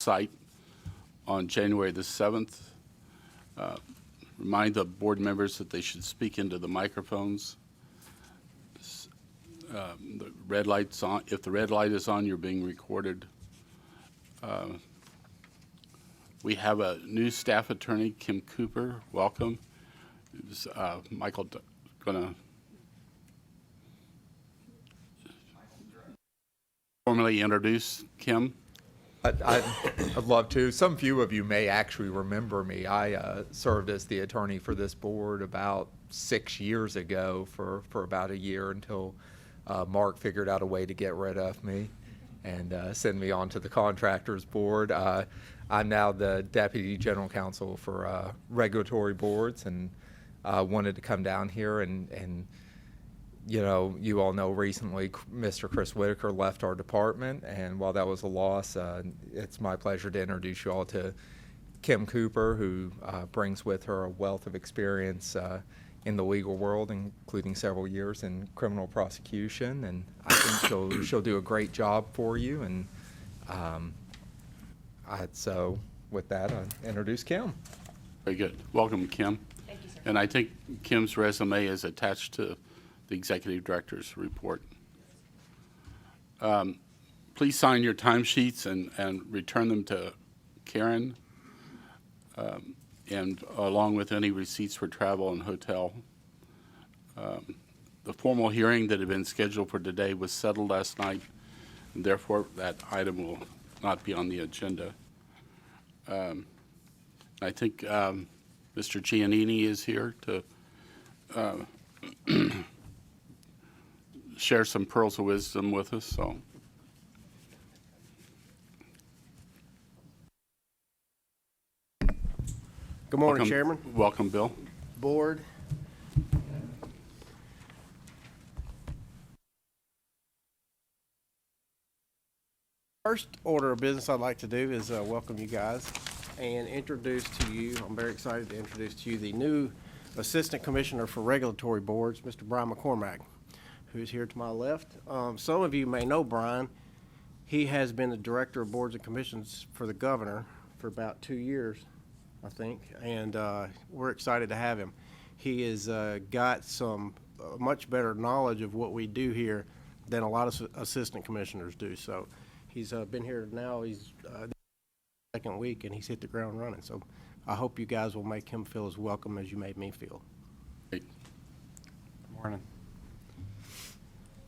site on January the 7th. Remind the board members that they should speak into the microphones. The red light's on. If the red light is on, you're being recorded. We have a new staff attorney, Kim Cooper. Welcome. Michael going to formally introduce Kim. I'd love to. Some few of you may actually remember me. I served as the attorney for this board about 6 years ago for about a year until Mark figured out a way to get rid of me and send me on to the contractors board. I'm now the deputy general counsel for regulatory boards, and wanted to come down here and you know, you all know recently Mr. Chris Whitaker left our department, and while that was a loss, it's my pleasure to introduce you all to Kim Cooper, who brings with her a wealth of experience in the legal world, including several years in criminal prosecution, and I think she'll do a great job for you. And so with that, I introduce Kim. Very good. Welcome, Kim. Thank you, sir. And I think Kim's resume is attached to the executive director's report. Please sign your timesheets and return them to Karen, and along with any receipts for travel and hotel. The formal hearing that had been scheduled for today was settled last night, and therefore that item will not be on the agenda. I think Mr. Giannini is here to share some pearls of wisdom with us. So, Good morning, welcome, Chairman, welcome, Bill. Board. First order of business I'd like to do is welcome you guys and introduce to you, I'm very excited to introduce to you the new Assistant Commissioner for Regulatory Boards, Mr. Brian McCormack, who's here to my left. Some of you may know Brian. He has been the Director of Boards and Commissions for the Governor for about 2 years, I think, and we're excited to have him. He has got some much better knowledge of what we do here than a lot of assistant commissioners do. So he's been here now, he's second week, and he's hit the ground running. So I hope you guys will make him feel as welcome as you made me feel. Great. Good morning.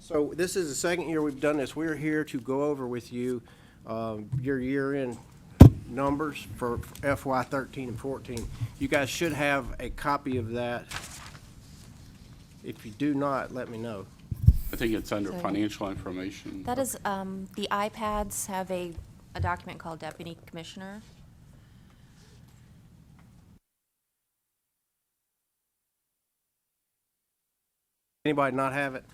So this is the second year we've done this. We're here to go over with you your year-end numbers for FY 13 and 14. You guys should have a copy of that. If you do not, let me know. I think it's under So financial information. That is, the iPads have a document called Deputy Commissioner. Anybody not have it?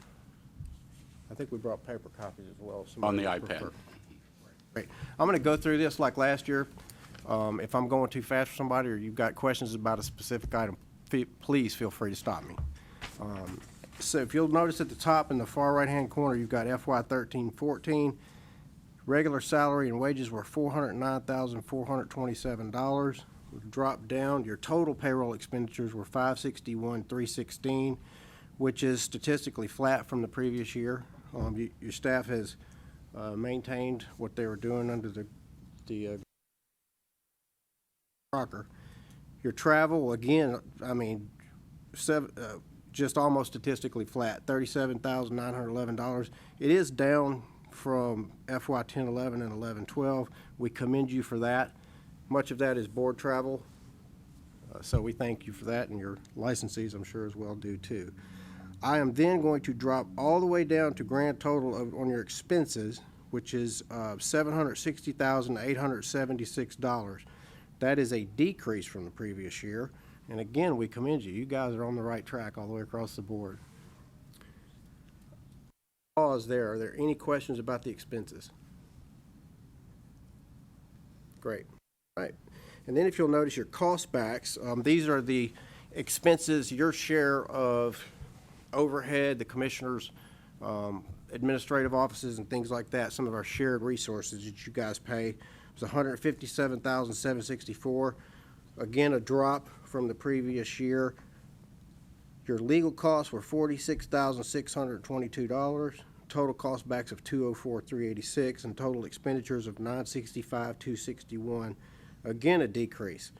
I think we brought paper copies as well. On the Somebody iPad. prefer. Great. I'm going to go through this like last year. If I'm going too fast for somebody or you've got questions about a specific item, please feel free to stop me. So if you'll notice at the top in the far right-hand corner, you've got FY 13-14. Regular salary and wages were $409,427. We've dropped down. Your total payroll expenditures were $561,316, which is statistically flat from the previous year. Your staff has maintained what they were doing under the Crocker. Your travel, again, I mean, just almost statistically flat, $37,911. It is down from FY 10-11 and 11-12. We commend you for that. Much of that is board travel, so we thank you for that, and your licensees, I'm sure, as well do too. I am then going to drop all the way down to grand total on your expenses, which is $760,876. That is a decrease from the previous year. And again, we commend you. You guys are on the right track all the way across the board. Pause there. Are there any questions about the expenses? Great. All right. And then if you'll notice your cost backs, these are the expenses, your share of overhead, the commissioners, administrative offices and things like that, some of our shared resources that you guys pay. was $157,764. Again, a drop from the previous year. Your legal costs were $46,622. Total cost backs of $204,386, and total expenditures of $965,261. Again, a decrease.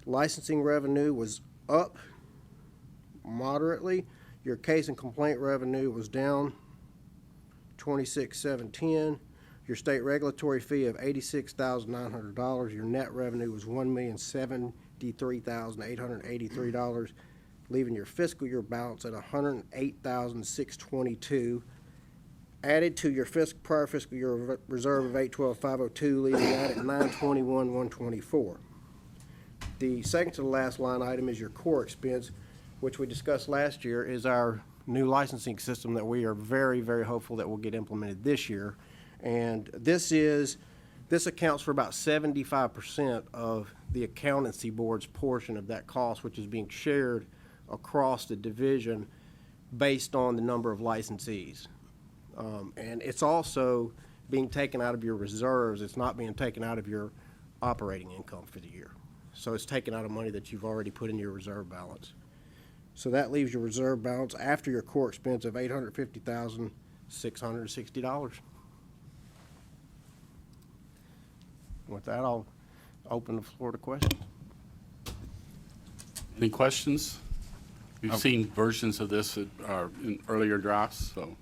Licensing revenue was up moderately. Your case and complaint revenue was down $26,710. Your state regulatory fee of $86,900. Your net revenue was $1,073,883, leaving your fiscal year balance at $108,622. Added to your prior fiscal year reserve of $812,502, leaving that at $921,124. The second to the last line item is your core expense, which we discussed last year, is our new licensing system that we are very, very hopeful that will get implemented this year. And this accounts for about 75% of the accountancy board's portion of that cost, which is being shared across the division based on the number of licensees. And it's also being taken out of your reserves. It's not being taken out of your operating income for the year. So it's taken out of money that you've already put in your reserve balance. So that leaves your reserve balance after your core expense of $850,660. With that, I'll open the floor to questions. Any questions? We've seen versions of this that are in earlier drafts, so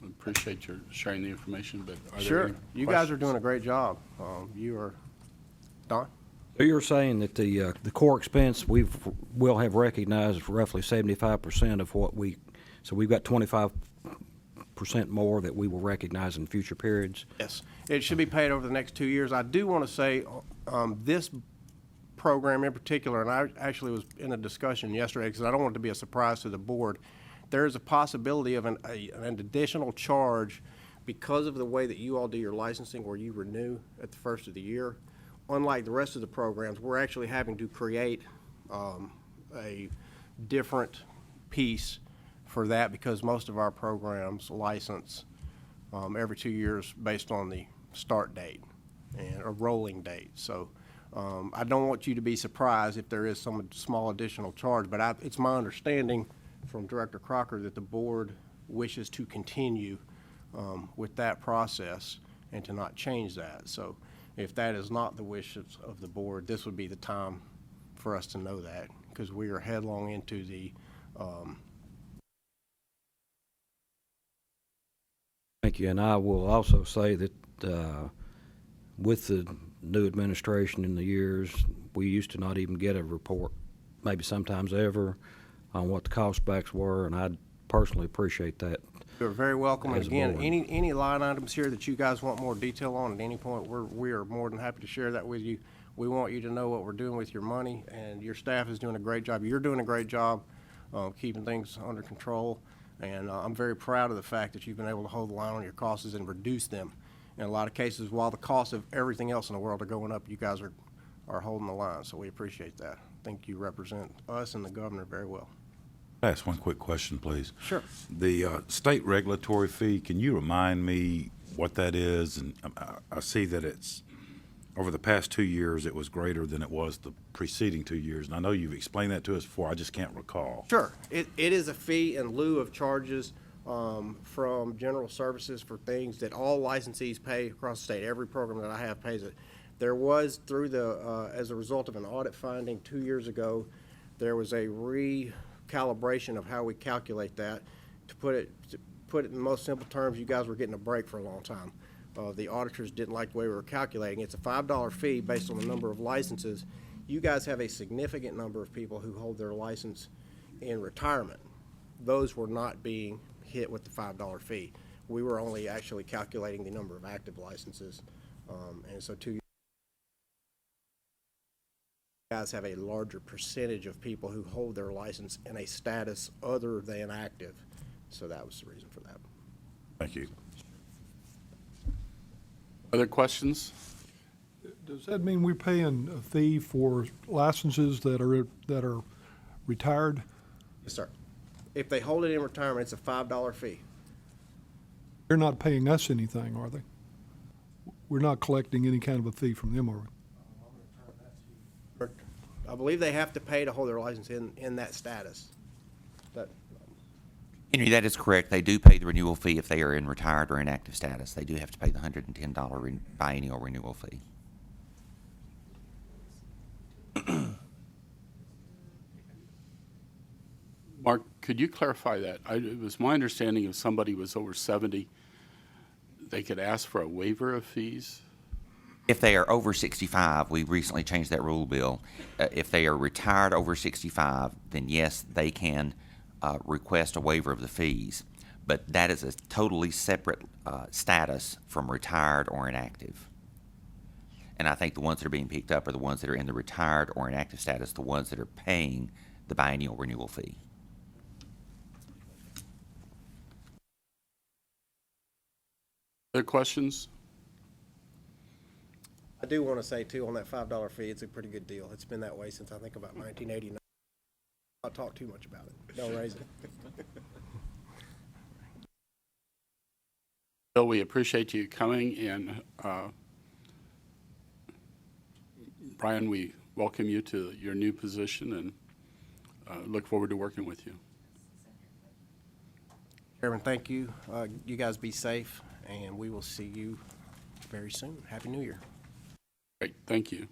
I appreciate your sharing the information, but are there Sure. any You guys are questions? doing a great job. You are, Don? So you're saying that the core expense will have recognized roughly 75% of what so we've got 25% more that we will recognize in future periods? Yes. It should be paid over the next 2 years. I do want to say this program in particular, and I actually was in a discussion yesterday because I don't want it to be a surprise to the board. There is a possibility of an additional charge because of the way that you all do your licensing where you renew at the first of the year. Unlike the rest of the programs, we're actually having to create a different piece for that because most of our programs license every 2 years based on the start date and a rolling date. So I don't want you to be surprised if there is some small additional charge, but it's my understanding from Director Crocker that the board wishes to continue with that process and to not change that. So if that is not the wishes of the board, this would be the time for us to know that because we are headlong into the Thank you, and I will also say that with the new administration in the years, we used to not even get a report, maybe sometimes ever, on what the cost backs were, and I personally appreciate that. You're very welcome. And As a again, board. any line items here that you guys want more detail on at any point, we are more than happy to share that with you. We want you to know what we're doing with your money, and your staff is doing a great job. You're doing a great job keeping things under control, and I'm very proud of the fact that you've been able to hold the line on your costs and reduce them. In a lot of cases, while the costs of everything else in the world are going up, you guys are holding the line, so we appreciate that. I think you represent us and the governor very well. Can I ask one quick question, please? Sure. The state regulatory fee, can you remind me what that is? And I see that it's, over the past 2 years, it was greater than it was the preceding 2 years. And I know you've explained that to us before, I just can't recall. Sure. It is a fee in lieu of charges from general services for things that all licensees pay across the state. Every program that I have pays it. There was, through as a result of an audit finding 2 years ago, there was a recalibration of how we calculate that. To put it in the most simple terms, you guys were getting a break for a long time. The auditors didn't like the way we were calculating. It's a $5 fee based on the number of licenses. You guys have a significant number of people who hold their license in retirement. Those were not being hit with the $5 fee. We were only actually calculating the number of active licenses. And so you guys have a larger percentage of people who hold their license in a status other than active. So that was the reason for that. Thank you. Other questions? Does that mean we're paying a fee for licenses that are retired? Yes, sir. If they hold it in retirement, it's a $5 fee. They're not paying us anything, are they? we're not collecting any kind of a fee from them, are we? I believe they have to pay to hold their license in that status. But Henry, that is correct. They do pay the renewal fee if they are in retired or inactive status. They do have to pay the $110 biennial renewal fee. Mark, could you clarify that? It was my understanding if somebody was over 70, they could ask for a waiver of fees? If they are over 65, we recently changed that rule, Bill. If they are retired over 65, then yes, they can request a waiver of the fees. But that is a totally separate status from retired or inactive. And I think the ones that are being picked up are the ones that are in the retired or inactive status, the ones that are paying the biennial renewal fee. Other questions? I do want to say too, on that $5 fee, it's a pretty good deal. It's been that way since I think about 1989. I'll talk too much about it. Don't raise it. Bill, we appreciate you coming, and Brian, we welcome you to your new position and look forward to working with you. Chairman, thank you. You guys be safe, and we will see you very soon. Happy New Year. Great, thank you.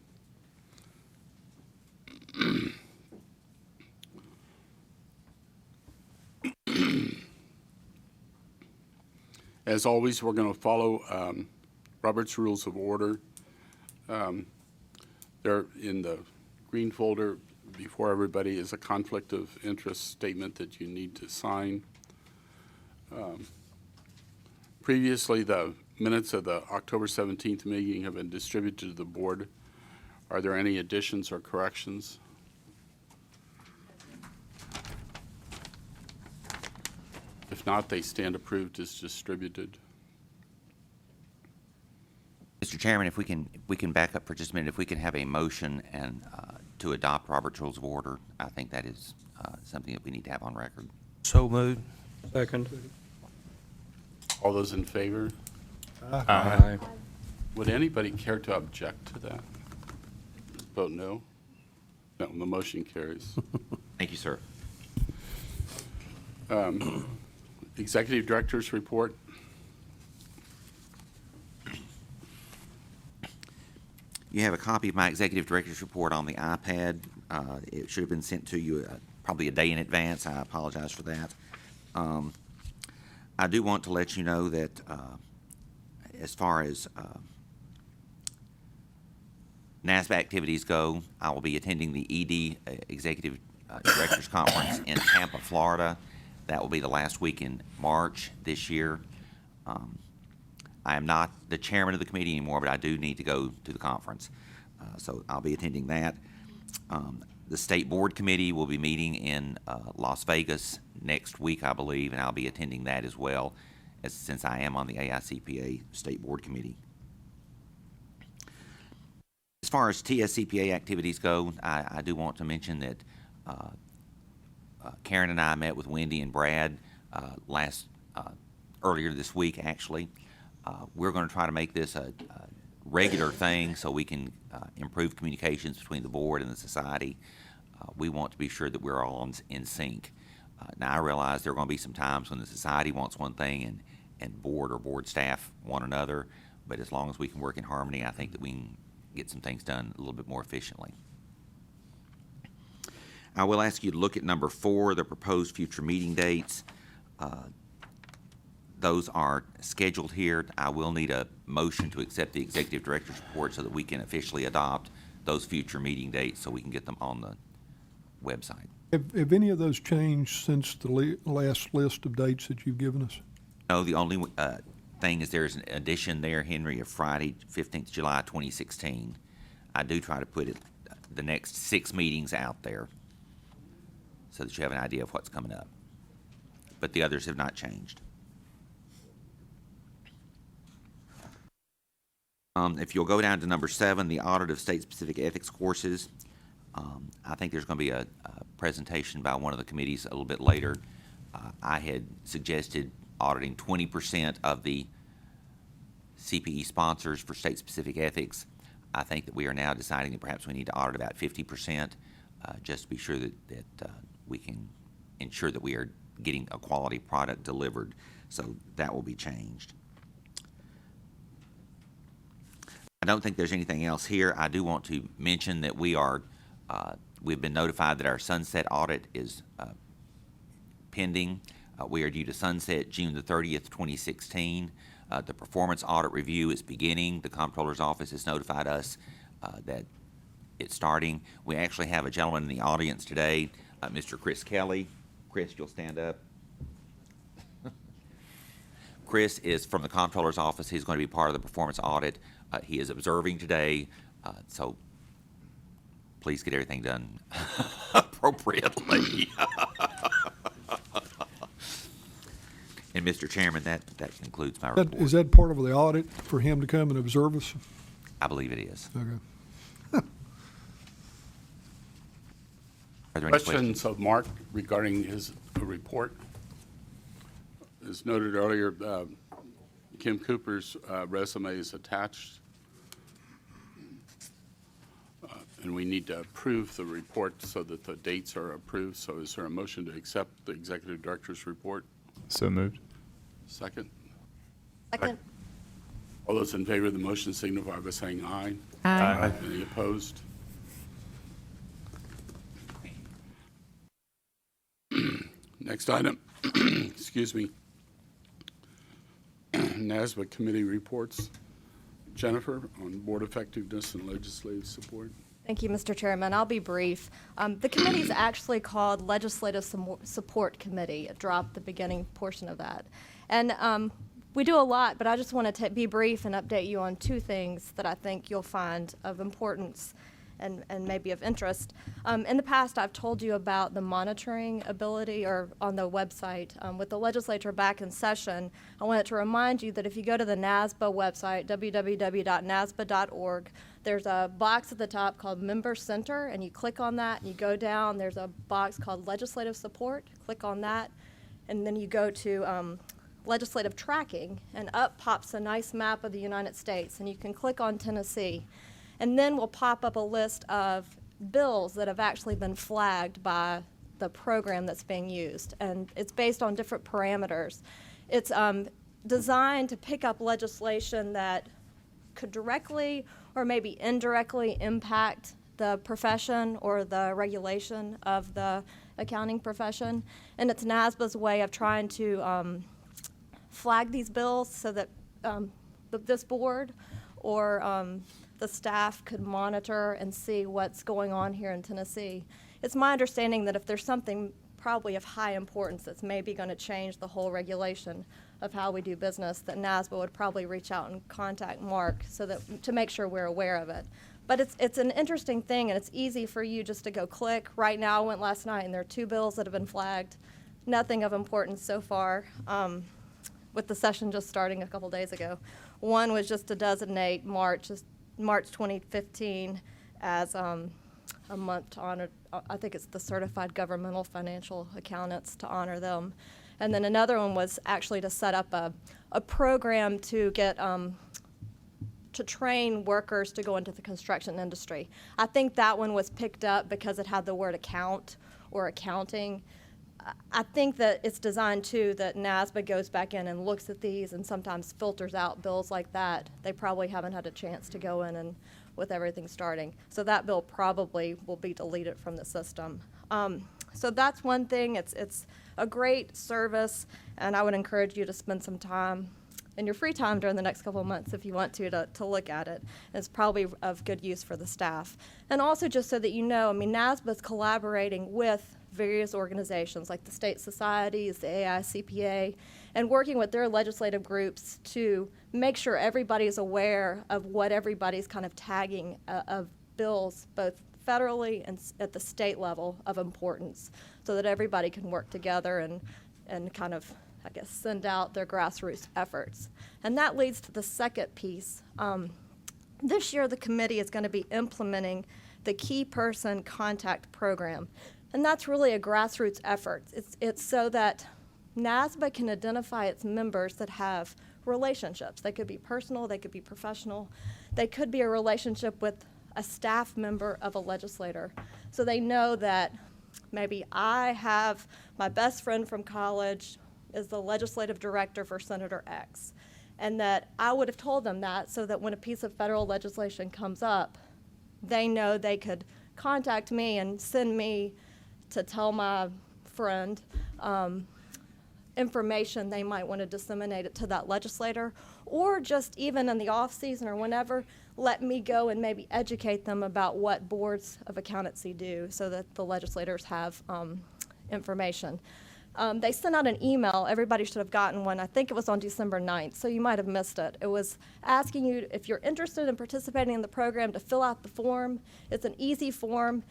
As always, we're going to follow Robert's Rules of Order. They're in the green folder before everybody is a conflict of interest statement that you need to sign. Previously, the minutes of the October 17th meeting have been distributed to the board. Are there any additions or corrections? If not, they stand approved as distributed. Mr. Chairman, if we can back up for just a minute, if we can have a motion and to adopt Robert's Rules of Order, I think that is something that we need to have on record. So moved. Second. All those in favor? Aye. Would anybody care to object to that? Vote no? No, the motion carries. Thank you, sir. Executive Director's report. You have a copy of my Executive Director's report on the iPad. It should have been sent to you probably a day in advance. I apologize for that. I do want to let you know that as far as NASBA activities go, I will be attending the ED Executive Directors Conference in Tampa, Florida. That will be the last week in March this year. I am not the chairman of the committee anymore, but I do need to go to the conference. So I'll be attending that. The State Board Committee will be meeting in Las Vegas next week, I believe, and I'll be attending that as well, since I am on the AICPA State Board Committee. As far as TSCPA activities go, I do want to mention that Karen and I met with Wendy and Brad earlier this week, actually. We're going to try to make this a regular thing so we can improve communications between the board and the society. We want to be sure that we're all in sync. Now, I realize there are going to be some times when the society wants one thing and board or board staff want another, but as long as we can work in harmony, I think that we can get some things done a little bit more efficiently. I will ask you to look at number 4, the proposed future meeting dates. Those are scheduled here. I will need a motion to accept the Executive Director's report so that we can officially adopt those future meeting dates so we can get them on the website. Have any of those changed since the last list of dates that you've given us? No, the only thing is there's an addition there, Henry, of Friday, 15th July 2016. I do try to put the next 6 meetings out there so that you have an idea of what's coming up. But the others have not changed. If you'll go down to number 7, the audit of state-specific ethics courses, I think there's going to be a presentation by one of the committees a little bit later. I had suggested auditing 20% of the CPE sponsors for state-specific ethics. I think that we are now deciding that perhaps we need to audit about 50%, just to be sure that we can ensure that we are getting a quality product delivered. So that will be changed. I don't think there's anything else here. I do want to mention that we've been notified that our sunset audit is pending. We are due to sunset June the 30th, 2016. The performance audit review is beginning. The Comptroller's Office has notified us that it's starting. We actually have a gentleman in the audience today, Mr. Chris Kelly. Chris, you'll stand up. Chris is from the Comptroller's Office. He's going to be part of the performance audit. He is observing today, so please get everything done appropriately. And Mr. Chairman, that concludes my report. Is that part of the audit for him to come and observe us? I believe it is. Okay. Are there any Questions of Mark regarding his report? As noted earlier, Kim Cooper's resume is attached. And we need to approve the report so that the dates are approved. So is there a motion to accept the executive director's report? So moved. Second. Second. All those in favor of the motion signify by saying aye. Aye. Any opposed? Next item, excuse me. NASBA committee reports. Jennifer, on board effectiveness and legislative support. Thank you, Mr. Chairman. I'll be brief. The committee is actually called Legislative Support Committee. It dropped the beginning portion of that. And we do a lot, but I just want to be brief and update you on two things that I think you'll find of importance and maybe of interest. In the past, I've told you about the monitoring ability or on the website. With the legislature back in session, I wanted to remind you that if you go to the NASBA website, www.nasba.org, there's a box at the top called Member Center, and you click on that, and you go down, there's a box called Legislative Support, click on that, and then you go to Legislative Tracking, and up pops a nice map of the United States, and you can click on Tennessee. And then we'll pop up a list of bills that have actually been flagged by the program that's being used. And it's based on different parameters. It's designed to pick up legislation that could directly or maybe indirectly impact the profession or the regulation of the accounting profession. And it's NASBA's way of trying to flag these bills so that this board or the staff could monitor and see what's going on here in Tennessee. It's my understanding that if there's something probably of high importance that's maybe going to change the whole regulation of how we do business, that NASBA would probably reach out and contact Mark so that to make sure we're aware of it. But it's an interesting thing, and it's easy for you just to go click. Right now, I went last night, and there are 2 bills that have been flagged. Nothing of importance so far, with the session just starting a couple days ago. One was just to designate March 2015 as a month to honor, I think it's the Certified Governmental Financial Accountants, to honor them. And then another one was actually to set up a program to get to train workers to go into the construction industry. I think that one was picked up because it had the word account or accounting. I think that it's designed too that NASBA goes back in and looks at these and sometimes filters out bills like that. They probably haven't had a chance to go in and with everything starting. So that bill probably will be deleted from the system. So that's one thing. It's a great service, and I would encourage you to spend some time in your free time during the next couple of months if you want to look at it. It's probably of good use for the staff. And also just so that you know, I mean, NASBA is collaborating with various organizations like the state societies, the AICPA, and working with their legislative groups to make sure everybody's aware of what everybody's kind of tagging of bills, both federally and at the state level, of importance, so that everybody can work together and kind of, I guess, send out their grassroots efforts. And that leads to the second piece. This year, the committee is going to be implementing the Key Person Contact Program. And that's really a grassroots effort. It's so that NASBA can identify its members that have relationships. They could be personal, they could be professional, they could be a relationship with a staff member of a legislator. So they know that maybe I have my best friend from college is the legislative director for Senator X, and that I would have told them that so that when a piece of federal legislation comes up, they know they could contact me and send me to tell my friend information they might want to disseminate it to that legislator, or just even in the off season or whenever, let me go and maybe educate them about what boards of accountancy do so that the legislators have information. They sent out an email. Everybody should have gotten one. I think it was on December 9th, so you might have missed it. It was asking you if you're interested in participating in the program to fill out the form. It's an easy form,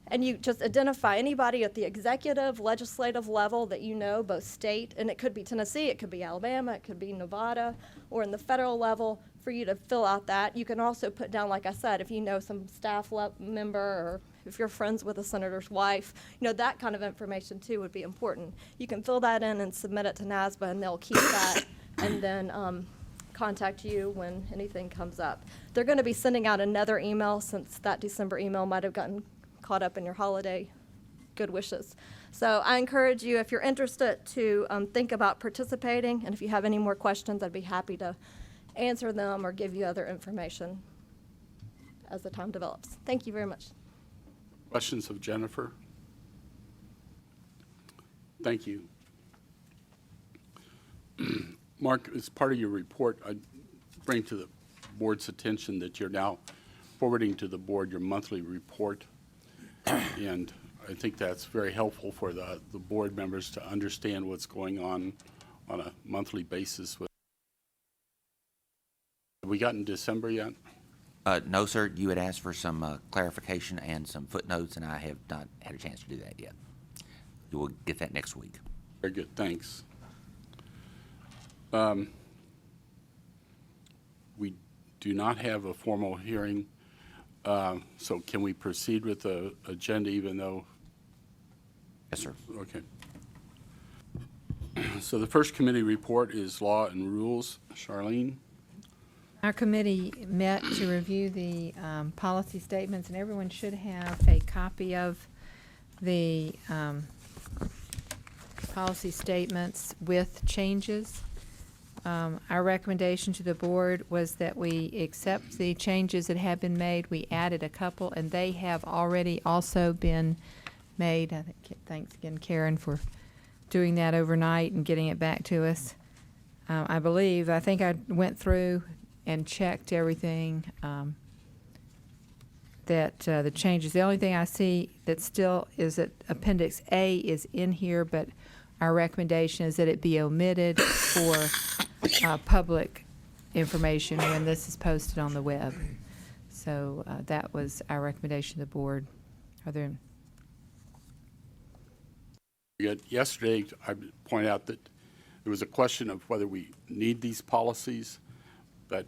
and you just identify anybody at the executive, legislative level that you know, both state, and it could be Tennessee, it could be Alabama, it could be Nevada, or in the federal level, for you to fill out that. You can also put down, like I said, if you know some staff member or if you're friends with a senator's wife, you know, that kind of information too would be important. You can fill that in and submit it to NASBA, and they'll keep that and then contact you when anything comes up. They're going to be sending out another email, since that December email might have gotten caught up in your holiday good wishes. So I encourage you, if you're interested, to think about participating, and if you have any more questions, I'd be happy to answer them or give you other information as the time develops. Thank you very much. Questions of Jennifer? Thank you. Mark, as part of your report, I bring to the board's attention that you're now forwarding to the board your monthly report. And I think that's very helpful for the board members to understand what's going on a monthly basis. Have we gotten December yet? No, sir. You had asked for some clarification and some footnotes, and I have not had a chance to do that yet. You will get that next week. Very good, thanks. We do not have a formal hearing, so can we proceed with the agenda even though? Yes, sir. Okay. So the first committee report is Law and Rules. Charlene? Our committee met to review the policy statements, and everyone should have a copy of the policy statements with changes. Our recommendation to the board was that we accept the changes that have been made. We added a couple, and they have already also been made. I think, thanks again, Karen, for doing that overnight and getting it back to us. I think I went through and checked everything, that the changes. The only thing I see that still is that Appendix A is in here, but our recommendation is that it be omitted for public information when this is posted on the web. So that was our recommendation to the board. Are there? Yesterday, I pointed out that there was a question of whether we need these policies, but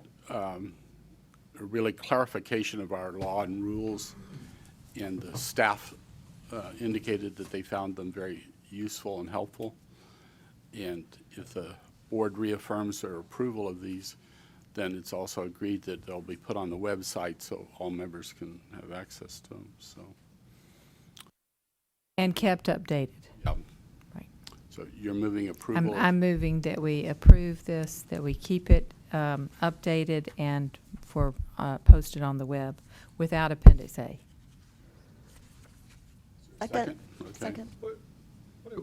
really clarification of our law and rules, and the staff indicated that they found them very useful and helpful. And if the board reaffirms their approval of these, then it's also agreed that they'll be put on the website so all members can have access to them. So. And kept updated. Yeah. Right. So you're moving approval? I'm moving that we approve this, that we keep it updated and for posted on the web without Appendix A. Second? Okay. Second.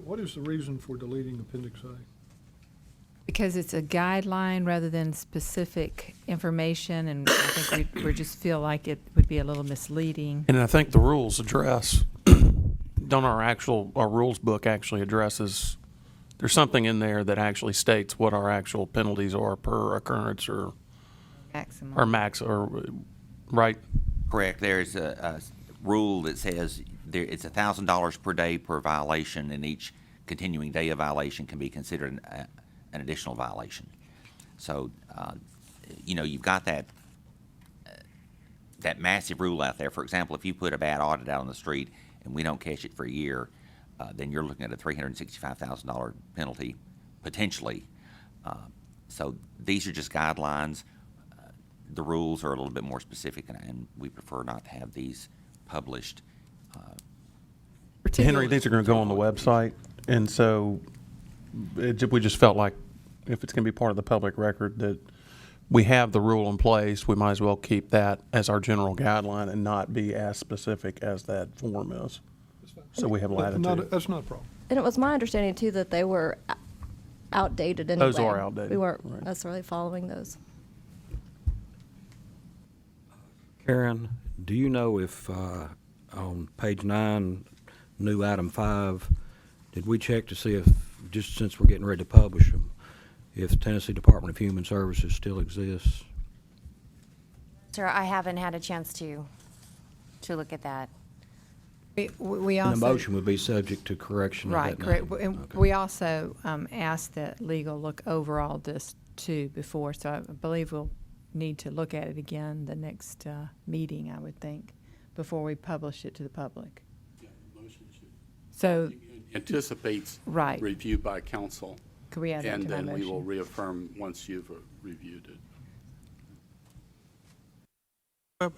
What is the reason for deleting Appendix A? Because it's a guideline rather than specific information, and I think we just feel like it would be a little misleading. And I think the rules address, don't our rules book actually addresses, there's something in there that actually states what our actual penalties are per occurrence or Maximum. or max, or, right? Correct. There's a rule that says it's $1,000 per day per violation, and each continuing day of violation can be considered an additional violation. So, you've got that massive rule out there. For example, if you put a bad audit out on the street and we don't catch it for a year, then you're looking at a $365,000 penalty, potentially. So these are just guidelines. The rules are a little bit more specific, and we prefer not to have these published. Henry, these are going to go on the website, and so we just felt like if it's going to be part of the public record that we have the rule in place, we might as well keep that as our general guideline and not be as specific as that form is. So we have latitude. That's not a problem. And it was my understanding too that they were outdated anyway. Those are outdated, We weren't right. necessarily following those. Karen, do you know if on page 9, new item 5, did we check to see if, just since we're getting ready to publish them, if the Tennessee Department of Human Services still exists? Sir, I haven't had a chance to look at that. We And also. the motion would be subject to correction of Right, that correct. name. And Okay. we also asked that legal look over all this too before, so I believe we'll need to look at it again the next meeting, I would think, before we publish it to the public. Yeah, the motion should- So Anticipates Right. review by council, could we add that and to my then we will motion? reaffirm once you've reviewed it.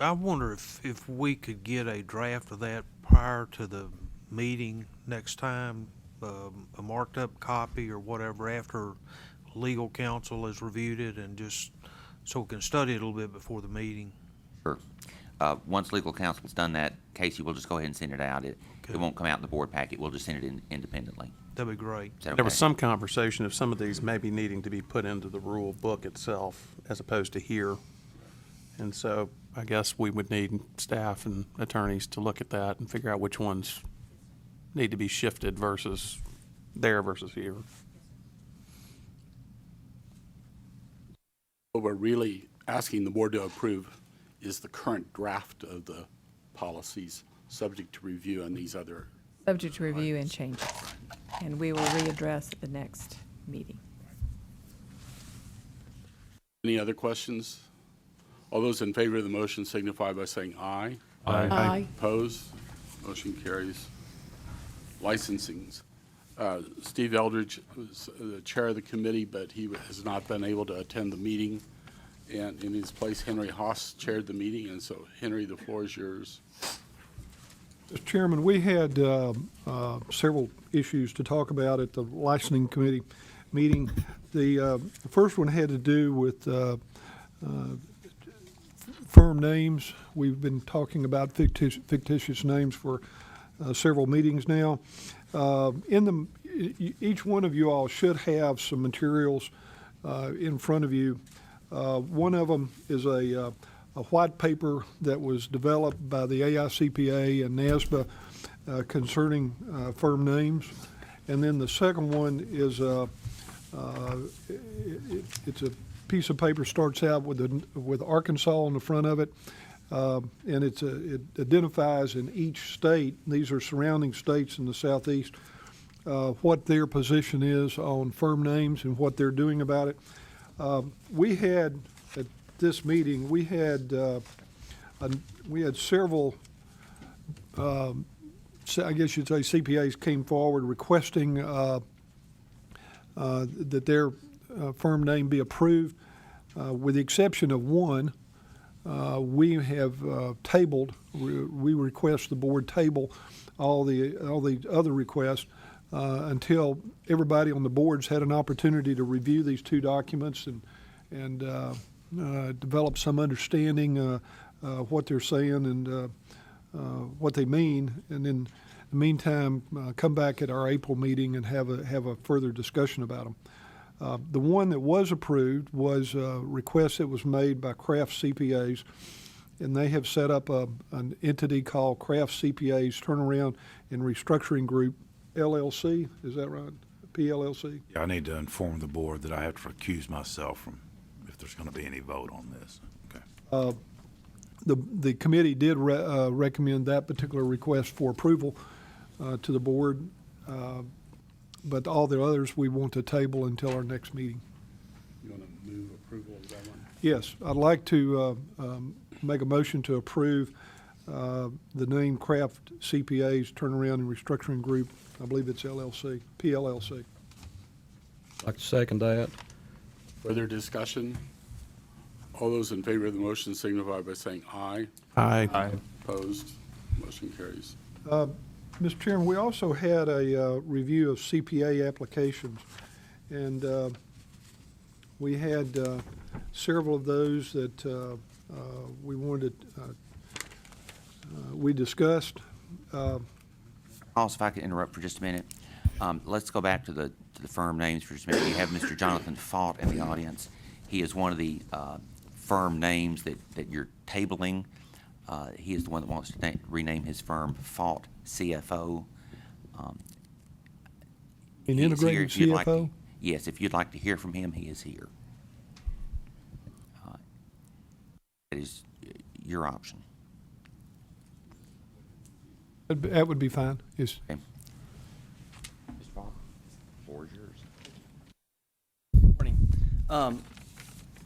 I wonder if we could get a draft of that prior to the meeting next time, a marked up copy or whatever after legal counsel has reviewed it, and just so we can study it a little bit before the meeting. Sure. Once legal counsel's done that, Casey, we'll just go ahead and send it out. It Okay. won't come out in the board packet. We'll just send it in independently. That'd be great. Is that okay? There was some conversation of some of these maybe needing to be put into the rule book itself as opposed to here. And so I guess we would need staff and attorneys to look at that and figure out which ones need to be shifted versus there versus here. What we're really asking the board to approve is the current draft of the policies, subject to review on these other. Subject to review and changes, and we will readdress at the next meeting. Any other questions? All those in favor of the motion signify by saying aye. Aye. Opposed? Motion carries. Licensings. Steve Eldridge was the chair of the committee, but he has not been able to attend the meeting. And in his place, Henry Haas chaired the meeting, and so Henry, the floor is yours. Mr. Chairman, we had several issues to talk about at the licensing committee meeting. The first one had to do with firm names. We've been talking about fictitious names for several meetings now. Each one of you all should have some materials in front of you. One of them is a white paper that was developed by the AICPA and NASBA concerning firm names. And then the second one is it's a piece of paper, starts out with Arkansas on the front of it, and it identifies in each state, these are surrounding states in the southeast, what their position is on firm names and what they're doing about it. We had at this meeting, we had several, I guess you'd say CPAs came forward requesting that their firm name be approved. With the exception of one, we have tabled. We request the board table all the other requests until everybody on the board's had an opportunity to review these two documents and develop some understanding what they're saying and what they mean, and then in the meantime come back at our April meeting and have a further discussion about them. The one that was approved was a request that was made by Craft CPAs, and they have set up an entity called Craft CPAs Turnaround and Restructuring Group, LLC. Is that right? PLLC? Yeah, I need to inform the board that I have to recuse myself from if there's going to be any vote on this. Okay. The committee did recommend that particular request for approval to the board, but all the others we want to table until our next meeting. You want to move approval of that one? Yes, I'd like to make a motion to approve the name Craft CPAs Turnaround and Restructuring Group. I believe it's LLC, PLLC. I'd like to second that. Further discussion? All those in favor of the motion signify by saying aye. Aye. Opposed? Motion carries. Mr. Chairman, we also had a review of CPA applications, and we had several of those that we wanted we discussed. Also, if I could interrupt for just a minute, let's go back to the firm names for just a minute. You have Mr. Jonathan Fott in the audience. He is one of the firm names that you're tabling. He is the one that wants to rename his firm Fott CFO. An He is here integrated if you'd like to- CFO? Yes, if you'd like to hear from him, he is here. It is your option. That would be fine. Yes. Okay. Mr. Fott, the floor is yours. Morning.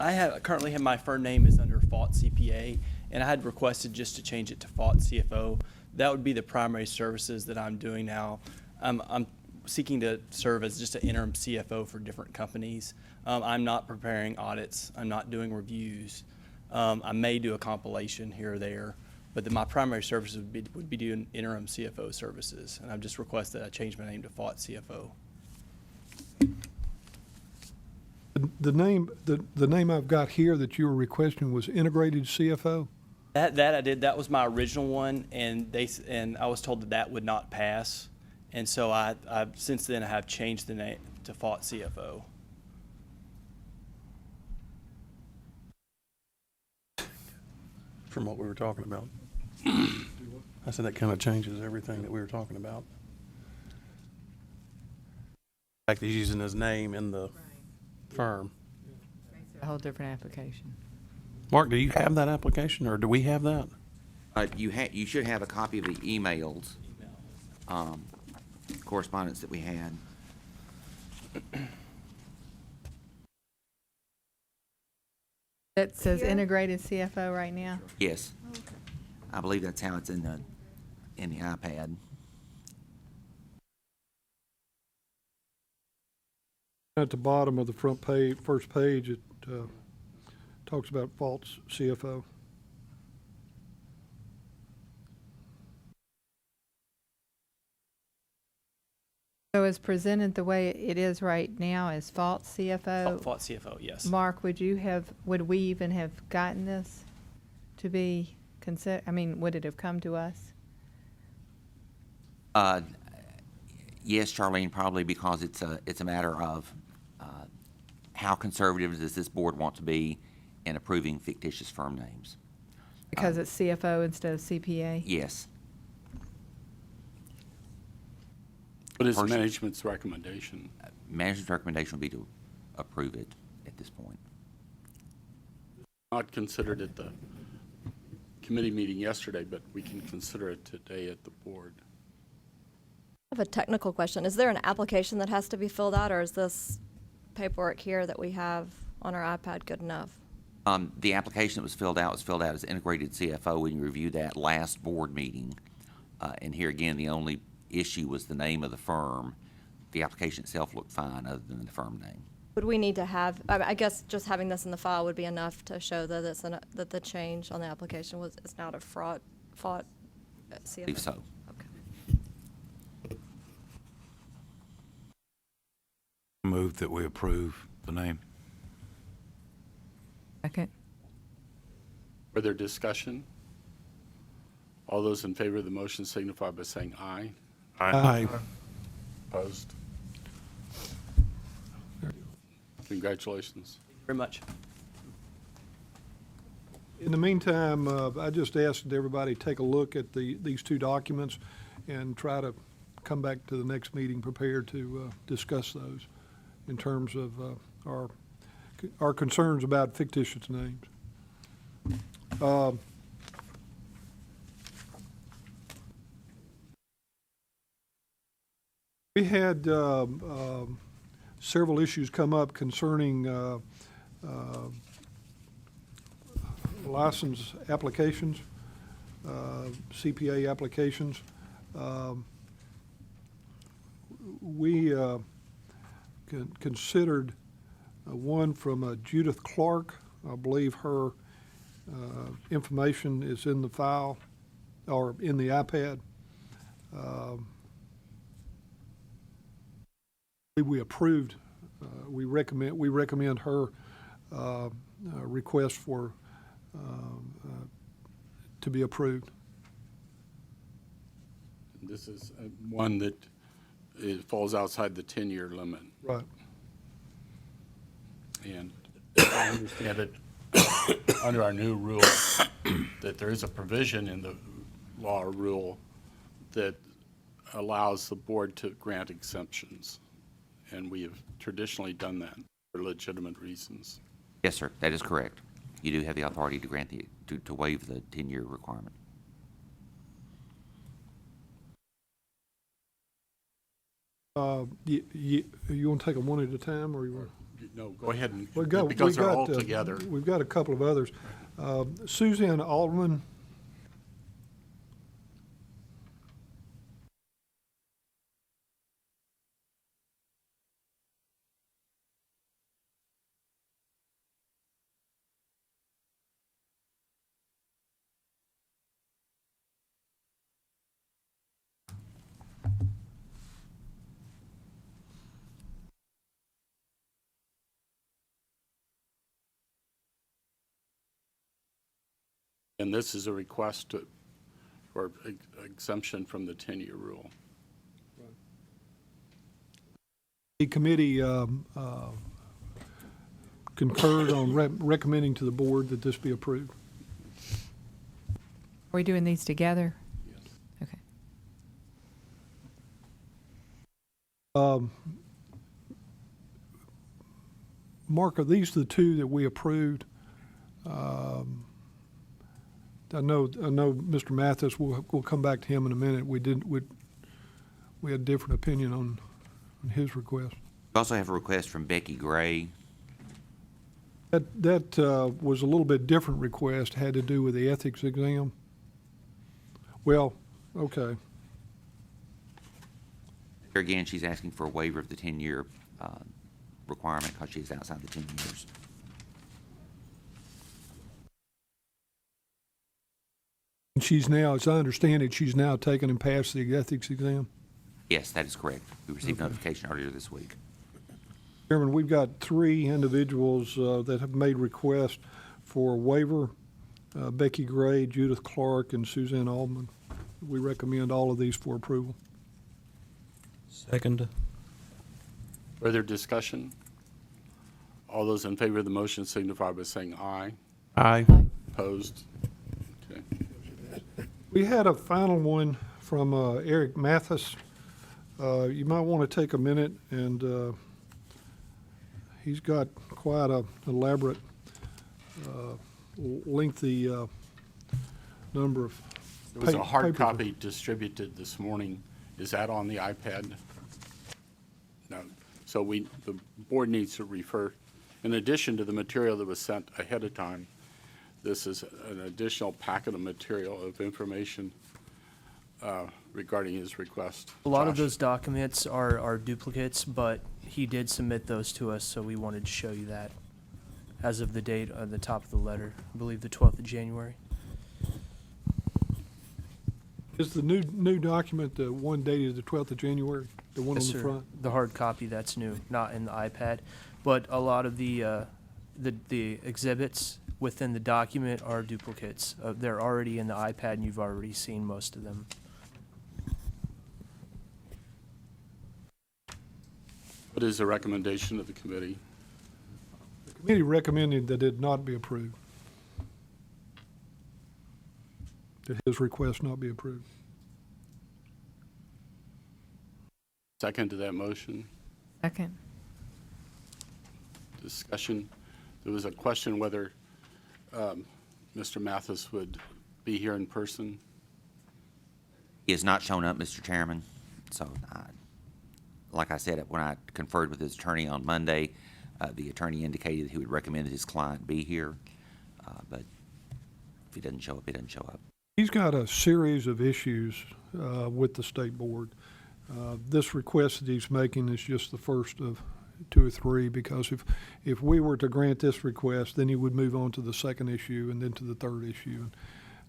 I currently have my firm name is under Fott CPA, and I had requested just to change it to Fott CFO. That would be the primary services that I'm doing now. I'm seeking to serve as just an interim CFO for different companies. I'm not preparing audits. I'm not doing reviews. I may do a compilation here or there, but my primary services would be doing interim CFO services, and I've just requested I change my name to Fott CFO. The name I've got here that you were requesting was integrated CFO? That I did. That was my original one, and I was told that would not pass, and so I since then I have changed the name to Fott CFO. From what we were talking about. I said that kind of changes everything that we were talking about. In fact, he's using his name in the firm. A whole different application. Mark, do you have that application, or do we have that? You should have a copy of the emails, correspondence that we had. That says integrated CFO right now? Yes. I believe that's how it's in the iPad. At the bottom of the front page, first page, it talks about Fott's CFO. So as presented the way it is right now as Fott CFO? Fott CFO, yes. Mark, would we even have gotten this to be would it have come to us? Yes, Charlene, probably because it's a matter of how conservative does this board want to be in approving fictitious firm names? Because it's CFO instead of CPA? Yes. What is First- management's recommendation? Management's recommendation would be to approve it at this point. Not considered at the committee meeting yesterday, but we can consider it today at the board. I have a technical question. Is there an application that has to be filled out, or is this paperwork here that we have on our iPad good enough? The application that was filled out as integrated CFO when you reviewed that last board meeting. And here again, the only issue was the name of the firm. The application itself looked fine other than the firm name. Would we need to have, I guess just having this in the file would be enough to show that that the change on the application is now to Fott CFO? I believe so. Okay. Move that we approve the name. Second. Further discussion? All those in favor of the motion signify by saying aye. Aye. Opposed? Congratulations. Very much. In the meantime, I just asked that everybody take a look at these two documents and try to come back to the next meeting prepared to discuss those in terms of our concerns about fictitious names. We had several issues come up concerning license applications, CPA applications. We considered one from Judith Clark. I believe her information is in the file or in the iPad. We approved, we recommend her request for, to be approved. This is one that it falls outside the 10-year limit. Right. And I understand it under our new rule that there is a provision in the law or rule that allows the board to grant exemptions. And we have traditionally done that for legitimate reasons. Yes, sir, that is correct. You do have the authority to grant to waive the 10-year requirement. You want to take them one at a time, or you want? No, go ahead and, We've got- because we've they're got, all together. We've got a couple of others. Suzanne Altman. And this is a request for exemption from the 10-year rule. The committee concurred on recommending to the board that this be approved. Are we doing these together? Yes. Okay. Mark, are these the two that we approved? I know Mr. Mathis, we'll come back to him in a minute. We had a different opinion on his request. We also have a request from Becky Gray. That was a little bit different request, had to do with the ethics exam. Well, okay. Here again, she's asking for a waiver of the 10-year requirement because she's outside the 10 years. And she's now, as I understand it, she's now taken and passed the ethics exam. Yes, that is correct. We received notification earlier this week. Chairman, we've got 3 individuals that have made requests for waiver, Becky Gray, Judith Clark, and Suzanne Altman. We recommend all of these for approval. Second. Further discussion? All those in favor of the motion signify by saying aye. Aye. Opposed? Okay. We had a final one from Eric Mathis. You might want to take a minute, and he's got quite a elaborate, lengthy number of There was a hard papers. copy distributed this morning. Is that on the iPad? No. So the board needs to refer, in addition to the material that was sent ahead of time, this is an additional packet of material of information regarding his request. A lot of Josh? those documents are duplicates, but he did submit those to us, so we wanted to show you that as of the date on the top of the letter, I believe the 12th of January. Is the new document the one dated the 12th of January, the one Yes, on the sir. front? The hard copy, that's new, not in the iPad. But a lot of the exhibits within the document are duplicates. They're already in the iPad, and you've already seen most of them. What is the recommendation of the committee? The committee recommended that it not be approved. That his request not be approved. Second to that motion? Second. Discussion. There was a question whether Mr. Mathis would be here in person. He has not shown up, Mr. Chairman. So, like I said, when I conferred with his attorney on Monday, the attorney indicated he would recommend that his client be here. But if he doesn't show up, he doesn't show up. He's got a series of issues with the state board. This request that he's making is just the first of two or three, because if we were to grant this request, then he would move on to the second issue and then to the third issue.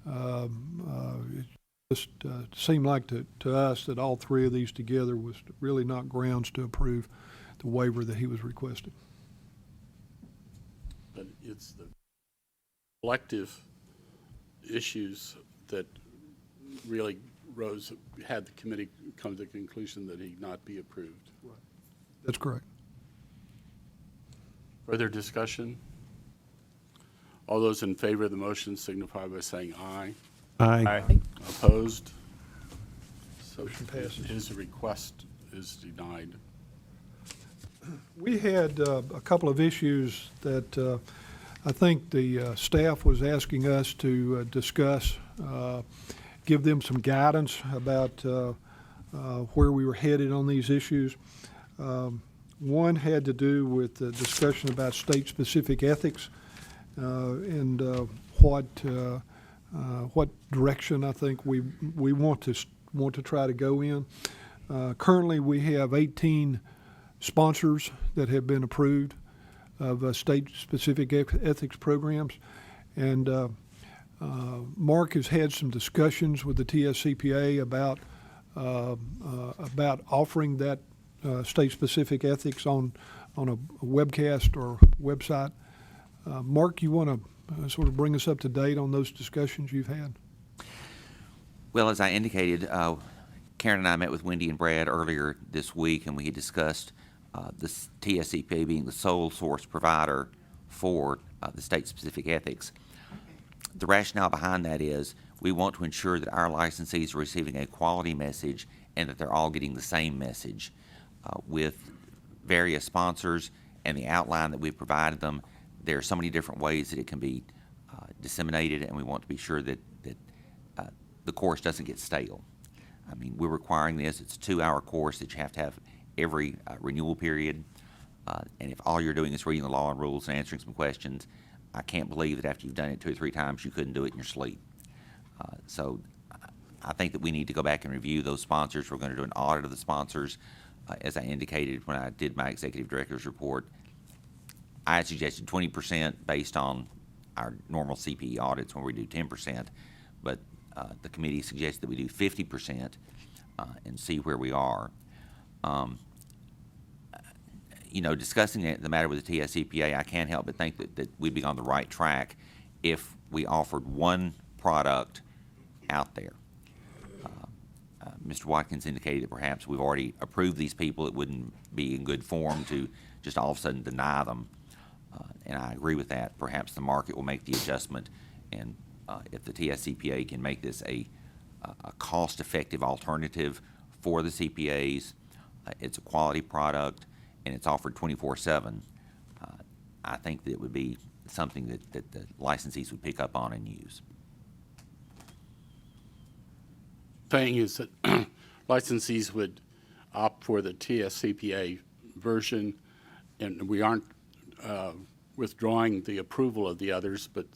It just seemed like to us that all three of these together was really not grounds to approve the waiver that he was requesting. But it's the collective issues that really had the committee come to the conclusion that he not be approved. That's correct. Further discussion? All those in favor of the motion signify by saying aye. Aye. Opposed? So Motion passes. his request is denied. We had a couple of issues that I think the staff was asking us to discuss, give them some guidance about where we were headed on these issues. One had to do with the discussion about state-specific ethics and what direction I think we want to try to go in. Currently, we have 18 sponsors that have been approved of state-specific ethics programs, and Mark has had some discussions with the TSCPA about offering that state-specific ethics on a webcast or website. Mark, you want to sort of bring us up to date on those discussions you've had? Well, as I indicated, Karen and I met with Wendy and Brad earlier this week, and we had discussed the TSCPA being the sole source provider for the state-specific ethics. The rationale behind that is we want to ensure that our licensees are receiving a quality message and that they're all getting the same message. With various sponsors and the outline that we've provided them, there are so many different ways that it can be disseminated, and we want to be sure that the course doesn't get stale. I mean, we're requiring this. It's a 2-hour course that you have to have every renewal period. And if all you're doing is reading the law and rules and answering some questions, I can't believe that after you've done it 2 or 3 times, you couldn't do it in your sleep. So I think that we need to go back and review those sponsors. We're going to do an audit of the sponsors. As I indicated when I did my executive director's report, I had suggested 20% based on our normal CPE audits when we do 10%, but the committee suggested that we do 50% and see where we are. You know, discussing the matter with the TSCPA, I can't help but think that we'd be on the right track if we offered one product out there. Mr. Watkins indicated that perhaps we've already approved these people. It wouldn't be in good form to just all of a sudden deny them. And I agree with that. Perhaps the market will make the adjustment, and if the TSCPA can make this a cost-effective alternative for the CPAs, it's a quality product, and it's offered 24/7. I think that it would be something that the licensees would pick up on and use. Thing is that licensees would opt for the TSCPA version, and we aren't withdrawing the approval of the others, but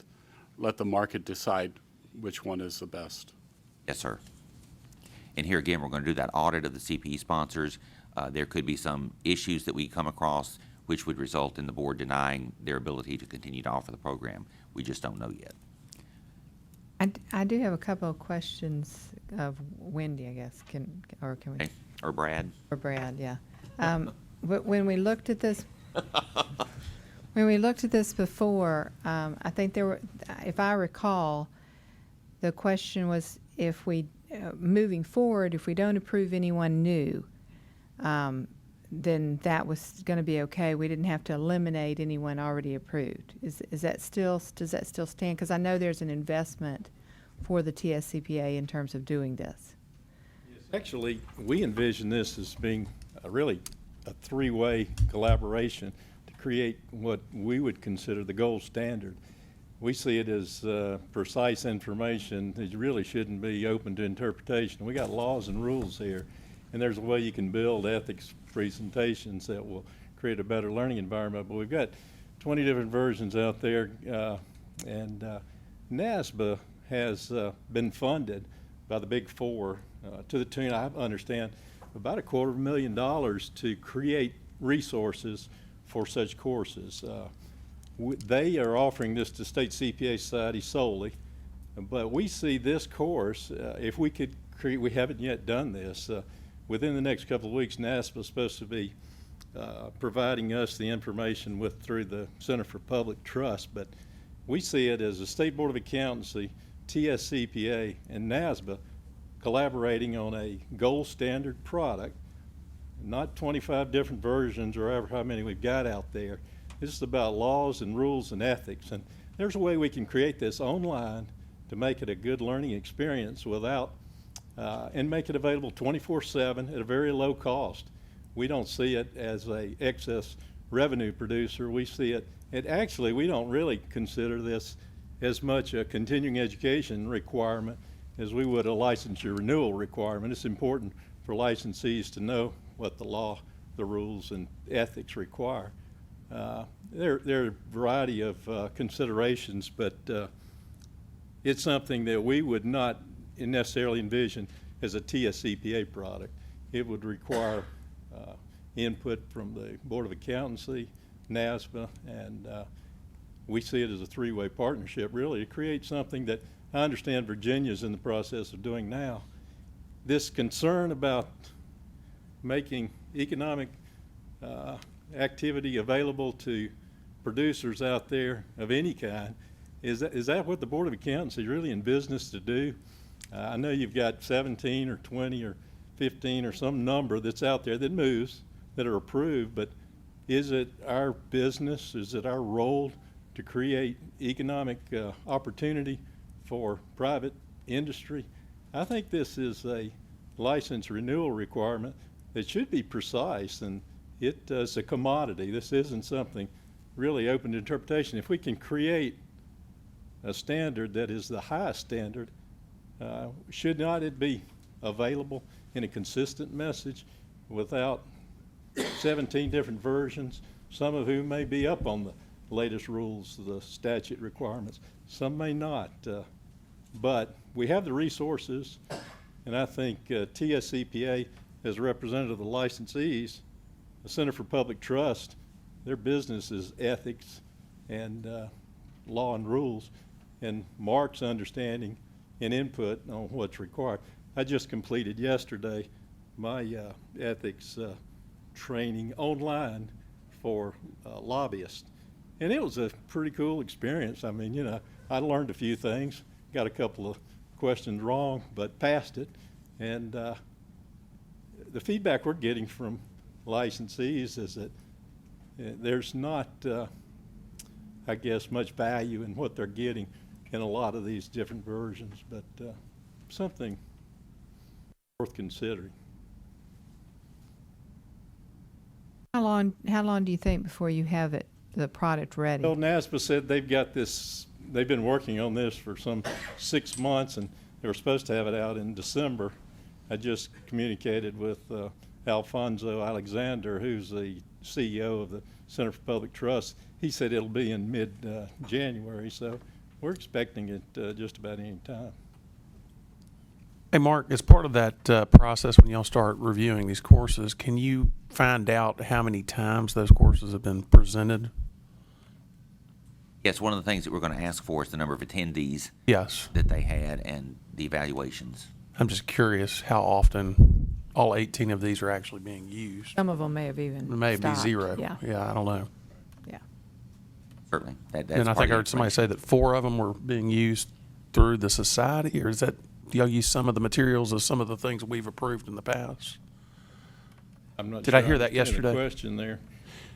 let the market decide which one is the best. Yes, sir. And here again, we're going to do that audit of the CPE sponsors. There could be some issues that we come across which would result in the board denying their ability to continue to offer the program. We just don't know yet. I do have a couple of questions of Wendy, I guess. Can we? Okay. Or Brad. Or Brad, yeah. But when we looked at this, before, I think there were, if I recall, the question was if we, moving forward, if we don't approve anyone new, then that was going to be okay. We didn't have to eliminate anyone already approved. Is that still, does that still stand? Because I know there's an investment for the TSCPA in terms of doing this. Actually, we envision this as being really a 3-way collaboration to create what we would consider the gold standard. We see it as precise information that really shouldn't be open to interpretation. We got laws and rules here, and there's a way you can build ethics presentations that will create a better learning environment. But we've got 20 different versions out there, and NASBA has been funded by the Big Four to the tune, I understand, about $250,000 to create resources for such courses. They are offering this to State CPA Society solely, but we see this course, if we could create, we haven't yet done this, within the next couple of weeks, NASBA is supposed to be providing us the information through the Center for Public Trust, but we see it as the State Board of Accountancy, TSCPA, and NASBA collaborating on a gold standard product, not 25 different versions or ever how many we've got out there. This is about laws and rules and ethics, and there's a way we can create this online to make it a good learning experience without, and make it available 24/7 at a very low cost. We don't see it as a excess revenue producer. We see it, and actually we don't really consider this as much a continuing education requirement as we would a licensure renewal requirement. It's important for licensees to know what the law, the rules, and ethics require. There are a variety of considerations, but it's something that we would not necessarily envision as a TSCPA product. It would require input from the Board of Accountancy, NASBA, and we see it as a three-way partnership, really, to create something that I understand Virginia's in the process of doing now. This concern about making economic activity available to producers out there of any kind, is that what the Board of Accountancy is really in business to do? I know you've got 17 or 20 or 15 or some number that's out there that moves, that are approved, but is it our business, is it our role to create economic opportunity for private industry? I think this is a license renewal requirement that should be precise, and it's a commodity. This isn't something really open to interpretation. If we can create a standard that is the highest standard, should not it be available in a consistent message without 17 different versions, some of whom may be up on the latest rules, the statute requirements, some may not, but we have the resources, and I think TSCPA, as a representative of the licensees, the Center for Public Trust, their business is ethics and law and rules, and Mark's understanding and input on what's required. I just completed yesterday my ethics training online for lobbyists, and it was a pretty cool experience. I mean, you know, I learned a few things, got a couple of questions wrong, but passed it, and the feedback we're getting from licensees is that there's not, I guess, much value in what they're getting in a lot of these different versions, but something worth considering. How long do you think before you have the product ready? Well, NASBA said they've got this, they've been working on this for some 6 months, and they were supposed to have it out in December. I just communicated with Alfonso Alexander, who's the CEO of the Center for Public Trust. He said it'll be in mid-January, so we're expecting it just about any time. Hey, Mark, as part of that process, when y'all start reviewing these courses, can you find out how many times those courses have been presented? Yes, one of the things that we're going to ask for is the number of attendees Yes. that they had and the evaluations. I'm just curious how often all 18 of these are actually being used. Some of them may have even It may be stopped. zero. Yeah, I don't know. yeah. Certainly. That's And I part think I of heard the somebody explanation. say that 4 of them were being used through the society, or is that, do y'all use some of the materials of some of the things we've approved in the past? I'm not Did sure I hear that understand yesterday? The question there.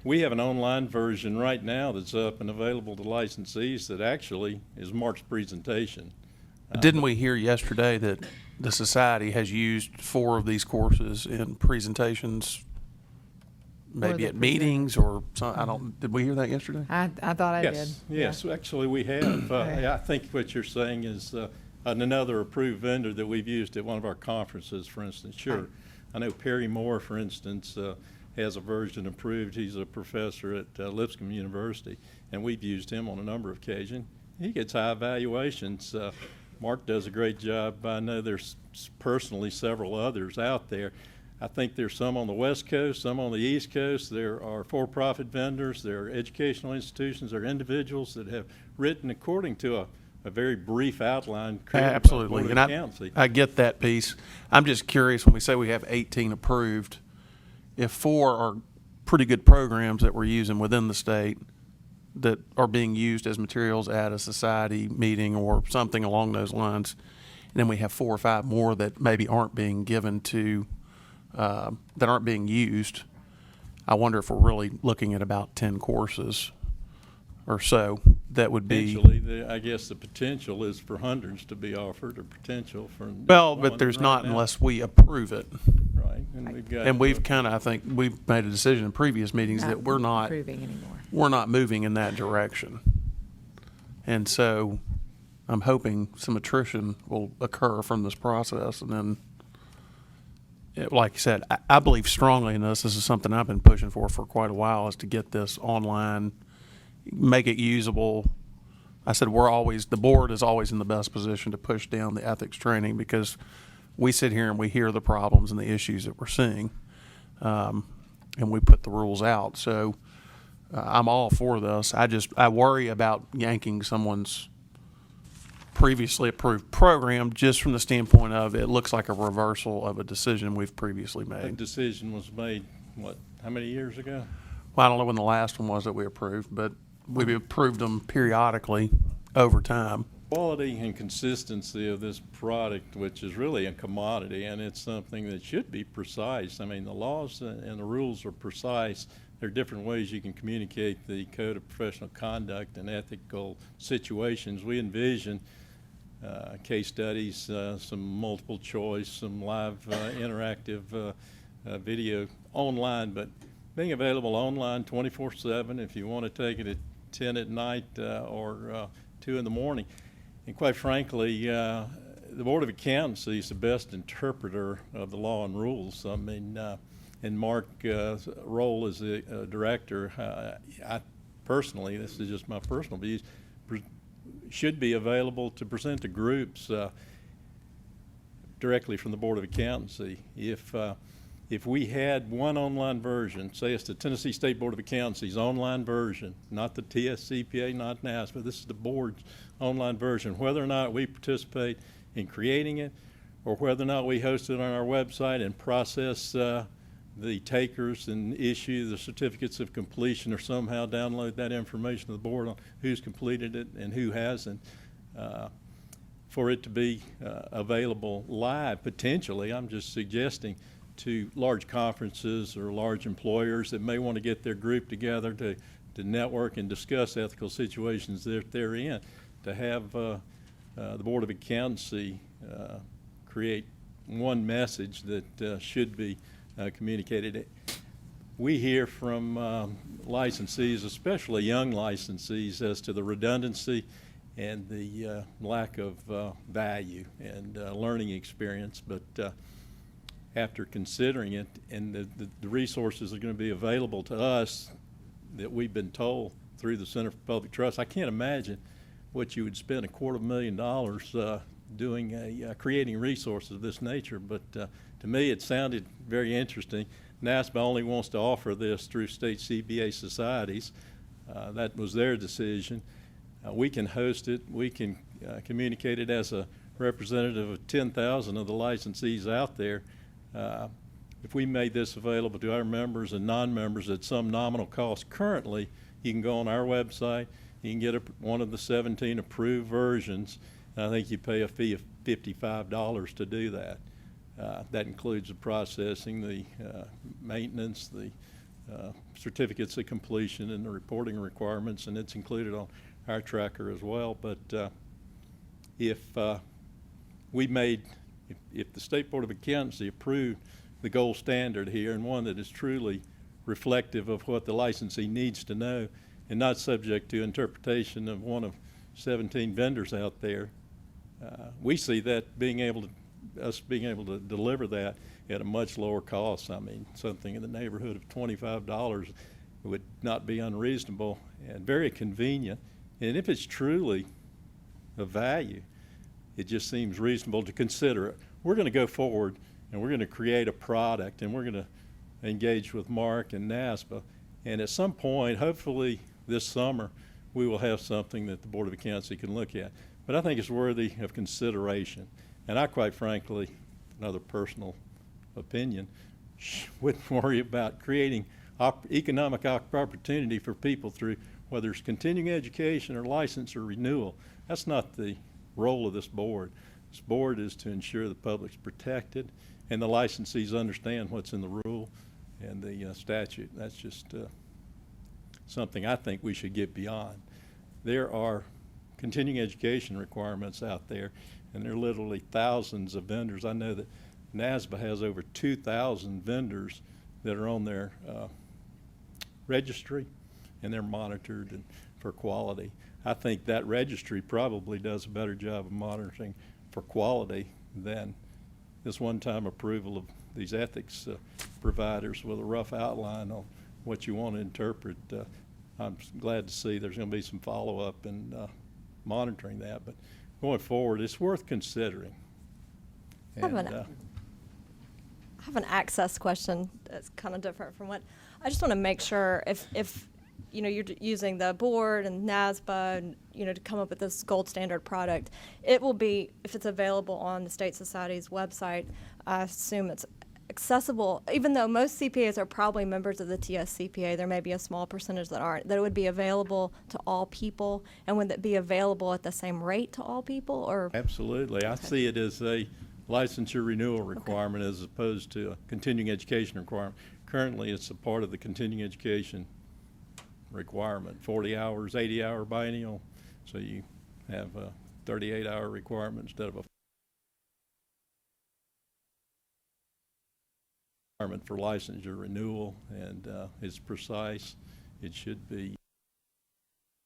We have an online version right now that's up and available to licensees that actually is Mark's presentation. Didn't we hear yesterday that the society has used 4 of these courses in presentations, maybe the at meetings or some, I don't, did we hear that yesterday? I thought I did. Yes, actually we have. Okay. I think what you're saying is another approved vendor that we've used at one of our conferences, for instance. Sure. I know Perry Moore, for instance, has a version approved. He's a professor at Lipscomb University, and we've used him on a number of occasions. He gets high evaluations. Mark does a great job. I know there's personally several others out there. I think there's some on the West Coast, some on the East Coast. There are for-profit vendors, there are educational institutions, there are individuals that have written according to a very brief outline created by the Absolutely, Board and of Accountancy. I get that piece. I'm just curious, when we say we have 18 approved, if 4 are pretty good programs that we're using within the state that are being used as materials at a society meeting or something along those lines, and then we have 4 or 5 more that maybe aren't being given to, that aren't being used, I wonder if we're really looking at about 10 courses or so that would be. Potentially, I guess the potential is for hundreds to be offered, or potential for. Well, one but there's right not now. unless we approve it. Right, and we've got. And we've kind of, I think, we've made a decision in previous meetings that we're not approving anymore. we're not moving in that direction. And so I'm hoping some attrition will occur from this process. And then, like you said, I believe strongly in this. This is something I've been pushing for quite a while, is to get this online, make it usable. I said the board is always in the best position to push down the ethics training, because we sit here and we hear the problems and the issues that we're seeing, and we put the rules out. So I'm all for this. I worry about yanking someone's previously approved program just from the standpoint of it looks like a reversal of a decision we've previously That made. decision was made, how many years ago? Well, I don't know when the last one was that we approved, but we've approved them periodically over time. Quality and consistency of this product, which is really a commodity, and it's something that should be precise. I mean, the laws and the rules are precise. There are different ways you can communicate the code of professional conduct and ethical situations. We envision case studies, some multiple choice, some live interactive video online, but being available online 24/7 if you want to take it at 10 at night or 2 in the morning. And quite frankly, the Board of Accountancy is the best interpreter of the law and rules. I mean, in Mark's role as the director, I personally, this is just my personal views, should be available to present to groups directly from the Board of Accountancy. If we had one online version, say it's the Tennessee State Board of Accountancy's online version, not the TSCPA, not NASBA, this is the board's online version, whether or not we participate in creating it or whether or not we host it on our website and process the takers and issue the certificates of completion or somehow download that information to the board on who's completed it and who hasn't, for it to be available live potentially. I'm just suggesting to large conferences or large employers that may want to get their group together to network and discuss ethical situations that they're in, to have the Board of Accountancy create one message that should be communicated. We hear from licensees, especially young licensees, as to the redundancy and the lack of value and learning experience, but after considering it and the resources that are going to be available to us that we've been told through the Center for Public Trust, I can't imagine what you would spend $250,000 doing creating resources of this nature. But to me, it sounded very interesting. NASBA only wants to offer this through state CBA societies. That was their decision. We can host it. We can communicate it as a representative of 10,000 of the licensees out there. If we made this available to our members and non-members at some nominal cost currently, you can go on our website, you can get one of the 17 approved versions, and I think you pay a fee of $55 to do that. That includes the processing, the maintenance, the certificates of completion, and the reporting requirements, and it's included on our tracker as well. But if the State Board of Accountancy approved the gold standard here, and one that is truly reflective of what the licensee needs to know and not subject to interpretation of one of 17 vendors out there, we see that us being able to deliver that at a much lower cost. I mean, something in the neighborhood of $25 would not be unreasonable and very convenient. And if it's truly of value, it just seems reasonable to consider it. We're going to go forward and we're going to create a product, and we're going to engage with Mark and NASBA. And at some point, hopefully this summer, we will have something that the Board of Accountancy can look at. But I think it's worthy of consideration. And I, quite frankly, another personal opinion, wouldn't worry about creating economic opportunity for people through whether it's continuing education or license or renewal. That's not the role of this board. This board is to ensure the public's protected and the licensees understand what's in the rule and the statute. That's just something I think we should get beyond. There are continuing education requirements out there, and there are literally thousands of vendors. I know that NASBA has over 2,000 vendors that are on their registry, and they're monitored and for quality. I think that registry probably does a better job of monitoring for quality than this one-time approval of these ethics providers with a rough outline on what you want to interpret. I'm glad to see there's going to be some follow-up and monitoring that, but going forward, it's worth considering. And, I have an access question that's kind of different from what, I just want to make sure if you know, you're using the board and NASBA and, you know, to come up with this gold standard product, it will be, if it's available on the State Society's website, I assume it's accessible, even though most CPAs are probably members of the TSCPA, there may be a small percentage that aren't, that it would be available to all people, and would it be available at the same rate to all people, or? Absolutely. I see it as a licensure renewal requirement as opposed to a continuing education requirement. Currently, it's a part of the continuing education requirement, 40 hours, 80-hour biennial, so you have a 38-hour requirement instead of a requirement for licensure renewal, and it's precise. It should be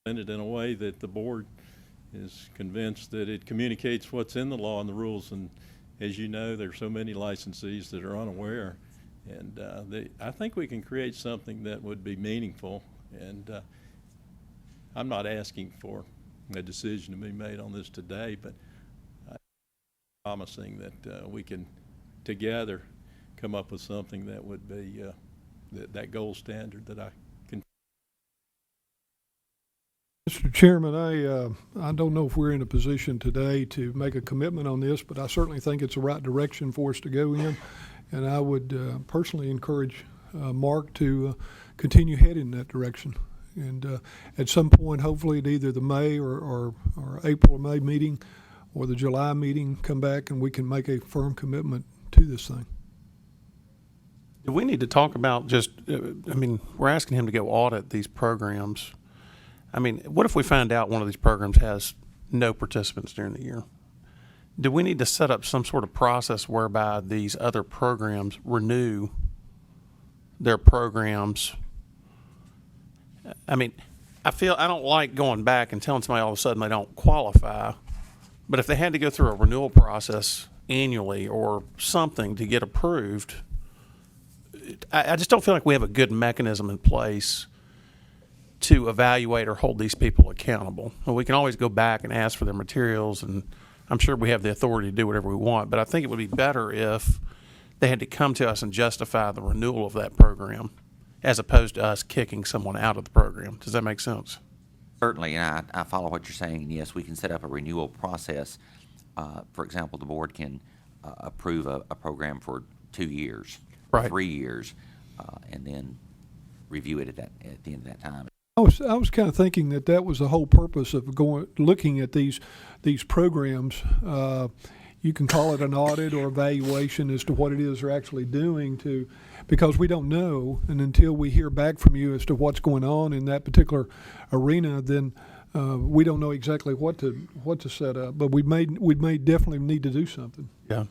presented in a way that the board is convinced that it communicates what's in the law and the rules, and as you know, there's so many licensees that are unaware, and I think we can create something that would be meaningful. And I'm not asking for a decision to be made on this today, but I'm promising that we can together come up with something that would be that gold standard that I can. Mr. Chairman, I don't know if we're in a position today to make a commitment on this, but I certainly think it's the right direction for us to go in, and I would personally encourage Mark to continue heading in that direction. And at some point, hopefully at either the May or April or May meeting or the July meeting, come back and we can make a firm commitment to this thing. Do we need to talk about just, I mean, we're asking him to go audit these programs. I mean, what if we find out one of these programs has no participants during the year? Do we need to set up some sort of process whereby these other programs renew their programs? I mean, I don't like going back and telling somebody all of a sudden they don't qualify, but if they had to go through a renewal process annually or something to get approved, I just don't feel like we have a good mechanism in place to evaluate or hold these people accountable. Well, we can always go back and ask for their materials, and I'm sure we have the authority to do whatever we want, but I think it would be better if they had to come to us and justify the renewal of that program as opposed to us kicking someone out of the program. Does that make sense? Certainly, and I follow what you're saying. Yes, we can set up a renewal process. For example, the board can approve a program for 2 years, right, 3 years, and then review it at the end of that time. I was kind of thinking that was the whole purpose of looking at these programs. You can call it an audit or evaluation as to what it is they're actually doing because we don't know, and until we hear back from you as to what's going on in that particular arena, then we don't know exactly what to set up. But we may definitely need to do something. Yeah.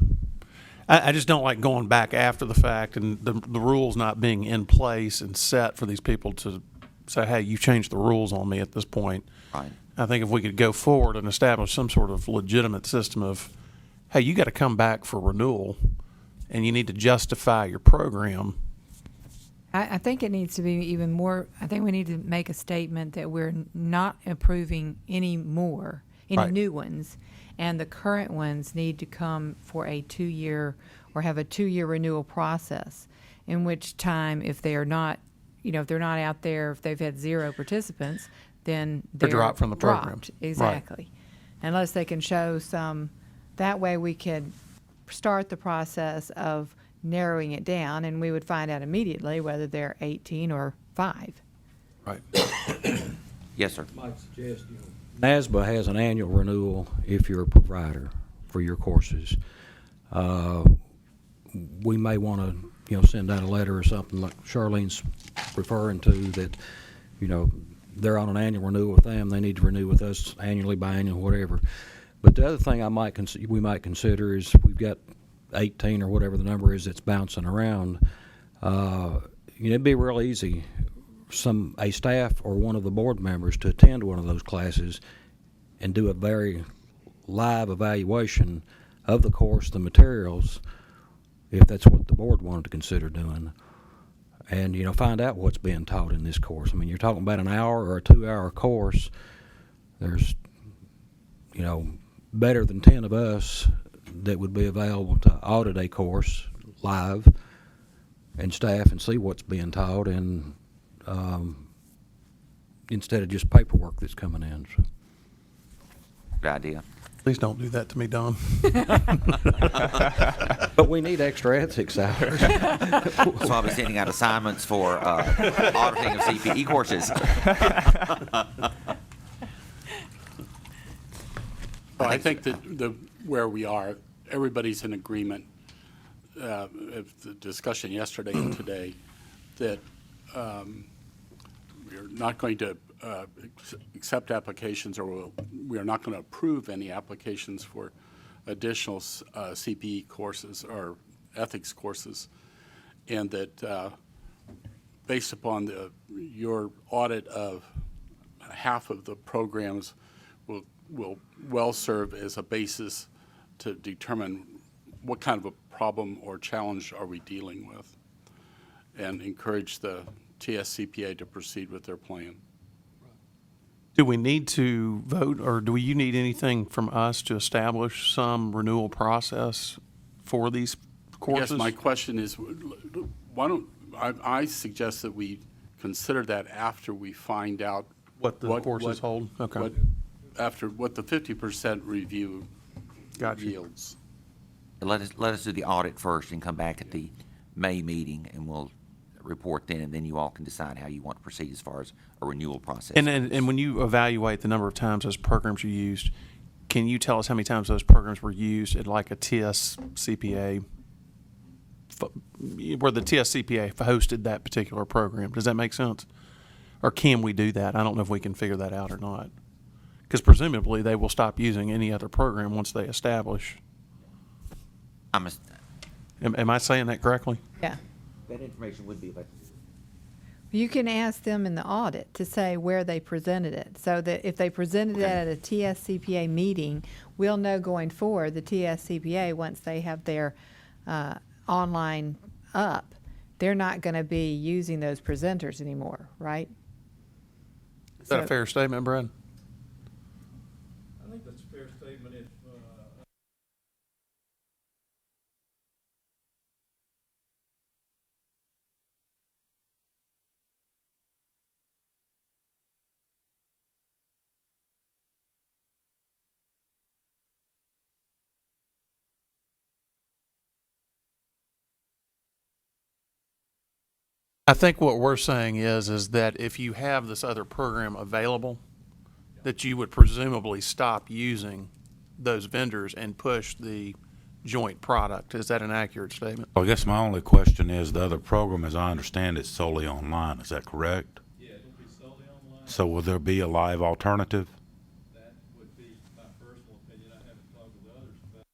I just don't like going back after the fact and the rules not being in place and set for these people to say, hey, you changed the rules on me at this point. Right. I think if we could go forward and establish some sort of legitimate system of, hey, you got to come back for renewal and you need to justify your program. I think it needs to be even more, I think we need to make a statement that we're not approving any Right. new ones, and the current ones need to come for a 2-year or have a 2-year renewal process, in which time, if they are not, if they're not out there, if they've had 0 participants, then They're they're dropped from the program. dropped. Right. Exactly. Unless they can show some, that way we could start the process of narrowing it down, and we would find out immediately whether they're 18 or 5. Right. Yes, sir. NASBA has an annual renewal if you're a provider for your courses. We may want to, send out a letter or something like Charlene's referring to that, they're on an annual renewal with them. They need to renew with us annually, biannual, whatever. But the other thing we might consider is we've got 18 or whatever the number is that's bouncing around. It'd be real easy a staff or one of the board members to attend one of those classes and do a very live evaluation of the course, the materials, if that's what the board wanted to consider doing, and find out what's being taught in this course. I mean, you're talking about an hour or a 2-hour course. There's better than 10 of us that would be available to audit a course live and staff and see what's being taught, and instead of just paperwork that's coming in. So. Good idea. Please don't do that to me, Don. But we need extra ethics hours. So I'll be sending out assignments for auditing of CPE courses. Well, I think that where we are, everybody's in agreement, of the discussion yesterday and today, that we're not going to accept applications, or we are not going to approve any applications for additional CPE courses or ethics courses, and that based upon your audit of half of the programs will well serve as a basis to determine what kind of a problem or challenge are we dealing with, and encourage the TSCPA to proceed with their plan. Do we need to vote, or do you need anything from us to establish some renewal process for these courses? Yes, my question is, why don't, I suggest that we consider that after we find out What the courses hold? Okay. After what the 50% review Gotcha. yields. Let us do the audit first and come back at the May meeting, and we'll report then, and then you all can decide how you want to proceed as far as a renewal process. And when you evaluate the number of times those programs you used, can you tell us how many times those programs were used at like a TSCPA, where the TSCPA hosted that particular program? Does that make sense? Or can we do that? I don't know if we can figure that out or not. Because presumably they will stop using any other program once they establish. Am I saying that correctly? Yeah. That information would be available. You can ask them in the audit to say where they presented it, so that if they presented it at a TSCPA meeting, we'll know going forward, the TSCPA, once they have their online up, they're not going to be using those presenters anymore, right? Is that a fair statement, Brad? I think that's a fair statement. If I think what we're saying is that if you have this other program available, that you would presumably stop using those vendors and push the joint product. Is that an accurate statement? Well, I guess my only question is, the other program, as I understand it, is solely online. Is that correct? yeah, it'll be solely online. So will there be a live alternative? That would be my personal opinion. I haven't talked with others about.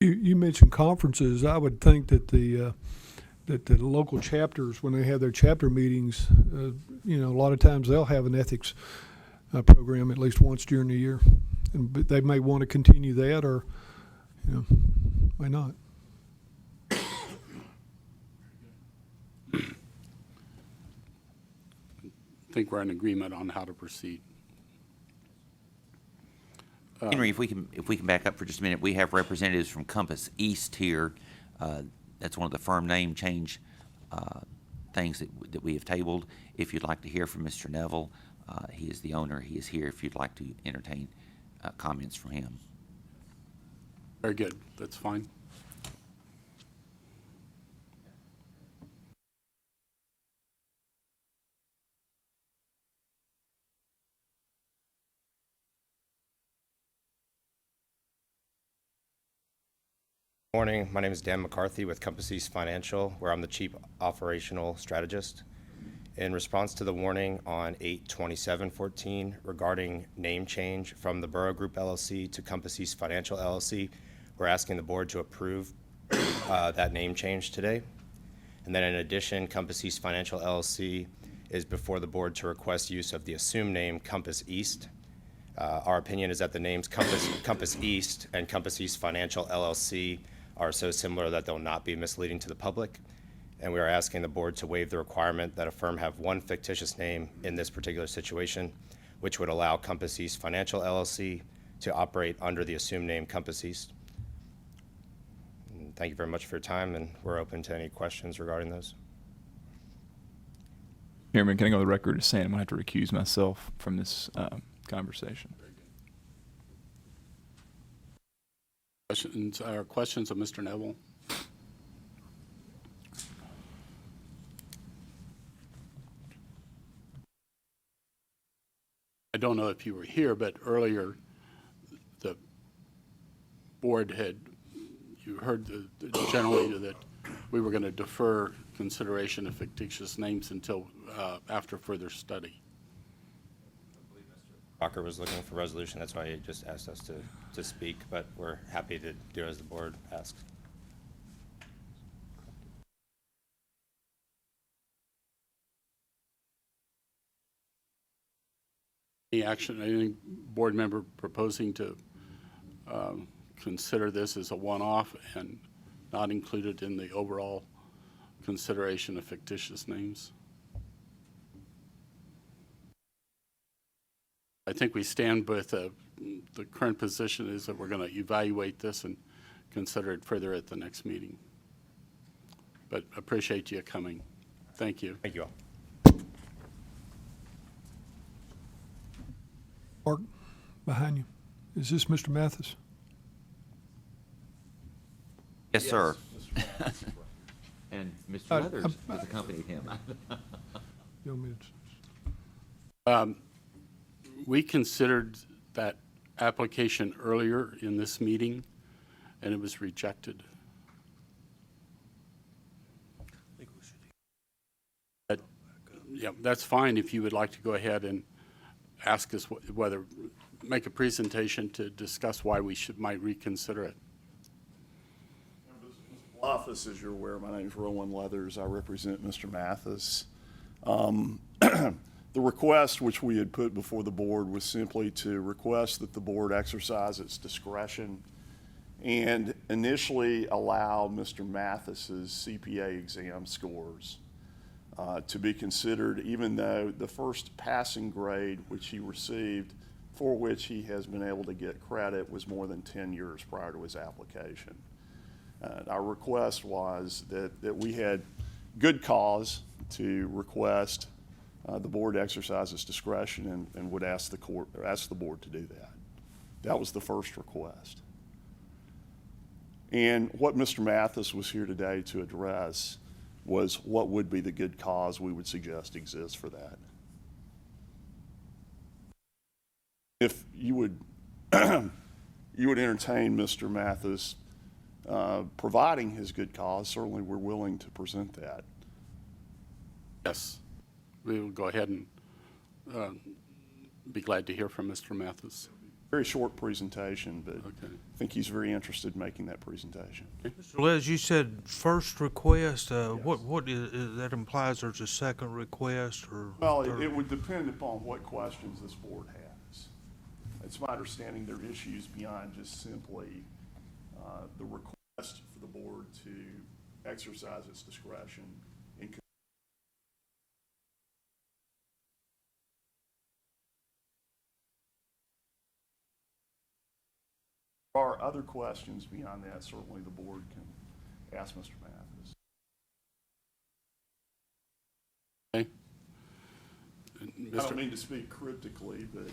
You mentioned conferences. I would think that the local chapters, when they have their chapter meetings, a lot of times they'll have an ethics program at least once during the year, and they may want to continue that, or may not. I think we're in agreement on how to proceed. Henry, if we can back up for just a minute, we have representatives from Compass East here. That's one of the firm name change things that we have tabled. If you'd like to hear from Mr. Neville, he is the owner. He is here if you'd like to entertain comments from him. Very good. That's fine. Morning, my name is Dan McCarthy with Compass East Financial, where I'm the Chief Operational Strategist. In response to the warning on 8/27/14 regarding name change from the Borough Group LLC to Compass East Financial LLC, we're asking the board to approve that name change today. And then in addition, Compass East Financial LLC is before the board to request use of the assumed name Compass East. Our opinion is that the names Compass East and Compass East Financial LLC are so similar that they'll not be misleading to the public. And we are asking the board to waive the requirement that a firm have one fictitious name in this particular situation, which would allow Compass East Financial LLC to operate under the assumed name Compass East. And thank you very much for your time, and we're open to any questions regarding those. Chairman, can I go on the record as saying I'm going to have to recuse myself from this conversation? Questions of Mr. Neville? I don't know if you were here, but earlier the board you heard generally that we were going to defer consideration of fictitious names until after further study. Walker was looking for resolution, that's why he just asked us to speak, but we're happy to do as the board asks. Any action, any board member proposing to consider this as a one-off and not included in the overall consideration of fictitious names? I think we stand with the current position is that we're going to evaluate this and consider it further at the next meeting. But appreciate you coming. Thank you. Thank you all. Mark, behind you. Is this Mr. Mathis? Yes, sir. And Mr. Leathers has accompanied him. We considered that application earlier in this meeting, and it was rejected. But, yeah, that's fine if you would like to go ahead and ask us make a presentation to discuss why we might reconsider it. Office, as you're aware, my name is Rowan Leathers. I represent Mr. Mathis. The request which we had put before the board was simply to request that the board exercise its discretion and initially allow Mr. Mathis's CPA exam scores to be considered, even though the first passing grade which he received, for which he has been able to get credit, was more than 10 years prior to his application. Our request was that we had good cause to request the board exercise its discretion and would ask the board to do that. That was the first request. And what Mr. Mathis was here today to address was what would be the good cause we would suggest exists for that. If you would entertain Mr. Mathis providing his good cause, certainly we're willing to present that. Yes. We will go ahead and be glad to hear from Mr. Mathis. very short presentation, but I think he's very interested in making that presentation. Mr. Les, you said first request, what is, that implies there's a second request or? Well, it would depend upon what questions this board has. It's my understanding there are issues beyond just simply the request for the board to exercise its discretion in there are other questions beyond that, certainly the board can ask Mr. Mathis. Okay. I don't mean to speak cryptically, but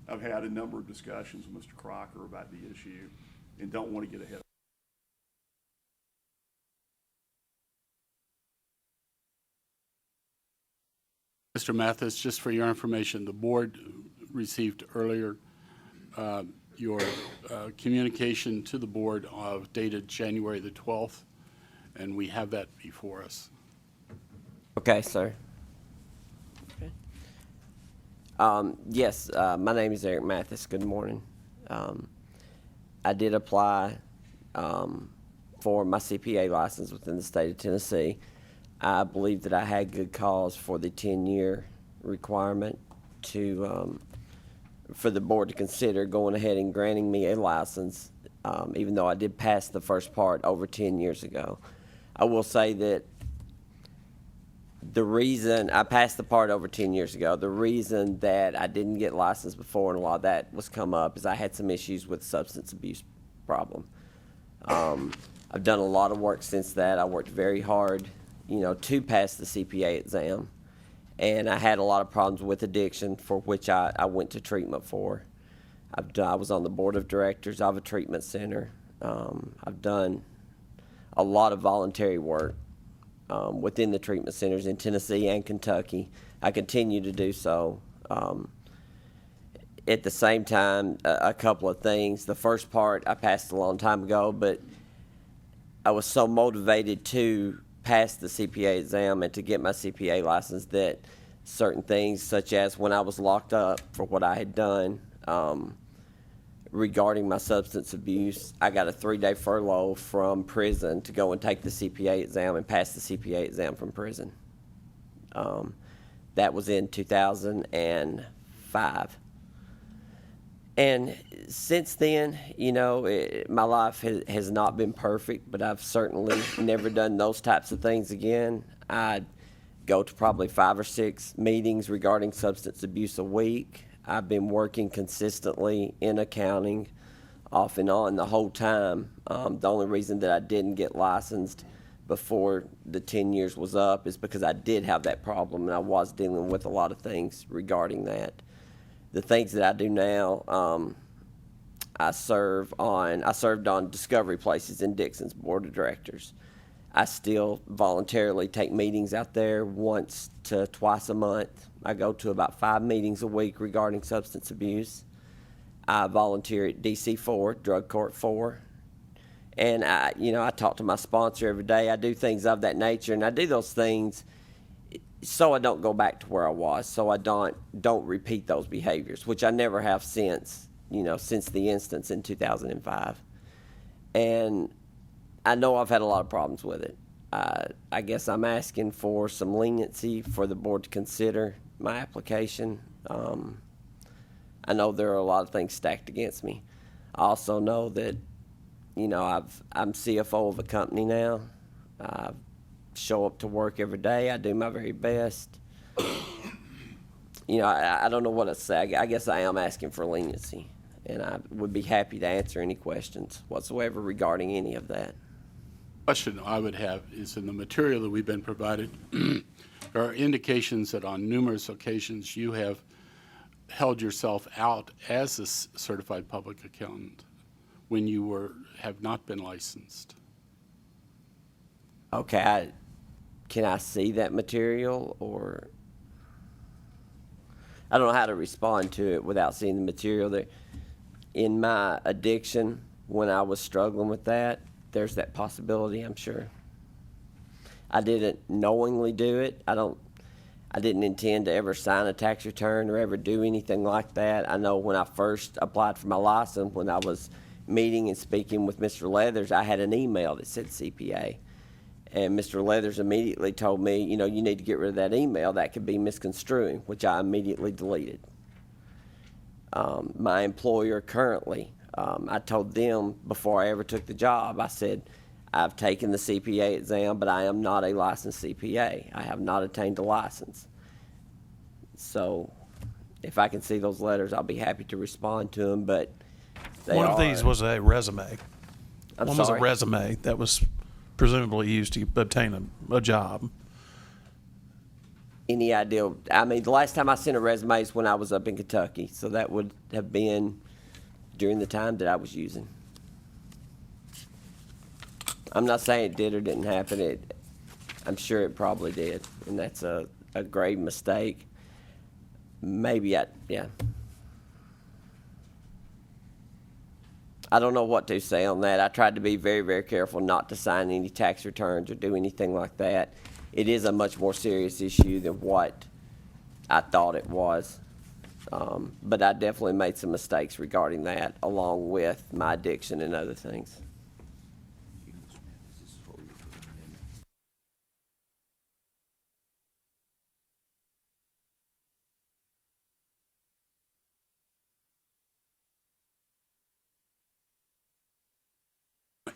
I've had a number of discussions with Mr. Crocker about the issue and don't want to get ahead of Mr. Mathis, just for your information, the board received earlier your communication to the board dated January the 12th, and we have that before us. Okay, sir. Yes, my name is Eric Mathis. Good morning. I did apply for my CPA license within the state of Tennessee. I believe that I had good cause for the 10-year requirement to for the board to consider going ahead and granting me a license, even though I did pass the first part over 10 years ago. I will say that the reason I passed the part over 10 years ago, the reason that I didn't get licensed before and a lot of that was come up is I had some issues with substance abuse problem. I've done a lot of work since that. I worked very hard, to pass the CPA exam. And I had a lot of problems with addiction, for which I went to treatment for. I was on the board of directors of a treatment center. I've done a lot of voluntary work within the treatment centers in Tennessee and Kentucky. I continue to do so. At the same time, a couple of things. The first part I passed a long time ago, but I was so motivated to pass the CPA exam and to get my CPA license that certain things, such as when I was locked up for what I had done regarding my substance abuse, I got a 3-day furlough from prison to go and take the CPA exam and pass the CPA exam from prison. That was in 2005. And since then, my life has not been perfect, but I've certainly never done those types of things again. I'd go to probably 5 or 6 meetings regarding substance abuse a week. I've been working consistently in accounting off and on the whole time. The only reason that I didn't get licensed before the 10 years was up is because I did have that problem, and I was dealing with a lot of things regarding that. The things that I do now, I served on Discovery Places in Dixon's board of directors. I still voluntarily take meetings out there once to twice a month. I go to about 5 meetings a week regarding substance abuse. I volunteer at DC4, Drug Court 4. And I talk to my sponsor every day. I do things of that nature, and I do those things so I don't go back to where I was, so I don't repeat those behaviors, which I never have since the instance in 2005. And I know I've had a lot of problems with it. I guess I'm asking for some leniency for the board to consider my application. I know there are a lot of things stacked against me. I also know that, I'm CFO of a company now. I show up to work every day. I do my very best. I don't know what to say. I guess I am asking for leniency, and I would be happy to answer any questions whatsoever regarding any of that. Question I would have is, in the material that we've been provided, there are indications that on numerous occasions you have held yourself out as a certified public accountant when you have not been licensed. Okay, can I see that material, or I don't know how to respond to it without seeing the material. There, in my addiction, when I was struggling with that, there's that possibility, I'm sure. I didn't knowingly do it. I didn't intend to ever sign a tax return or ever do anything like that. I know when I first applied for my license, when I was meeting and speaking with Mr. Leathers, I had an email that said CPA. And Mr. Leathers immediately told me, you know, you need to get rid of that email. That could be misconstruing, which I immediately deleted. My employer currently, I told them before I ever took the job, I said, I've taken the CPA exam, but I am not a licensed CPA. I have not attained a license. So if I can see those letters, I'll be happy to respond to them, but they One are. of these was a resume. I'm One was a sorry? resume that was presumably used to obtain a job. Any idea? I mean, the last time I sent a resume is when I was up in Kentucky, so that would have been during the time that I was using. I'm not saying it did or didn't happen. I'm sure it probably did, and that's a grave mistake. Maybe yeah. I don't know what to say on that. I tried to be very, very careful not to sign any tax returns or do anything like that. It is a much more serious issue than what I thought it was. But I definitely made some mistakes regarding that, along with my addiction and other things.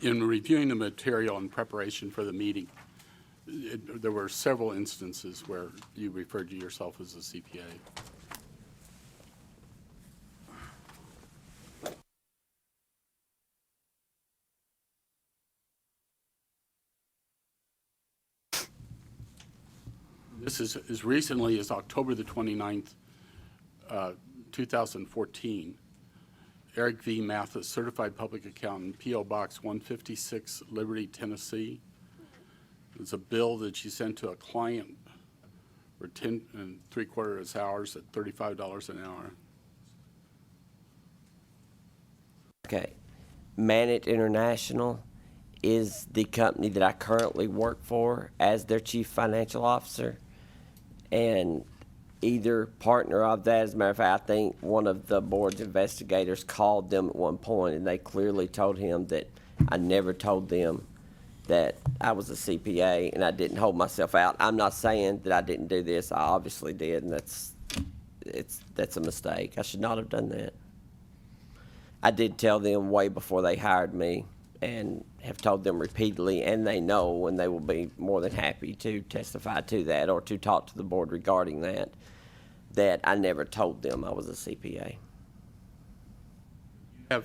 In reviewing the material in preparation for the meeting, there were several instances where you referred to yourself as a CPA. This is as recently as October the 29th, 2014. Eric V. Mathis, Certified Public Accountant, P.O. Box 156, Liberty, Tennessee. It's a bill that you sent to a client for 10 3/4 hours at $35 an hour. Okay. Manit International is the company that I currently work for as their chief financial officer. And either partner of that, as a matter of fact, I think one of the board's investigators called them at one point, and they clearly told him that I never told them that I was a CPA and I didn't hold myself out. I'm not saying that I didn't do this. I obviously did, and that's a mistake. I should not have done that. I did tell them way before they hired me, and have told them repeatedly, and they know, and they will be more than happy to testify to that or to talk to the board regarding that, that I never told them I was a CPA. Have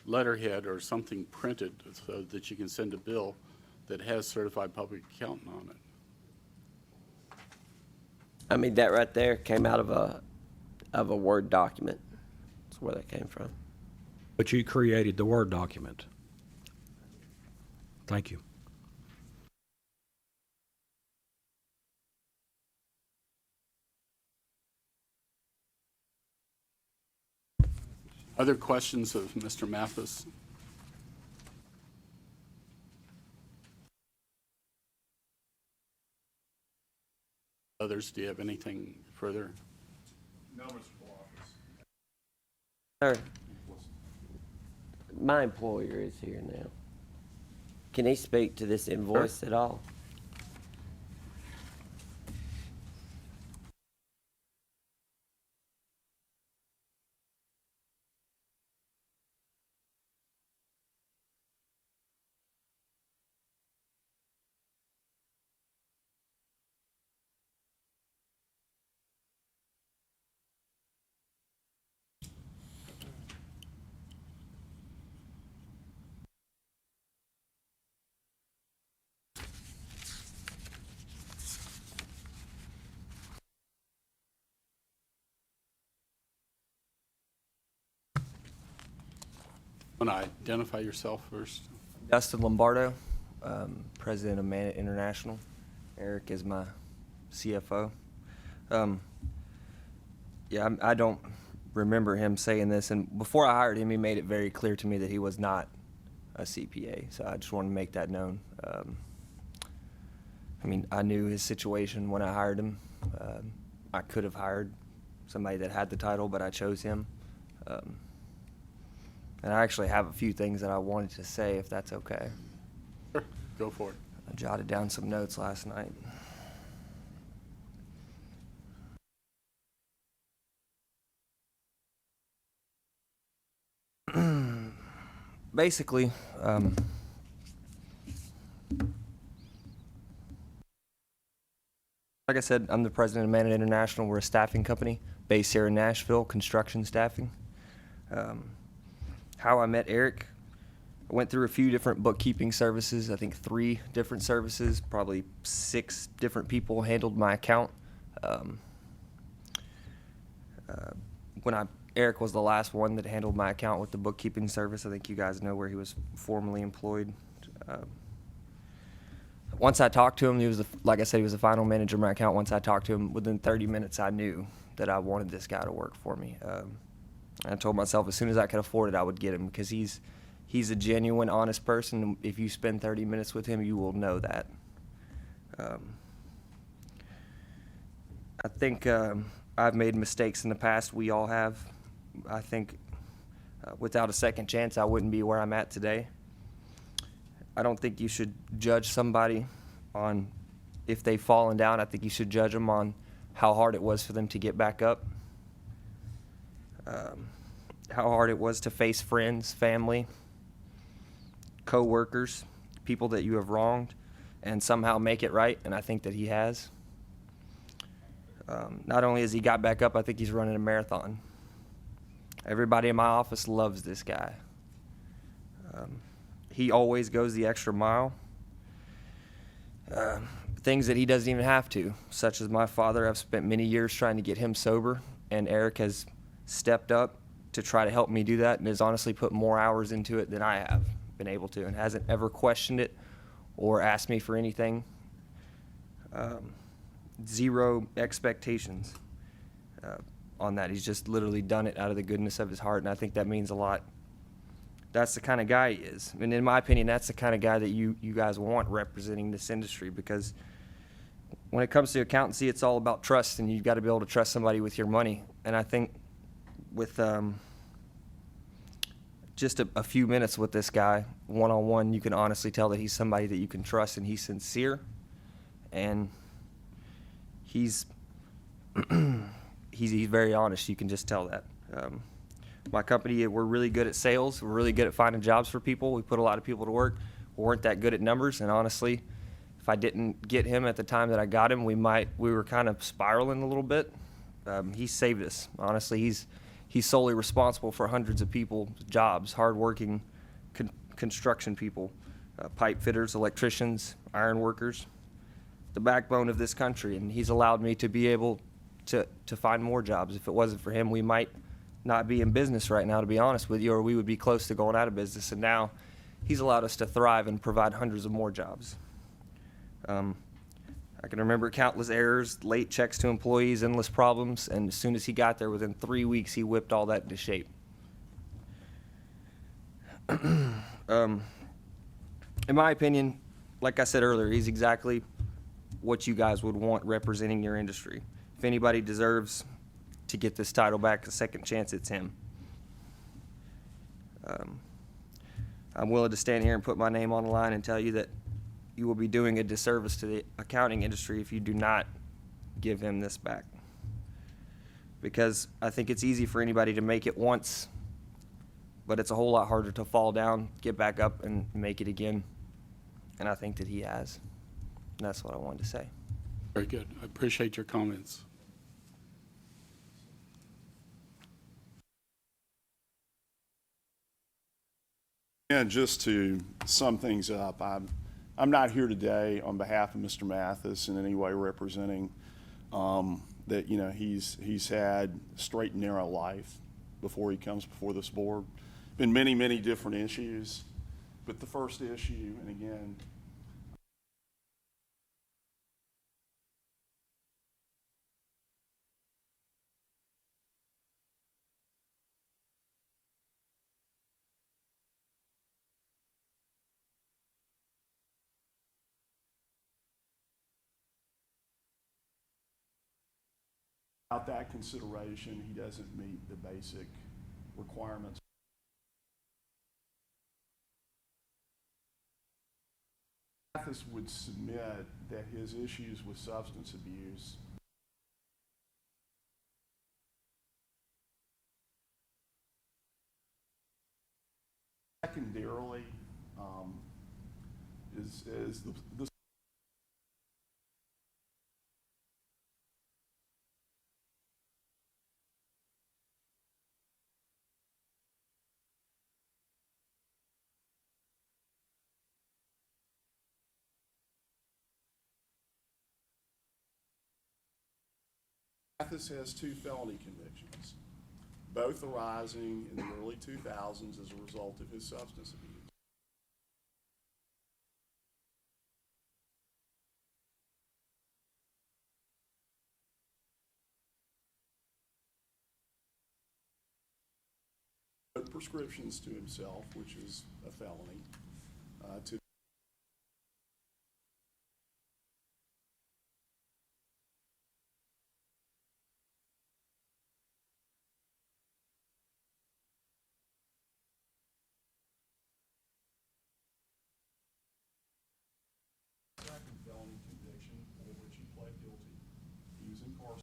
letterhead or something printed so that you can send a bill that has Certified Public Accountant on it. I mean, that right there came out of a Word document. That's where that came from. But you created the Word document. Thank you. Other questions of Mr. Mathis? Others, do you have anything further? No, Mr. Coloffice. Sir, my employer is here now. Can he speak to this invoice at all? Want to identify yourself first? Dustin Lombardo, president of Manit International. Eric is my CFO. I don't remember him saying this, and before I hired him, he made it very clear to me that he was not a CPA, so I just want to make that known. I mean, I knew his situation when I hired him. I could have hired somebody that had the title, but I chose him. And I actually have a few things that I wanted to say, if that's okay. Sure, go for it. I jotted down some notes last night. Basically, like I said, I'm the president of Man International. We're a staffing company based here in Nashville, construction staffing. How I met Eric, I went through a few different bookkeeping services, I think 3 different services, probably 6 different people handled my account. Eric was the last one that handled my account with the bookkeeping service. I think you guys know where he was formerly employed. Once I talked to him, like I said, he was the final manager of my account. Once I talked to him, within 30 minutes, I knew that I wanted this guy to work for me. I told myself as soon as I could afford it, I would get him, because he's a genuine, honest person. If you spend 30 minutes with him, you will know that. I think I've made mistakes in the past. We all have. I think without a second chance, I wouldn't be where I'm at today. I don't think you should judge somebody on if they've fallen down. I think you should judge them on how hard it was for them to get back up, how hard it was to face friends, family, co-workers, people that you have wronged, and somehow make it right, and I think that he has. Not only has he got back up, I think he's running a marathon. Everybody in my office loves this guy. He always goes the extra mile. Things that he doesn't even have to, such as my father. I've spent many years trying to get him sober, and Eric has stepped up to try to help me do that, and has honestly put more hours into it than I have been able to, and hasn't ever questioned it or asked me for anything. Zero expectations on that. He's just literally done it out of the goodness of his heart, and I think that means a lot. That's the kind of guy he is. And in my opinion, that's the kind of guy that you guys want representing this industry, because when it comes to accountancy, it's all about trust, and you've got to be able to trust somebody with your money. And I think with just a few minutes with this guy, one-on-one, you can honestly tell that he's somebody that you can trust, and he's sincere, and he's very honest. You can just tell that. My company, we're really good at sales. We're really good at finding jobs for people. We put a lot of people to work. We weren't that good at numbers, and honestly, if I didn't get him at the time that I got him, we were kind of spiraling a little bit. He saved us. Honestly, he's solely responsible for hundreds of people's jobs, hardworking construction people, pipe fitters, electricians, iron workers, the backbone of this country, and he's allowed me to be able to find more jobs. If it wasn't for him, we might not be in business right now, to be honest with you, or we would be close to going out of business. And now he's allowed us to thrive and provide hundreds of more jobs. I can remember countless errors, late checks to employees, endless problems, and as soon as he got there, within 3 weeks, he whipped all that into shape. In my opinion, like I said earlier, he's exactly what you guys would want representing your industry. If anybody deserves to get this title back a second chance, it's him. I'm willing to stand here and put my name on the line and tell you that you will be doing a disservice to the accounting industry if you do not give him this back. Because I think it's easy for anybody to make it once, but it's a whole lot harder to fall down, get back up, and make it again. And I think that he has. And that's what I wanted to say. Very good. I appreciate your comments. And just to sum things up, I'm not here today on behalf of Mr. Mathis in any way representing that, you know, he's had a straight and narrow life before he comes before this board. Been many, many different issues, but the first issue, and again, Without that consideration, he doesn't meet the basic requirements. Mathis would submit that his issues with substance abuse secondarily is the Mathis has 2 felony convictions, both arising in the early 2000s as a result of his substance abuse. Prescriptions to himself, which is a felony, to second felony conviction for which he pled guilty. He was incarcerated.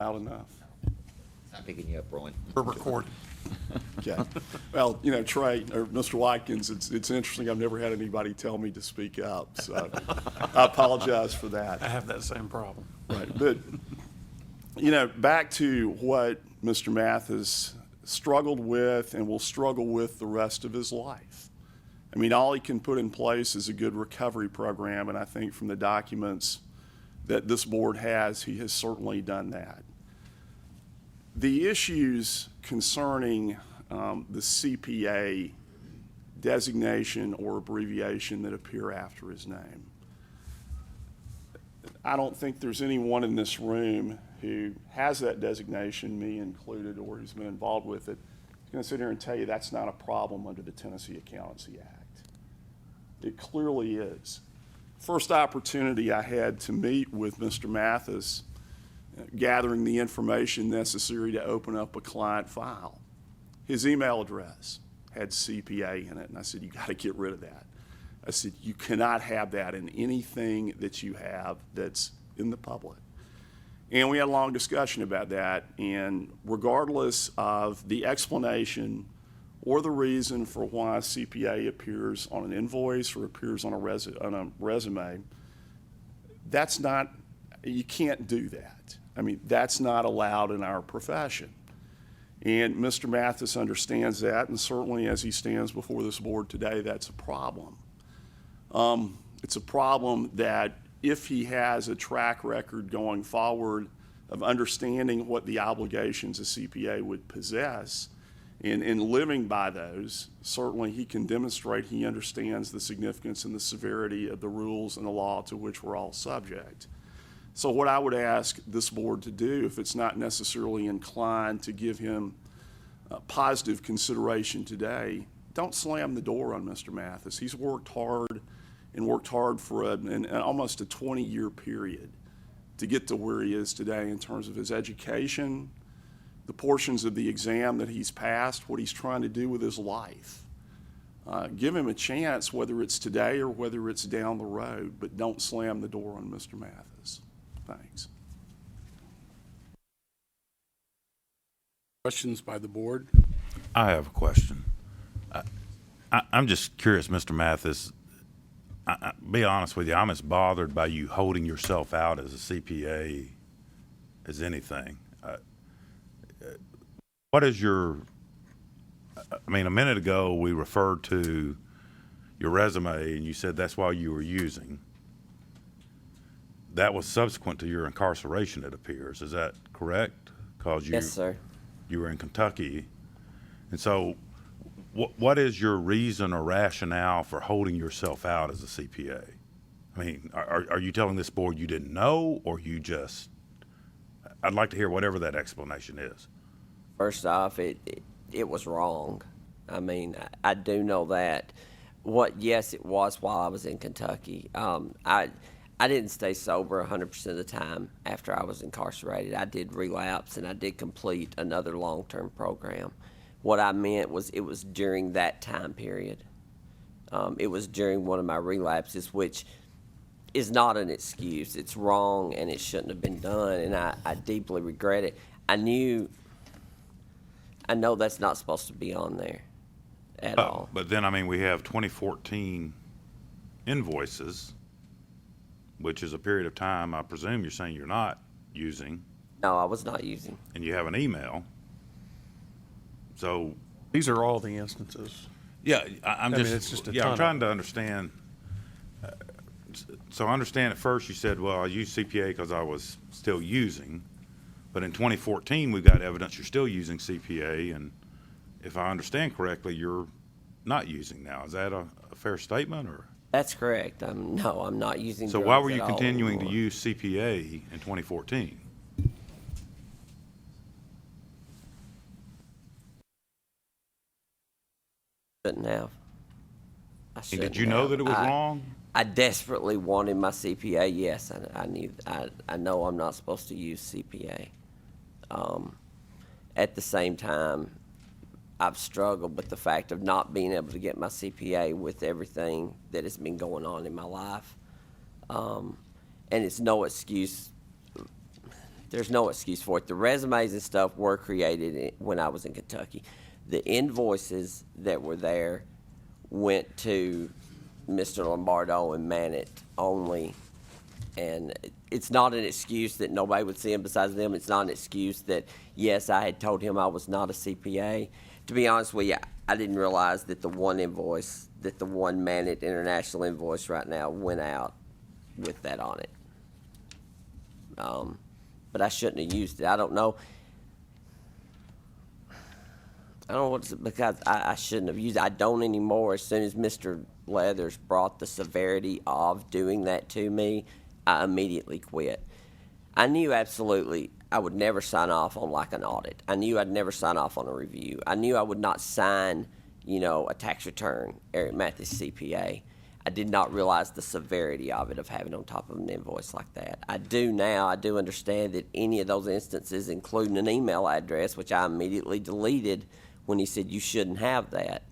Loud enough. Not picking you up, Roland. We're recording. Okay. Well, you know, Trey, or Mr. Watkins, it's interesting. I've never had anybody tell me to speak up, so I apologize for that. I have that same problem. Right. But, you know, back to what Mr. Mathis struggled with and will struggle with the rest of his life. I mean, all he can put in place is a good recovery program, and I think from the documents that this board has, he has certainly done that. The issues concerning the CPA designation or abbreviation that appear after his name, I don't think there's anyone in this room who has that designation, me included, or who's been involved with it, is going to sit here and tell you that's not a problem under the Tennessee Accountancy Act. It clearly is. First opportunity I had to meet with Mr. Mathis, gathering the information necessary to open up a client file. His email address had CPA in it, and I said, you got to get rid of that. I said, you cannot have that in anything that you have that's in the public. And we had a long discussion about that, and regardless of the explanation or the reason for why CPA appears on an invoice or appears on a resume, that's not, you can't do that. I mean, that's not allowed in our profession. And Mr. Mathis understands that, and certainly as he stands before this board today, that's a problem. It's a problem that if he has a track record going forward of understanding what the obligations a CPA would possess, and in living by those, certainly he can demonstrate he understands the significance and the severity of the rules and the law to which we're all subject. So what I would ask this board to do, if it's not necessarily inclined to give him positive consideration today, don't slam the door on Mr. Mathis. He's worked hard and worked hard for almost a 20-year period to get to where he is today in terms of his education, the portions of the exam that he's passed, what he's trying to do with his life. Give him a chance, whether it's today or whether it's down the road, but don't slam the door on Mr. Mathis. Thanks. Questions by the board? I have a question. I'm just curious, Mr. Mathis. Be honest with you, I'm as bothered by you holding yourself out as a CPA as anything. What is your, I mean, a minute ago we referred to your resume and you said that's why you were using. That was subsequent to your incarceration, it appears. Is that correct? 'Cause you, Yes, sir. you were in Kentucky. And so what is your reason or rationale for holding yourself out as a CPA? I mean, are you telling this board you didn't know, or you just, I'd like to hear whatever that explanation is. First off, it was wrong. I mean, I do know that. Yes, it was while I was in Kentucky. I didn't stay sober 100% of the time after I was incarcerated. I did relapse, and I did complete another long-term program. What I meant was it was during that time period. It was during one of my relapses, which is not an excuse. It's wrong, and it shouldn't have been done, and I deeply regret it. I know that's not supposed to be on there at all. But then, I mean, we have 2014 invoices, which is a period of time, I presume you're saying you're not using. No, I was not using. And you have an email. So These are all the instances. yeah, I'm I mean, just, it's just a yeah, ton I'm of trying to understand. So I understand at first you said, well, I used CPA because I was still using, but in 2014 we've got evidence you're still using CPA, and if I understand correctly, you're not using now. Is that a fair statement, or? That's correct. No, I'm not using So drugs why were you at all continuing to anymore. use CPA in 2014? Shouldn't have. And did you know that it was wrong? I desperately wanted my CPA. Yes, I knew. I know I'm not supposed to use CPA. At the same time, I've struggled with the fact of not being able to get my CPA with everything that has been going on in my life. And it's no excuse. There's no excuse for it. The resumes and stuff were created when I was in Kentucky. The invoices that were there went to Mr. Lombardo and Mannett only. And it's not an excuse that nobody would see him besides them. It's not an excuse that, yes, I had told him I was not a CPA. To be honest with you, I didn't realize that the one invoice, that the one Mannett International invoice right now went out with that on it. But I shouldn't have used it. I don't know. I don't know what's because I shouldn't have used it. I don't anymore. As soon as Mr. Leathers brought the severity of doing that to me, I immediately quit. I knew absolutely I would never sign off on like an audit. I knew I'd never sign off on a review. I knew I would not sign, a tax return, Eric Mathis CPA. I did not realize the severity of it, of having on top of an invoice like that. I do now. I do understand that any of those instances, including an email address, which I immediately deleted when he said you shouldn't have that.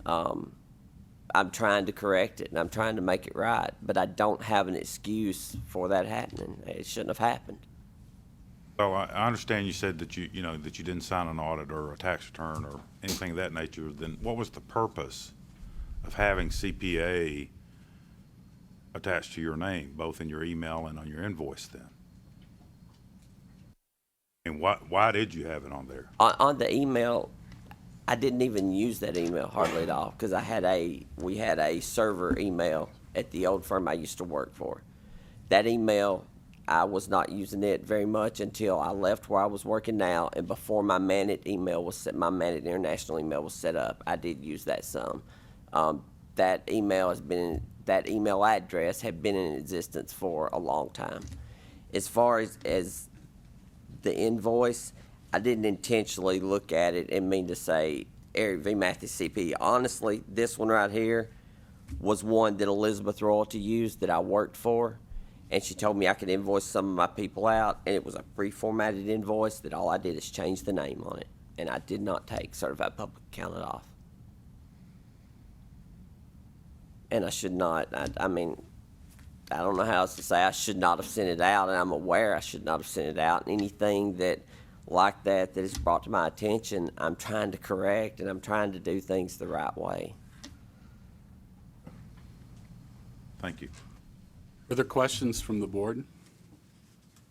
I'm trying to correct it, and I'm trying to make it right, but I don't have an excuse for that happening. It shouldn't have happened. Well, I understand you said that that you didn't sign an audit or a tax return or anything of that nature. Then what was the purpose of having CPA attached to your name, both in your email and on your invoice then? And why did you have it on there? On the email, I didn't even use that email hardly at all because we had a server email at the old firm I used to work for. That email, I was not using it very much until I left where I was working now, and before my Mannett International email was set up, I did use that some. That email address had been in existence for a long time. As far as the invoice, I didn't intentionally look at it and mean to say Eric V. Mathis CP. Honestly, this one right here was one that Elizabeth Royalty used that I worked for, and she told me I could invoice some of my people out, and it was a pre-formatted invoice that all I did is change the name on it, and I did not take certified public accountant off. And I should not. I mean, I don't know how else to say. I should not have sent it out, and I'm aware I should not have sent it out. And anything that like that is brought to my attention, I'm trying to correct, and I'm trying to do things the right way. Thank you. Further questions from the board?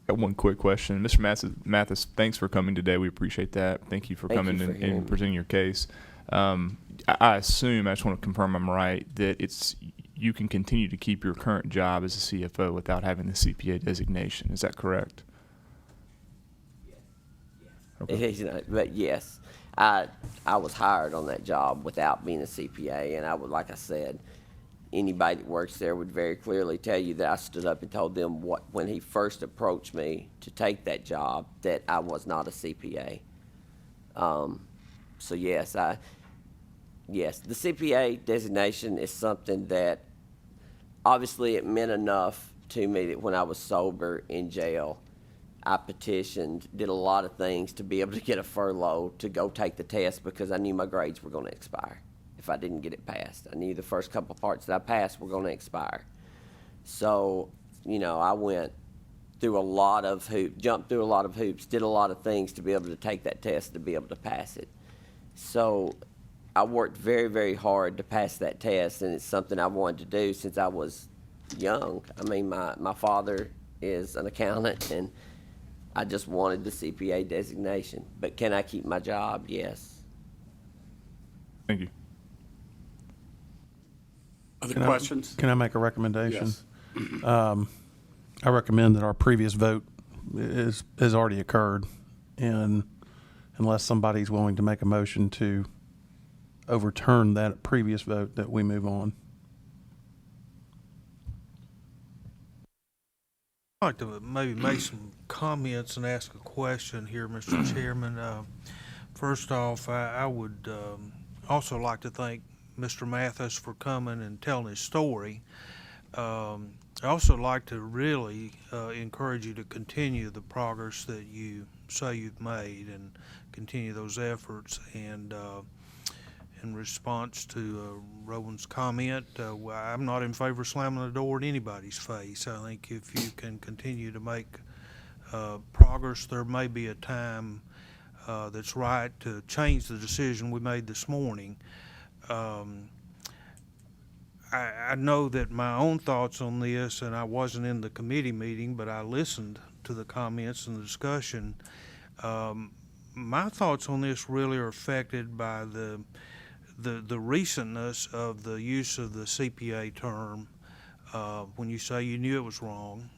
Got one quick question. Mr. Mathis, thanks for coming today. We appreciate that. Thank you for coming and presenting your case. I assume, I just want to confirm I'm right, that you can continue to keep your current job as a CFO without having the CPA designation. Is that correct? You know, but yes, I was hired on that job without being a CPA, and I would, like I said, anybody that works there would very clearly tell you that I stood up and told them when he first approached me to take that job, that I was not a CPA. So yes, the CPA designation is something that obviously it meant enough to me that when I was sober in jail, I petitioned, did a lot of things to be able to get a furlough to go take the test because I knew my grades were going to expire if I didn't get it passed. I knew the first couple parts that I passed were going to expire. So, you know, I went through a lot of hoops, jumped through a lot of hoops, did a lot of things to be able to take that test, to be able to pass it. So I worked very, very hard to pass that test, and it's something I wanted to do since I was young. I mean, my father is an accountant, and I just wanted the CPA designation. But can I keep my job? Yes. Thank you. Other questions? Can I make a recommendation? Yes. I recommend that our previous vote has already occurred, and unless somebody's willing to make a motion to overturn that previous vote, that we move on. I'd like to maybe make some comments and ask a question here, Mr. Chairman. First off, I would also like to thank Mr. Mathis for coming and telling his story. I also like to really encourage you to continue the progress that you say you've made and continue those efforts. And in response to Rowan's comment, I'm not in favor of slamming the door in anybody's face. I think if you can continue to make progress, there may be a time that's right to change the decision we made this morning. I know that my own thoughts on this, and I wasn't in the committee meeting, but I listened to the comments and the discussion. My thoughts on this really are affected by the recentness of the use of the CPA term. When you say you knew it was wrong,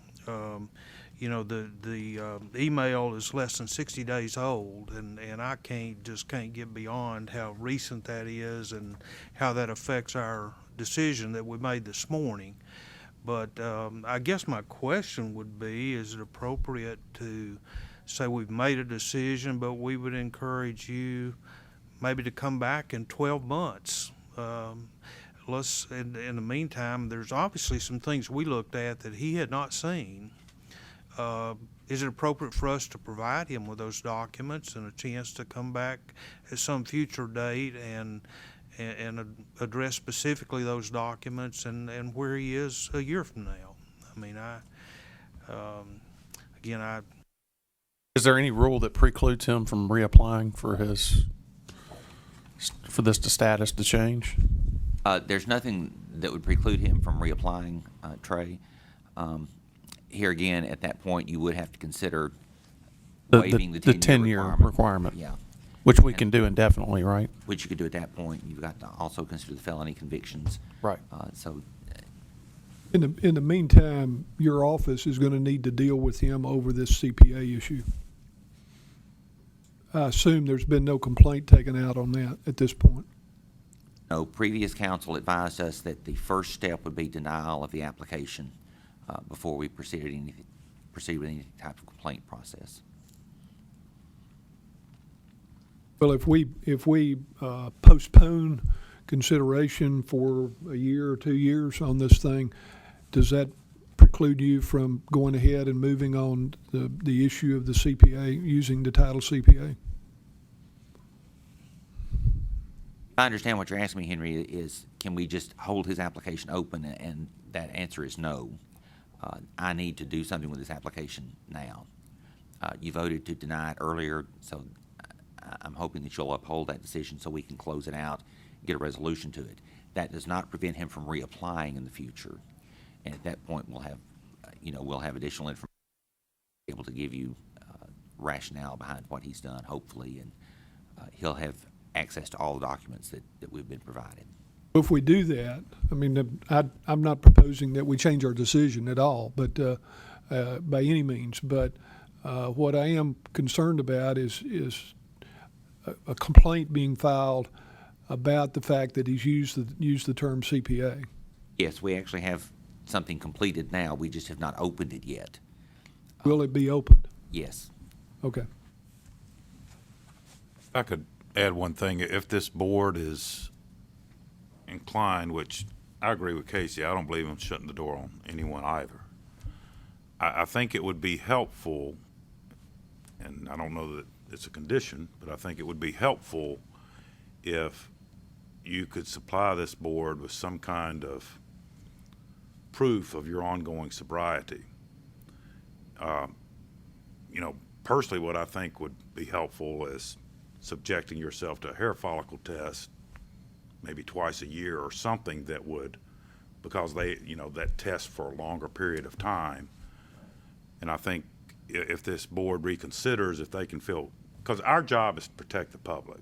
you know, the email is less than 60 days old, and I just can't get beyond how recent that is and how that affects our decision that we made this morning. But I guess my question would be, is it appropriate to say we've made a decision, but we would encourage you maybe to come back in 12 months? In the meantime, there's obviously some things we looked at that he had not seen. Is it appropriate for us to provide him with those documents and a chance to come back at some future date and address specifically those documents and where he is a year from now? I mean, Is there any rule that precludes him from reapplying for this status to change? There's nothing that would preclude him from reapplying, Trey. Here again, at that point, you would have to consider waiving the 10-year requirement. Yeah. Which we can do indefinitely, right? Which you could do at that point. You've got to also consider the felony convictions. Right. In the meantime, your office is going to need to deal with him over this CPA issue. I assume there's been no complaint taken out on that at this point. No, previous counsel advised us that the first step would be denial of the application before we proceed with any type of complaint process. Well, if we postpone consideration for a year or 2 years on this thing, does that preclude you from going ahead and moving on the issue of the CPA, using the title CPA? I understand what you're asking me, Henry, is can we just hold his application open, and that answer is no. I need to do something with this application now. You voted to deny it earlier, so I'm hoping that you'll uphold that decision so we can close it out, get a resolution to it. That does not prevent him from reapplying in the future. And at that point, we'll have additional information, able to give you rationale behind what he's done, hopefully, and he'll have access to all the documents that we've been provided. If we do that, I mean, I'm not proposing that we change our decision at all, but by any means. But What I am concerned about is a complaint being filed about the fact that he's used the term CPA. Yes, we actually have something completed now. We just have not opened it yet. Will it be opened? Yes. Okay. If I could add one thing. If this board is inclined, which I agree with Casey, I don't believe in shutting the door on anyone either. I think it would be helpful, and I don't know that it's a condition, but I think it would be helpful if you could supply this board with some kind of proof of your ongoing sobriety. Personally, what I think would be helpful is subjecting yourself to a hair follicle test maybe twice a year or something that would, because that test for a longer period of time. And I think if this board reconsiders, if they can feel, because our job is to protect the public.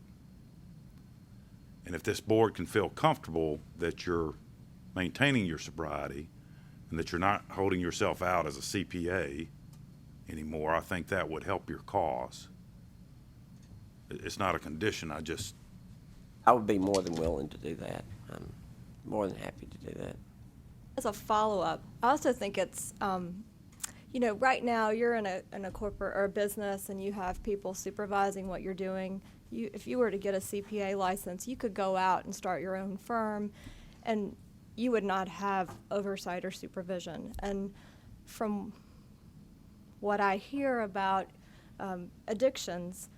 And if this board can feel comfortable that you're maintaining your sobriety and that you're not holding yourself out as a CPA anymore, I think that would help your cause. It's not a condition, I would be more than willing to do that. I'm more than happy to do that. As a follow-up, I also think it's, right now you're in a corporate or a business and you have people supervising what you're doing. If you were to get a CPA license, you could go out and start your own firm, and you would not have oversight or supervision. And from what I hear about addictions,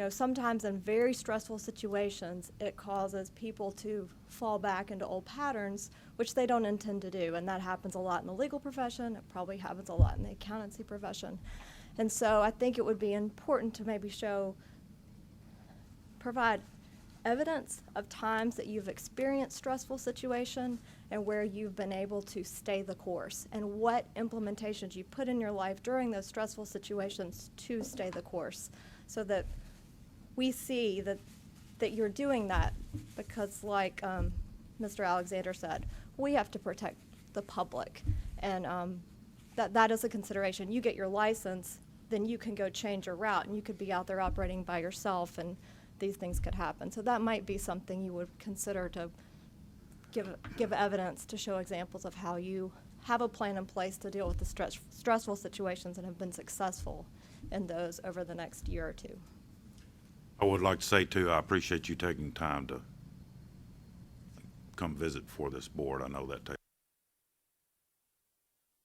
sometimes in very stressful situations, it causes people to fall back into old patterns, which they don't intend to do. And that happens a lot in the legal profession. It probably happens a lot in the accountancy profession. And so I think it would be important to maybe provide evidence of times that you've experienced stressful situation and where you've been able to stay the course, and what implementations you put in your life during those stressful situations to stay the course, so that we see that you're doing that, because like Mr. Alexander said, we have to protect the public, and that is a consideration. You get your license, then you can go change your route, and you could be out there operating by yourself, and these things could happen. So that might be something you would consider to give evidence to show examples of how you have a plan in place to deal with the stressful situations and have been successful in those over the next year or two. I would like to say too, I appreciate you taking time to come visit for this board. I know that takes.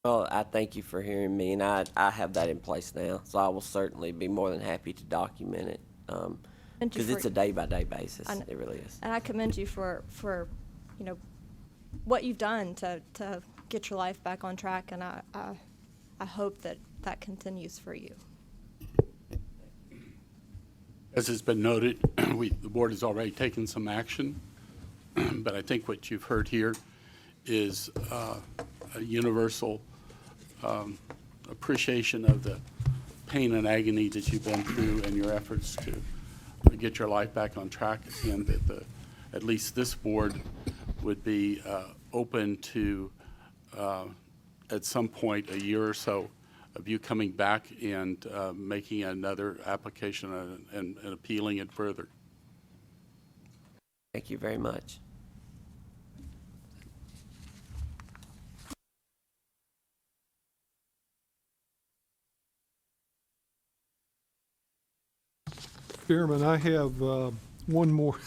Well, I thank you for hearing me, and I have that in place now, so I will certainly be more than happy to document it, because it's a day-by-day basis. It really is. And I commend you for what you've done to get your life back on track, and I hope that continues for you. As has been noted, the board has already taken some action, but I think what you've heard here is a universal appreciation of the pain and agony that you've been through in your efforts to get your life back on track, and that at least this board would be open to, at some point, a year or so, of you coming back and making another application and appealing it further. Thank you very much. Chairman, I have one more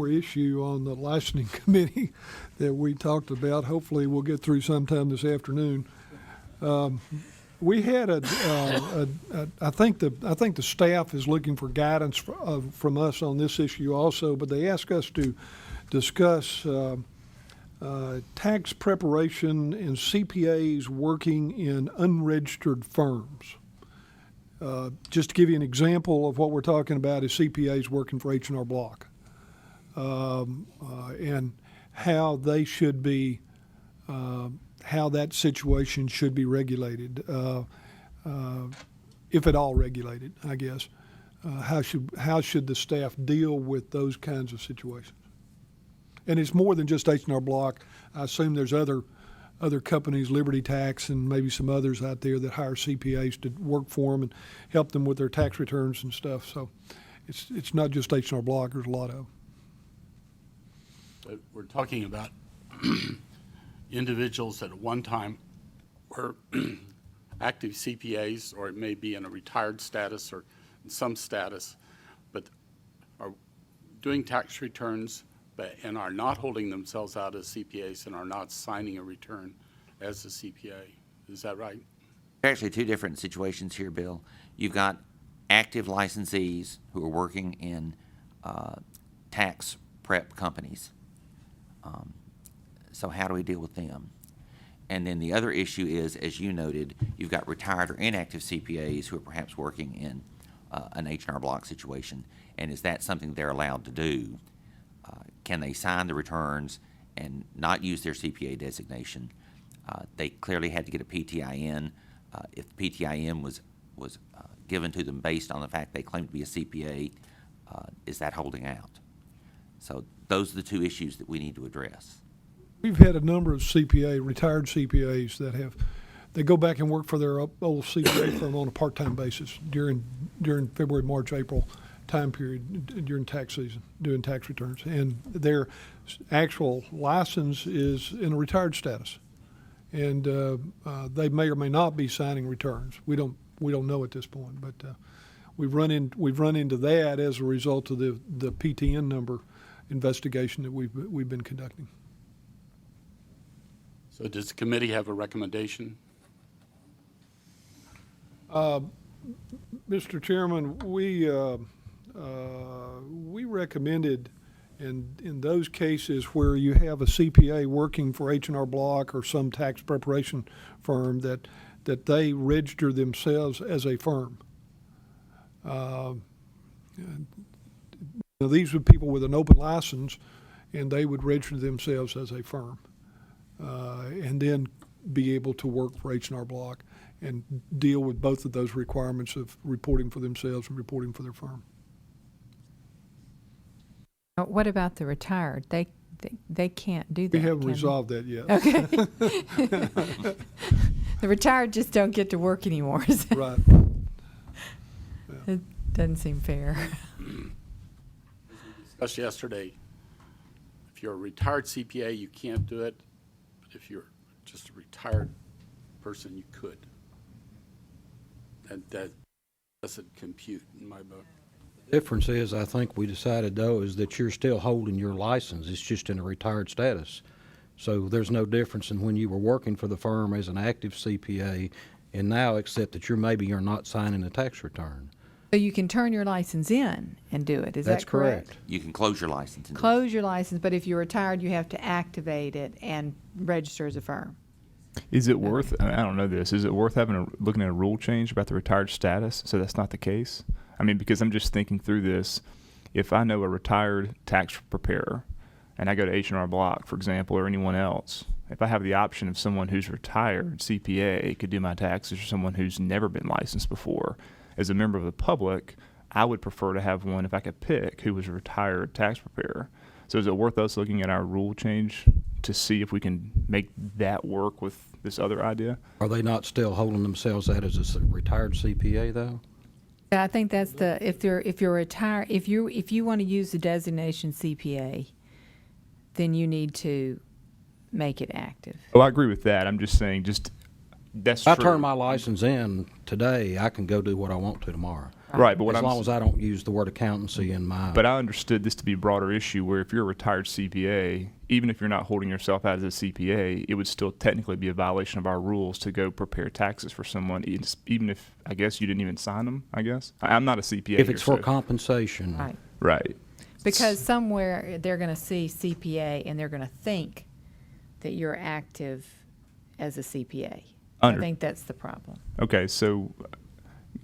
issue on the licensing committee that we talked about. Hopefully, we'll get through sometime this afternoon. We had I think the staff is looking for guidance from us on this issue also, but they asked us to discuss tax preparation and CPAs working in unregistered firms. Just to give you an example of what we're talking about is CPAs working for H&R Block, and how they should be, how that situation should be regulated, if at all regulated, I guess. How should the staff deal with those kinds of situations? And it's more than just H&R Block. I assume there's other other companies, Liberty Tax and maybe some others out there that hire CPAs to work for them and help them with their tax returns and stuff. So it's not just H&R Block, there's a lot of them. But we're talking about individuals that at one time were active CPAs, or it may be in a retired status or in some status, but are doing tax returns and are not holding themselves out as CPAs and are not signing a return as a CPA. Is that right? There are actually two different situations here, Bill. You've got active licensees who are working in tax prep companies. So how do we deal with them? And then the other issue is, as you noted, you've got retired or inactive CPAs who are perhaps working in an H&R Block situation. And is that something they're allowed to do? Can they sign the returns and not use their CPA designation? They clearly had to get a PTIN. If the PTIN was given to them based on the fact they claimed to be a CPA, is that holding out? So those are the two issues that we need to address. We've had a number of retired CPAs they go back and work for their old CPA firm on a part-time basis during February, March, April time period during tax season, doing tax returns. And their actual license is in a retired status. And they may or may not be signing returns. We don't know at this point, but we've run into that as a result of the PTN number investigation that we've been conducting. So does the committee have a recommendation? Mr. Chairman, we recommended in those cases where you have a CPA working for H&R Block or some tax preparation firm that they register themselves as a firm. These are people with an open license, and they would register themselves as a firm, and then be able to work for H&R Block and deal with both of those requirements of reporting for themselves and reporting for their firm. What about the retired? They can't do that. We haven't resolved that yet. Okay. The retired just don't get to work anymore. So Right. Yeah. It doesn't seem fair. Discussed yesterday, if you're a retired CPA, you can't do it. But if you're just a retired person, you could. And that doesn't compute in my book. Difference is, I think we decided though, is that you're still holding your license. It's just in a retired status. So there's no difference in when you were working for the firm as an active CPA and now, except that you're not signing a tax return. So you can turn your license in and do it. Is That's that correct? You can close your license. Close your license, but if you're retired, you have to activate it and register as a firm. Is it worth, I don't know this, is it worth looking at a rule change about the retired status so that's not the case? I mean, because I'm just thinking through this. If I know a retired tax preparer and I go to H&R Block, for example, or anyone else, if I have the option of someone who's retired CPA could do my taxes, or someone who's never been licensed before, as a member of the public, I would prefer to have one, if I could pick, who was a retired tax preparer. So is it worth us looking at our rule change to see if we can make that work with this other idea? Are they not still holding themselves out as a retired CPA though? Yeah, I think that's if you're retired, if you want to use the designation CPA, then you need to make it active. Oh, I agree with that. I'm just saying, that's true. I turn my license in today, I can go do what I want to tomorrow. Right, but as long as I don't use the word accountancy in my. But I understood this to be a broader issue where if you're a retired CPA, even if you're not holding yourself out as a CPA, it would still technically be a violation of our rules to go prepare taxes for someone, even if, I guess, you didn't even sign them, I guess. I'm not a CPA. If it's for compensation. Right. Right. Because somewhere they're going to see CPA and they're going to think that you're active as a CPA. I think that's the problem. Okay, so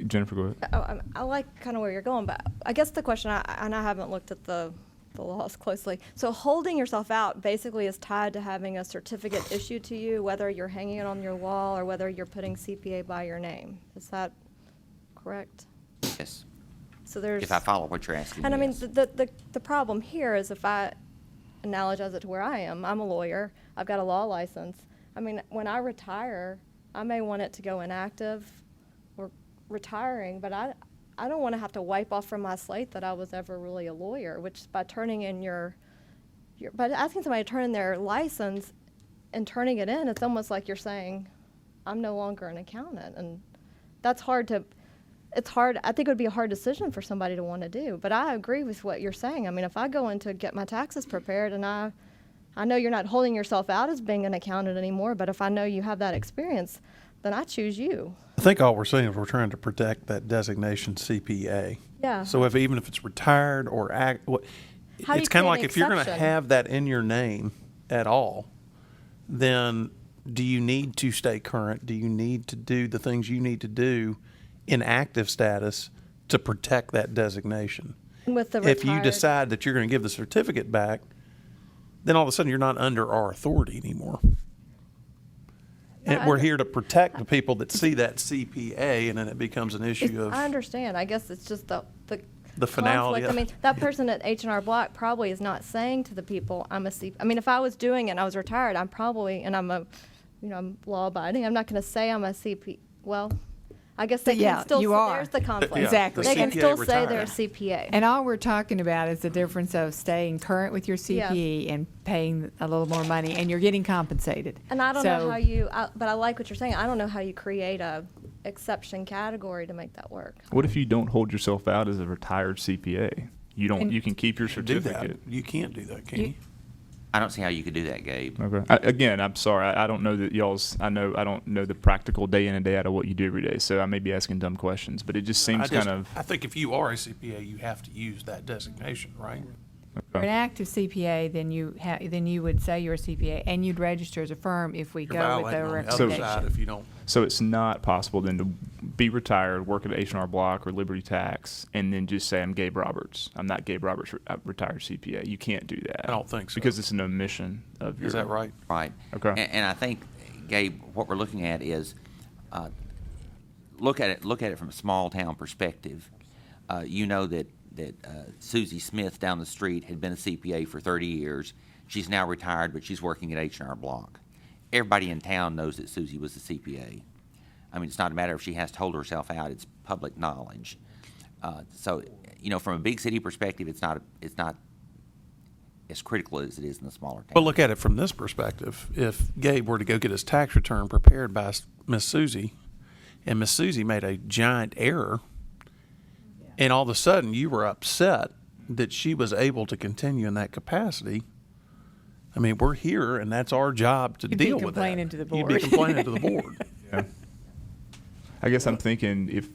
Jennifer, go ahead. I like kind of where you're going, but I guess the question, and I haven't looked at the laws closely. So holding yourself out basically is tied to having a certificate issued to you, whether you're hanging it on your wall or whether you're putting CPA by your name. Is that correct? Yes. So there's. If I follow what you're asking. And yes. I mean, the problem here is if I analogize it to where I am, I'm a lawyer. I've got a law license. I mean, when I retire, I may want it to go inactive or retiring, but I don't want to have to wipe off from my slate that I was ever really a lawyer, which by turning in by asking somebody to turn in their license and turning it in, it's almost like you're saying, I'm no longer an accountant. And that's it's hard. I think it would be a hard decision for somebody to want to do. But I agree with what you're saying. I mean, if I go in to get my taxes prepared and I know you're not holding yourself out as being an accountant anymore, but if I know you have that experience, then I choose you. I think all we're saying is we're trying to protect that designation CPA. Yeah. So even if it's retired or How do it's you kind of create like an if you're going to exception? have that in your name at all, then do you need to stay current? Do you need to do the things you need to do in active status to protect that designation? With the If you retired- decide that you're going to give the certificate back, then all of a sudden you're not under our authority anymore. And we're here to protect the people that see that CPA, and then it becomes an issue of I understand. I guess it's just the finality. conflict. I mean, that person at H&R Block probably is not saying to the people, I'm a CPA. I mean, if I was doing it and I was retired, I'm probably, and I'm I'm law abiding, I'm not going to say I'm a CPA. Well, I guess they Yeah, can still, you are. there's the conflict. Yeah, Exactly. They can CPA still say retired. they're a CPA. And all we're talking about is the difference of staying current with your CPE and paying a little more money, and you're getting compensated. And I don't know So- how but I like what you're saying. I don't know how you create a exception category to make that work. What if you don't hold yourself out as a retired CPA? You don't. You can keep your do that. certificate. You can't do that, can you? I don't see how you could do that, Gabe. Okay. Again, I'm sorry. I don't know that y'all's. I don't know the practical day in and day out of what you do every day. So I may be asking dumb questions, but it just seems kind of. I think if you are a CPA, you have to use that designation, right? For an active CPA, then you would say you're a CPA, and you'd register as a firm if we You're go with violating the on the other recommendation. side if you don't. So it's not possible then to be retired, work at H&R Block or Liberty Tax, and then just say I'm Gabe Roberts. I'm not Gabe Roberts, retired CPA. You can't do that. I don't think so. Because it's an omission of your. Is that right? Right. Okay. And I think, Gabe, what we're looking at is, look at it from a small town perspective. You know that Susie Smith down the street had been a CPA for 30 years. She's now retired, but she's working at H&R Block. Everybody in town knows that Susie was a CPA. I mean, it's not a matter if she has to hold herself out. It's public knowledge. So, from a big city perspective, it's not as critical as it is in the smaller towns. But look at it from this perspective. If Gabe were to go get his tax return prepared by Miss Susie, and Miss Susie made a giant error, and all of a sudden you were upset that she was able to continue in that capacity, I mean, we're here, and that's our job to You'd be deal with that. complaining to the You'd be board. complaining to the board. Yeah. I guess I'm thinking if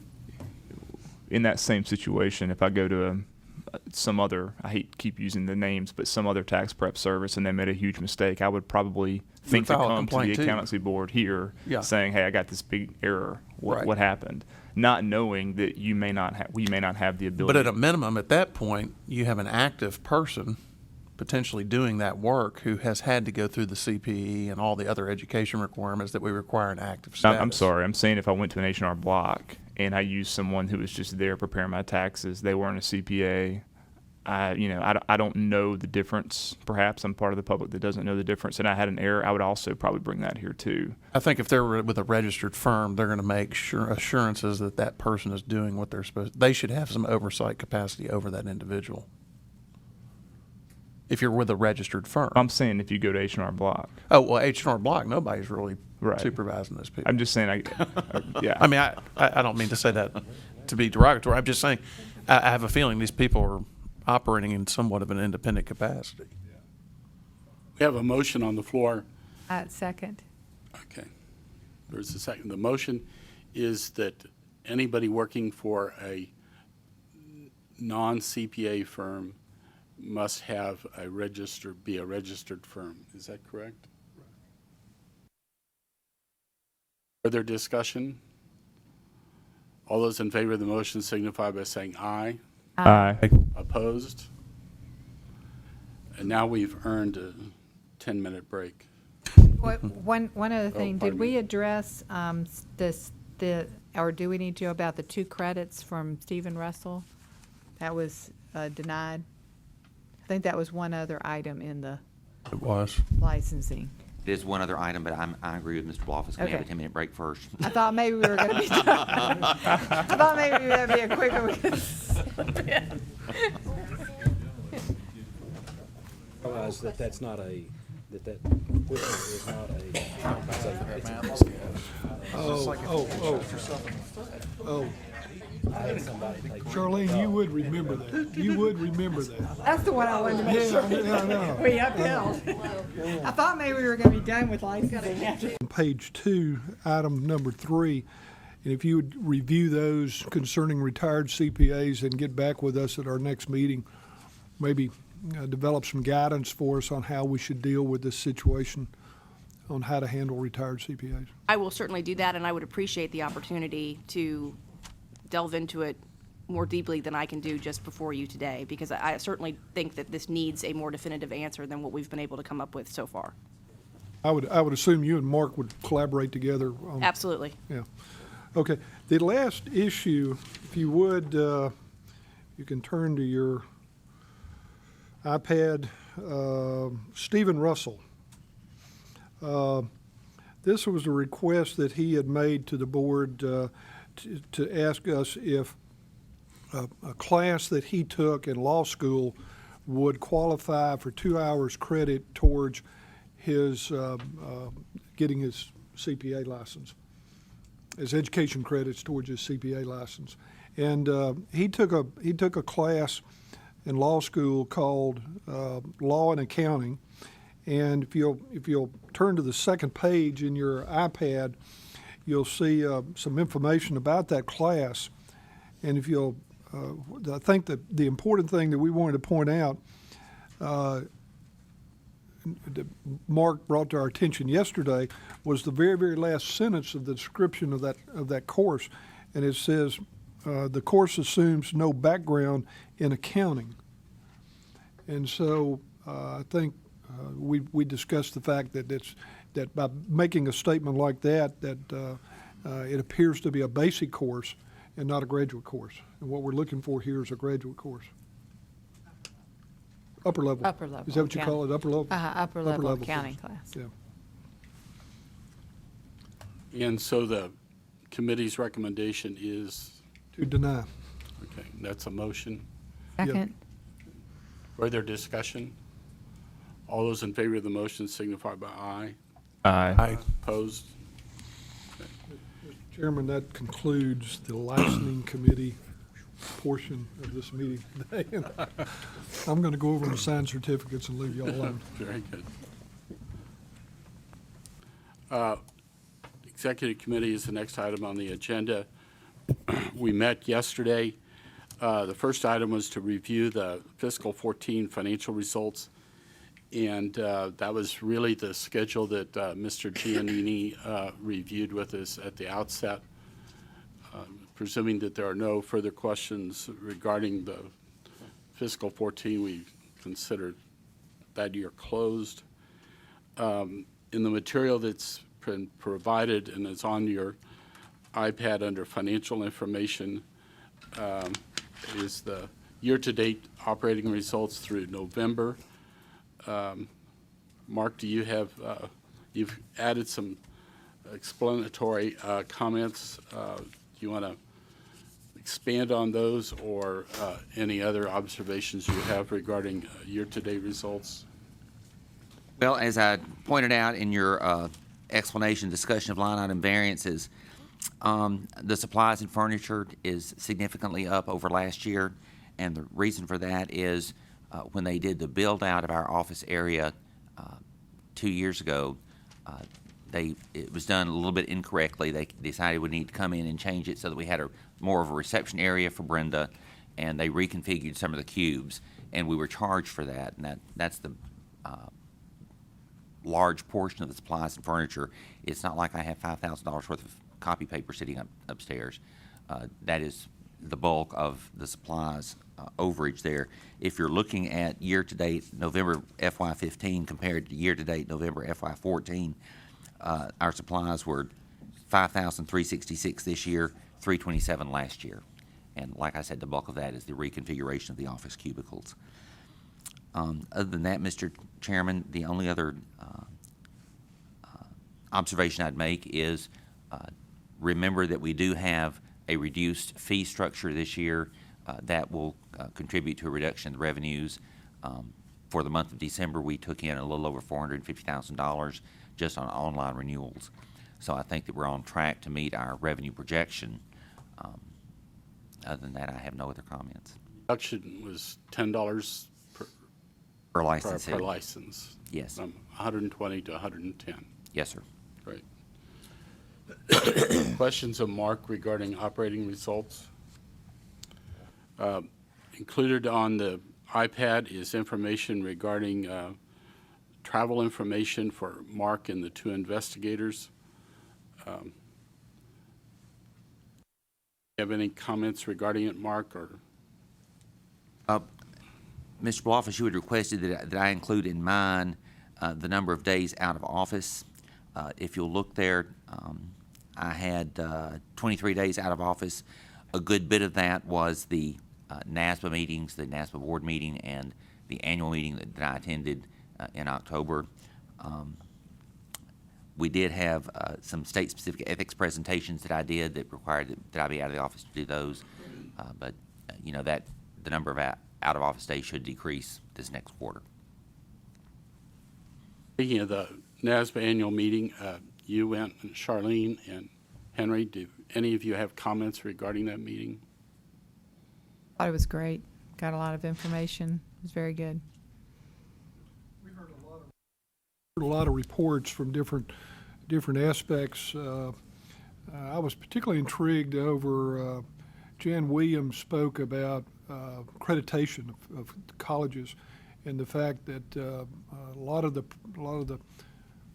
in that same situation, if I go to some other, I hate to keep using the names, but some other tax prep service and they made a huge mistake, I would probably think to file a come to the complaint too. accountancy board here Yeah. saying, hey, I got this big error. Right. What happened? Not knowing that we may not have the ability. But at a minimum, at that point, you have an active person potentially doing that work who has had to go through the CPE and all the other education requirements that we require in active status. I'm sorry. I'm saying if I went to an H&R Block and I used someone who was just there preparing my taxes, they weren't a CPA. I don't know the difference. Perhaps I'm part of the public that doesn't know the difference, and I had an error. I would also probably bring that here too. I think if they're with a registered firm, they're going to make assurances that that person is doing what they're supposed to. They should have some oversight capacity over that individual. If you're with a registered firm. I'm saying if you go to H&R Block. Oh, well, H&R Block, nobody's really Right. supervising those people. I'm just saying, yeah. I mean, I don't mean to say that to be derogatory. I'm just saying I have a feeling these people are operating in somewhat of an independent capacity. We have a motion on the floor. Second. Okay. There's a second. The motion is that anybody working for a non-CPA firm must have be a registered firm. Is that correct? Further discussion? All those in favor of the motion signify by saying aye. Aye. Opposed? And now we've earned a 10-minute break. One other thing, pardon did we address or do we need to about the 2 credits from Stephen Russell? That was denied. I think that was one other item in the It was. licensing. There's one other item, but I agree with Mr. Blofeld. Can we have a Okay. 10-minute break first? I thought maybe we were going to be done. I thought maybe that'd be a quicker one. Realize that that's not a, that is not a. Charlene, you would remember that. You would remember that. That's the one I wanted to make Yeah, sure I know. we upheld. I thought maybe we were going to be done with licensing after. Page 2, item number 3, and if you would review those concerning retired CPAs and get back with us at our next meeting, maybe develop some guidance for us on how we should deal with this situation, on how to handle retired CPAs. I will certainly do that, and I would appreciate the opportunity to delve into it more deeply than I can do just before you today, because I certainly think that this needs a more definitive answer than what we've been able to come up with so far. I would assume you and Mark would collaborate together on. Absolutely. Yeah. Okay. The last issue, if you would, you can turn to your iPad, Stephen Russell. This was a request that he had made to the board to ask us if a class that he took in law school would qualify for 2 hours credit towards his getting his CPA license, as education credits towards his CPA license. And he took a class in law school called Law and Accounting. And if you'll turn to the second page in your iPad, you'll see some information about that class. And if you'll, I think that the important thing that we wanted to point out, that Mark brought to our attention yesterday, was the very, very last sentence of the description of that course. And it says, the course assumes no background in accounting. And so I think we discussed the fact that that by making a statement like that it appears to be a basic course and not a graduate course. And what we're looking for here is a graduate course. Upper level. Upper level. Is that what you call it, upper level? Upper level accounting course. class. Yeah. And so the committee's recommendation is? To deny. Okay, that's a motion. Second. Further discussion? All those in favor of the motion signify by aye. Aye. Opposed? Mr. Chairman, that concludes the licensing committee portion of this meeting today. And I'm going to go over and sign certificates and leave you all alone. Very good. Executive committee is the next item on the agenda. We met yesterday. The first item was to review the fiscal 14 financial results. And that was really the schedule that Mr. Giannini reviewed with us at the outset. Presuming that there are no further questions regarding the fiscal 14, we consider that year closed. In the material that's been provided and is on your iPad under financial information is the year-to-date operating results through November. Mark, do you have, you've added some explanatory comments. Do you want to expand on those or any other observations you have regarding year-to-date results? Well, as I pointed out in your explanation, discussion of line item variances, the supplies and furniture is significantly up over last year, and the reason for that is when they did the build-out of our office area 2 years ago, it was done a little bit incorrectly. They decided we need to come in and change it so that we had more of a reception area for Brenda, and they reconfigured some of the cubes, and we were charged for that, and that's the large portion of the supplies and furniture. It's not like I have $5,000 worth of copy paper sitting upstairs. That is the bulk of the supplies overage there. If you're looking at year-to-date November FY15 compared to year-to-date November FY14, our supplies were $5,366 this year, $327 last year. And like I said, the bulk of that is the reconfiguration of the office cubicles. Other than that, Mr. Chairman, the only other observation I'd make is remember that we do have a reduced fee structure this year that will contribute to a reduction in the revenues. For the month of December, we took in a little over $450,000 just on online renewals. So I think that we're on track to meet our revenue projection. Other than that, I have no other comments. Reduction was $10 Per license. per license. Yes. From 120 to 110. Yes, sir. Great. Questions of Mark regarding operating results? Included on the iPad is information regarding travel information for Mark and the two investigators. You have any comments regarding it, Mark, or? Mr. Bluffus, you had requested that I include in mine the number of days out of office. If you'll look there, I had 23 days out of office. A good bit of that was the NASBA meetings, the NASBA board meeting, and the annual meeting that I attended in October. We did have some state-specific ethics presentations that I did that required that I be out of the office to do those. But you know, that the number of out-of-office days should decrease this next quarter. Speaking of the NASBA annual meeting, you went, and Charlene and Henry, do any of you have comments regarding that meeting? Thought it was great. Got a lot of information. It was very good. We heard a lot of reports from different aspects. I was particularly intrigued over Jan Williams spoke about accreditation of colleges, and the fact that a lot of the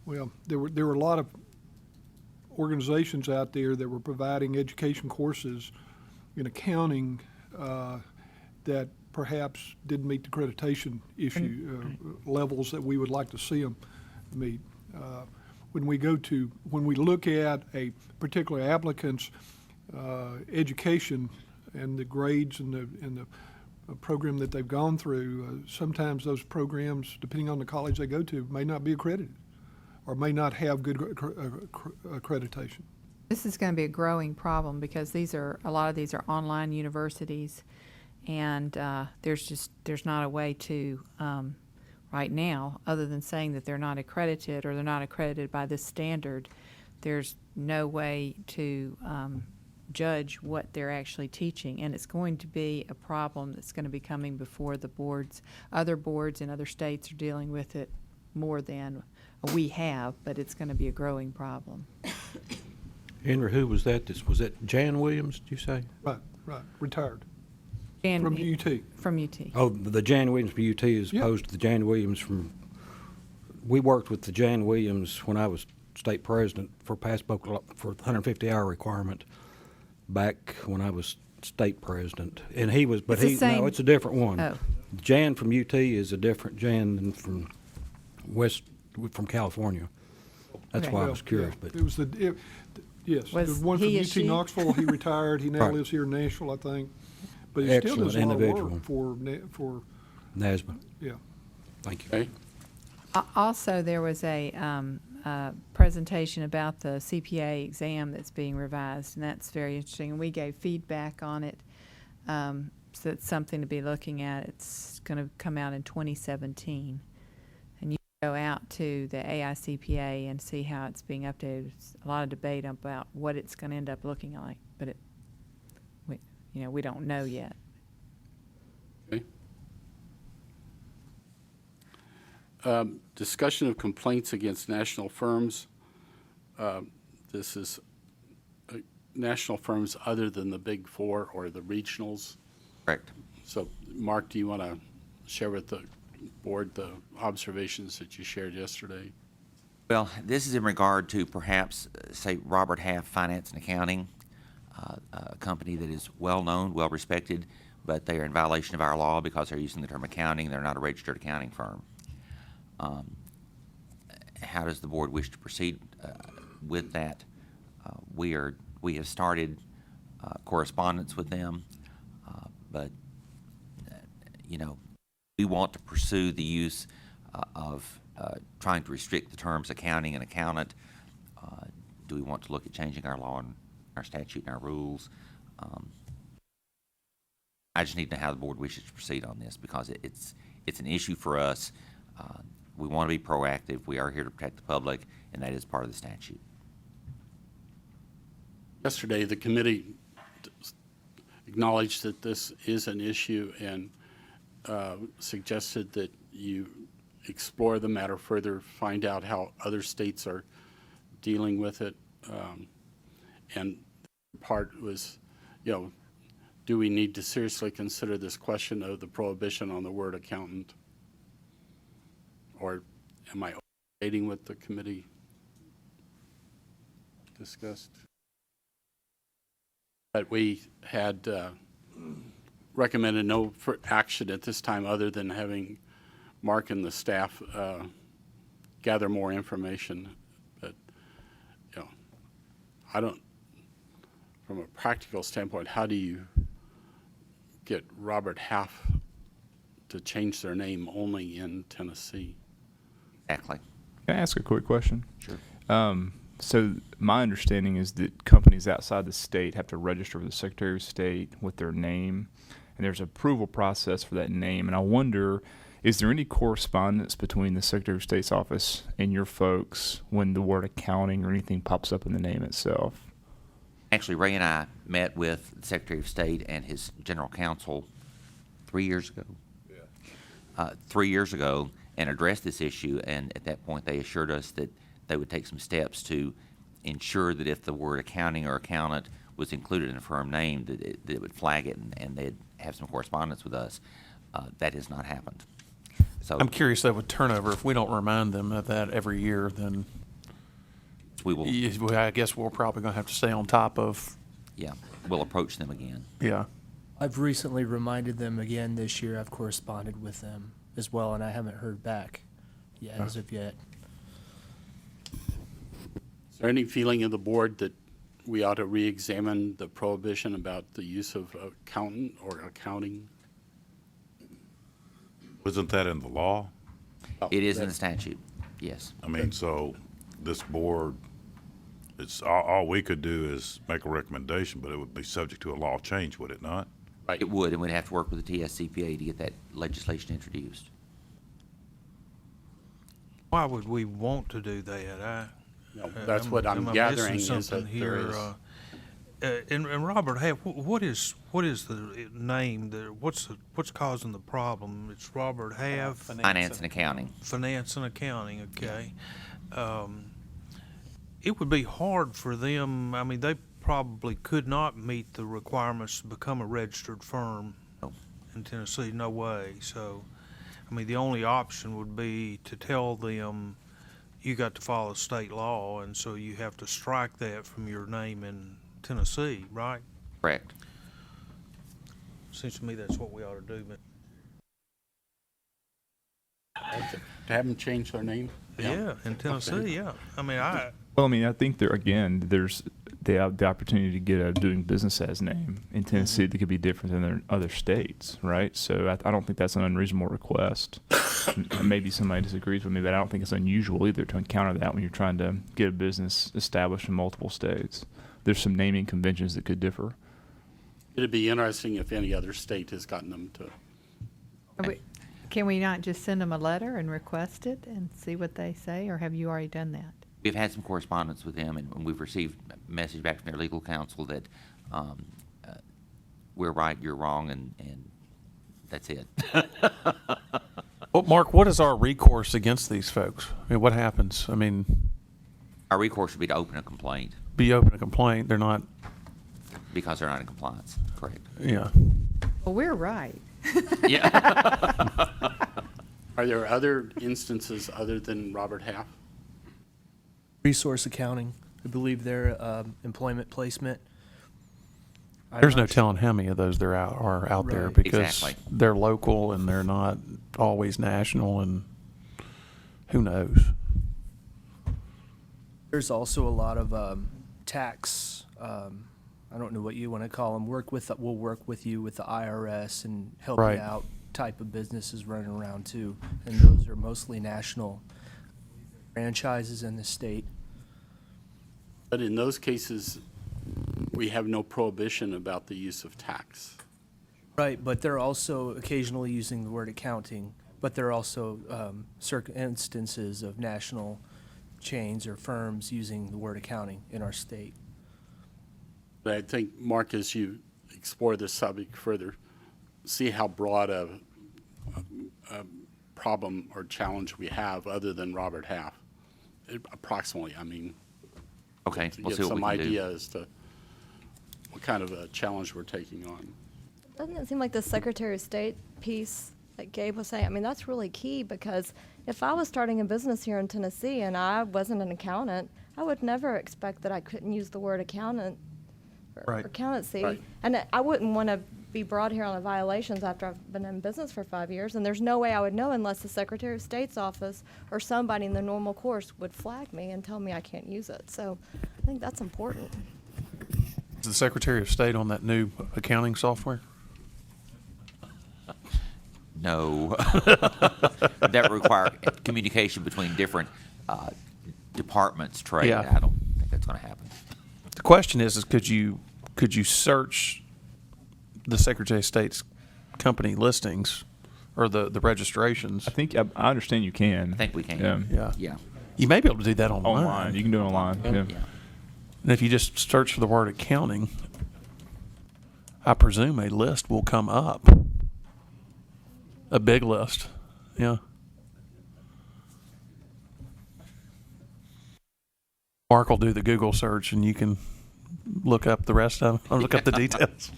well, there were a lot of organizations out there that were providing education courses in accounting that perhaps didn't meet the accreditation issue levels that we would like to see them meet. When we look at a particular applicant's education and the grades and the program that they've gone through, sometimes those programs, depending on the college they go to, may not be accredited or may not have good accreditation. This is going to be a growing problem because a lot of these are online universities, and there's not a way to right now, other than saying that they're not accredited or they're not accredited by this standard. There's no way to judge what they're actually teaching, and it's going to be a problem that's going to be coming before the boards. Other boards in other states are dealing with it more than we have, but it's going to be a growing problem. Henry, who was that? Was that Jan Williams, did you say? Right, retired. From UT. From UT. Oh, the Jan Williams from UT as opposed to the Jan Williams from, we worked with the Jan Williams when I was state president for passbook for the 150-hour requirement back when I was state president. And he was, but no, it's a different one. Oh. Jan from UT is a different Jan than from from California. That's why I was curious. Yeah. But It was yes, Was the one he from a UT she? Knoxville, he retired. He now Right. lives here in Nashville, I think. But he still Excellent does a lot of individual. work for NASBA. yeah. Thank you. Okay. Also, there was a presentation about the CPA exam that's being revised, and that's very interesting. And we gave feedback on it, so it's something to be looking at. It's going to come out in 2017, and you go out to the AICPA and see how it's being updated. There's a lot of debate about what it's going to end up looking like, but we don't know yet. Okay. Discussion of complaints against national firms. This is national firms other than the Big Four or the regionals. Correct. So, Mark, do you want to share with the board the observations that you shared yesterday? Well, this is in regard to perhaps, say, Robert Half Finance and Accounting, a company that is well-known, well-respected, but they are in violation of our law because they're using the term accounting. They're not a registered accounting firm. How does the board wish to proceed with that? We have started correspondence with them, but we want to pursue the use of trying to restrict the terms accounting and accountant Do we want to look at changing our law and our statute and our rules? I just need to know how the board wishes to proceed on this, because it's an issue for us. We want to be proactive. We are here to protect the public, and that is part of the statute. Yesterday, the committee acknowledged that this is an issue and suggested that you explore the matter further, find out how other states are dealing with it. And part was, do we need to seriously consider this question of the prohibition on the word accountant? Or am I overstating what the committee discussed? But we had recommended no action at this time other than having Mark and the staff gather more information. But, I don't, from a practical standpoint, how do you get Robert Half to change their name only in Tennessee? Exactly. Can I ask a quick question? Sure. So my understanding is that companies outside the state have to register with the Secretary of State with their name, and there's an approval process for that name. And I wonder, is there any correspondence between the Secretary of State's office and your folks when the word accounting or anything pops up in the name itself? Actually, Ray and I met with the Secretary of State and his general counsel 3 years ago. 3 years ago, and addressed this issue, and at that point they assured us that they would take some steps to ensure that if the word accounting or accountant was included in a firm name, that it would flag it, and they'd have some correspondence with us. That has not happened. So I'm curious, though, with turnover, if we don't remind them of that every year, then we will. I guess we're probably going to have to stay on top of. Yeah, we'll approach them again. Yeah. I've recently reminded them again this year. I've corresponded with them as well, and I haven't heard back yet, as of yet. Is there any feeling of the board that we ought to re-examine the prohibition about the use of accountant or accounting? Wasn't that in the law? It is in the statute, yes. I mean, so this board, it's all we could do is make a recommendation, but it would be subject to a law change, would it not? Right. It would, and we'd have to work with the TSCPA to get that legislation introduced. Why would we want to do that? That's what I'm gathering is that there is. And Robert, hey, what is the name? What's causing the problem? It's Robert Half. Finance and accounting. Finance and accounting. Okay. It would be hard for them. I mean, they probably could not meet the requirements to become a registered firm in Tennessee. No way. So, I mean, the only option would be to tell them you got to follow state law, and so you have to strike that from your name in Tennessee, right? Correct. Seems to me that's what we ought to do. But To have them change their name? yeah, in Tennessee, Okay. yeah. I mean, Well, I mean, I think there's the opportunity to get a doing business as name in Tennessee that could be different than their other states, right? So I don't think that's an unreasonable request. Maybe somebody disagrees with me, but I don't think it's unusual either to encounter that when you're trying to get a business established in multiple states. There's some naming conventions that could differ. It'd be interesting if any other state has gotten them to. Can we not just send them a letter and request it and see what they say, or have you already done that? We've had some correspondence with them, and we've received a message back from their legal counsel that we're right, you're wrong, and that's it. Well, Mark, what is our recourse against these folks? I mean, what happens? I mean, Our recourse would be to open a complaint open a complaint. They're not. because they're not in compliance. Correct. Yeah. Well, we're right. Yeah. Are there other instances other than Robert Half? Resource accounting, I believe their employment placement. I'm There's no not telling how many of those there are out there Right. because Exactly. they're local and they're not always national, and who knows? There's also a lot of tax. I don't know what you want to call them. We'll work with you with the IRS and help Right. you out. Type of businesses running around too, and those are mostly national franchises in the state. But in those cases, we have no prohibition about the use of tax. Right, but they're also occasionally using the word accounting, but there are also instances of national chains or firms using the word accounting in our state. But I think, Mark, as you explore this subject further, see how broad a problem or challenge we have other than Robert Half. Approximately, I mean. Okay, To we'll get see what some we can do. idea as to what kind of a challenge we're taking on. Doesn't it seem like the Secretary of State piece that Gabe was saying, I mean, that's really key, because if I was starting a business here in Tennessee and I wasn't an accountant, I would never expect that I couldn't use the word accountant or Right. accountancy. Right. And I wouldn't want to be brought here on violations after I've been in business for 5 years, and there's no way I would know unless the Secretary of State's office or somebody in the normal course would flag me and tell me I can't use it. So I think that's important. Is the Secretary of State on that new accounting software? No. That require communication between different departments, trade. Yeah. I don't think that's going to happen. The question is could you search the Secretary of State's company listings or the registrations? I think I understand you can. I think we can. Yeah. Yeah. You may be able to do that online. Online. You can do it online. Yeah. And if you just search for the word accounting, I presume a list will come up. A big list. Yeah. Mark will do the Google search and you can look up the rest of them, or look up the details.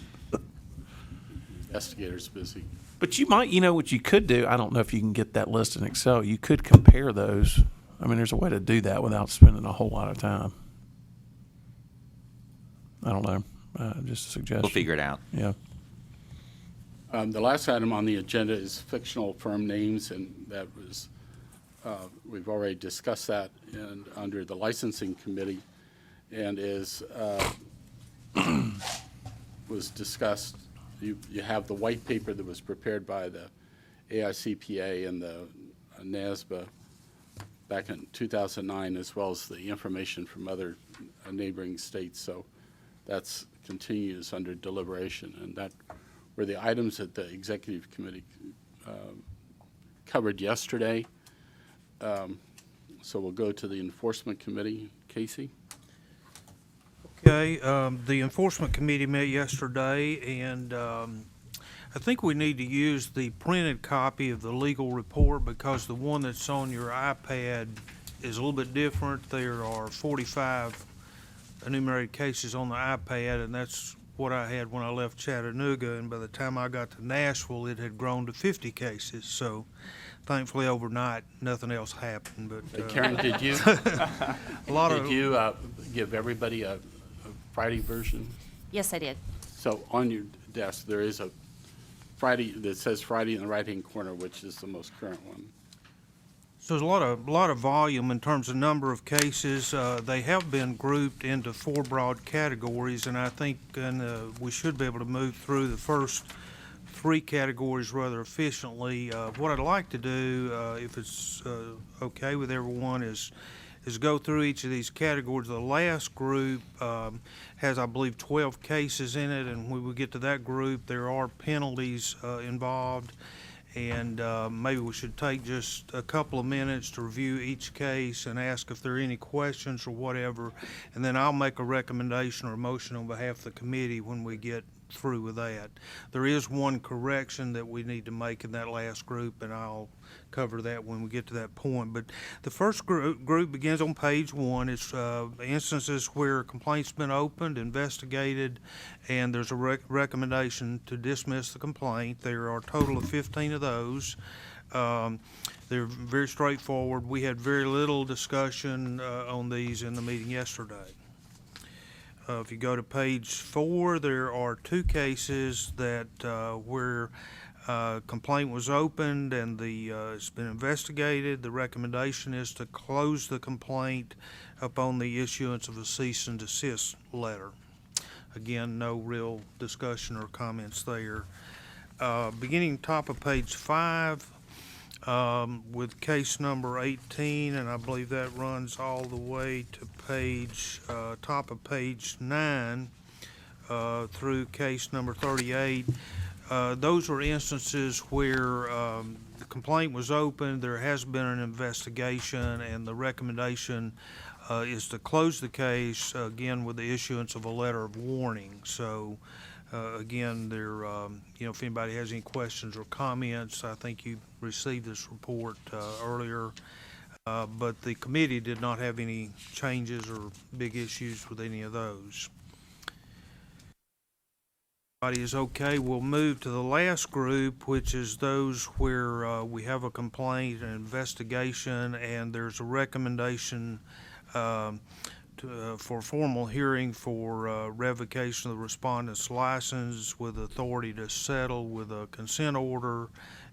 Investigators busy. But you might, what you could do, I don't know if you can get that list in Excel, you could compare those. I mean, there's a way to do that without spending a whole lot of time. I don't know, just a suggestion. We'll figure it out. Yeah. The last item on the agenda is fictional firm names, and that was, we've already discussed that under the licensing committee, and is was discussed. You have the white paper that was prepared by the AICPA and the NASBA back in 2009, as well as the information from other neighboring states. So that's continues under deliberation, and that were the items that the executive committee covered yesterday. So we'll go to the enforcement committee. Casey? Okay, the enforcement committee met yesterday, and I think we need to use the printed copy of the legal report, because the one that's on your iPad is a little bit different. There are 45 enumerated cases on the iPad, and that's what I had when I left Chattanooga, and by the time I got to Nashville, it had grown to 50 cases. So thankfully overnight, nothing else happened. But Karen, did you did you give everybody a Friday version? Yes, I did. So on your desk, there is a Friday that says Friday in the right-hand corner, which is the most current one. So there's a lot of volume in terms of number of cases. They have been grouped into 4 broad categories, and I think we should be able to move through the first 3 categories rather efficiently. What I'd like to do, if it's okay with everyone, is go through each of these categories. The last group has, I believe, 12 cases in it, and when we get to that group, there are penalties involved. And maybe we should take just a couple of minutes to review each case and ask if there are any questions or whatever. And then I'll make a recommendation or a motion on behalf of the committee when we get through with that. There is one correction that we need to make in that last group, and I'll cover that when we get to that point. But the first group begins on page 1. It's instances where a complaint's been opened, investigated, and there's a recommendation to dismiss the complaint. There are a total of 15 of those. They're very straightforward. We had very little discussion on these in the meeting yesterday. If you go to page 4, there are 2 cases that where complaint was opened and it's been investigated. The recommendation is to close the complaint upon the issuance of a cease and desist letter. Again, no real discussion or comments there. Beginning top of page 5, with case number 18, and I believe that runs all the way to page, top of page 9, through case number 38. Those are instances where the complaint was opened, there has been an investigation, and the recommendation is to close the case, again, with the issuance of a letter of warning. So, again, there, if anybody has any questions or comments, I think you received this report earlier, but the committee did not have any changes or big issues with any of those. Everybody is okay. We'll move to the last group, which is those where we have a complaint, an investigation, and there's a recommendation for formal hearing for revocation of the respondent's license with authority to settle with a consent order,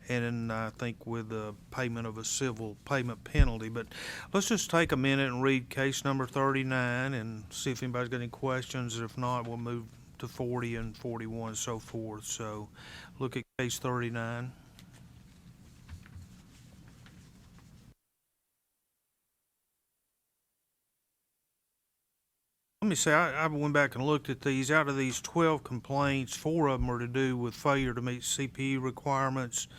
and then I think with the payment of a civil payment penalty. But let's just take a minute and read case number 39 and see if anybody's got any questions. If not, we'll move to 40 and 41 and so forth. So look at case 39. Let me say, I went back and looked at these. Out of these 12 complaints, 4 of them are to do with failure to meet CPE requirements.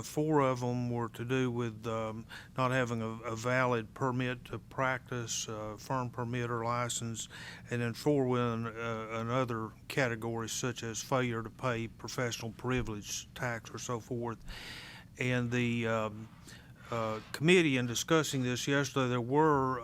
4 of them were to do with not having a valid permit to practice, firm permit or license, and then 4 with another category such as failure to pay professional privilege tax or so forth. And the committee, in discussing this yesterday, there were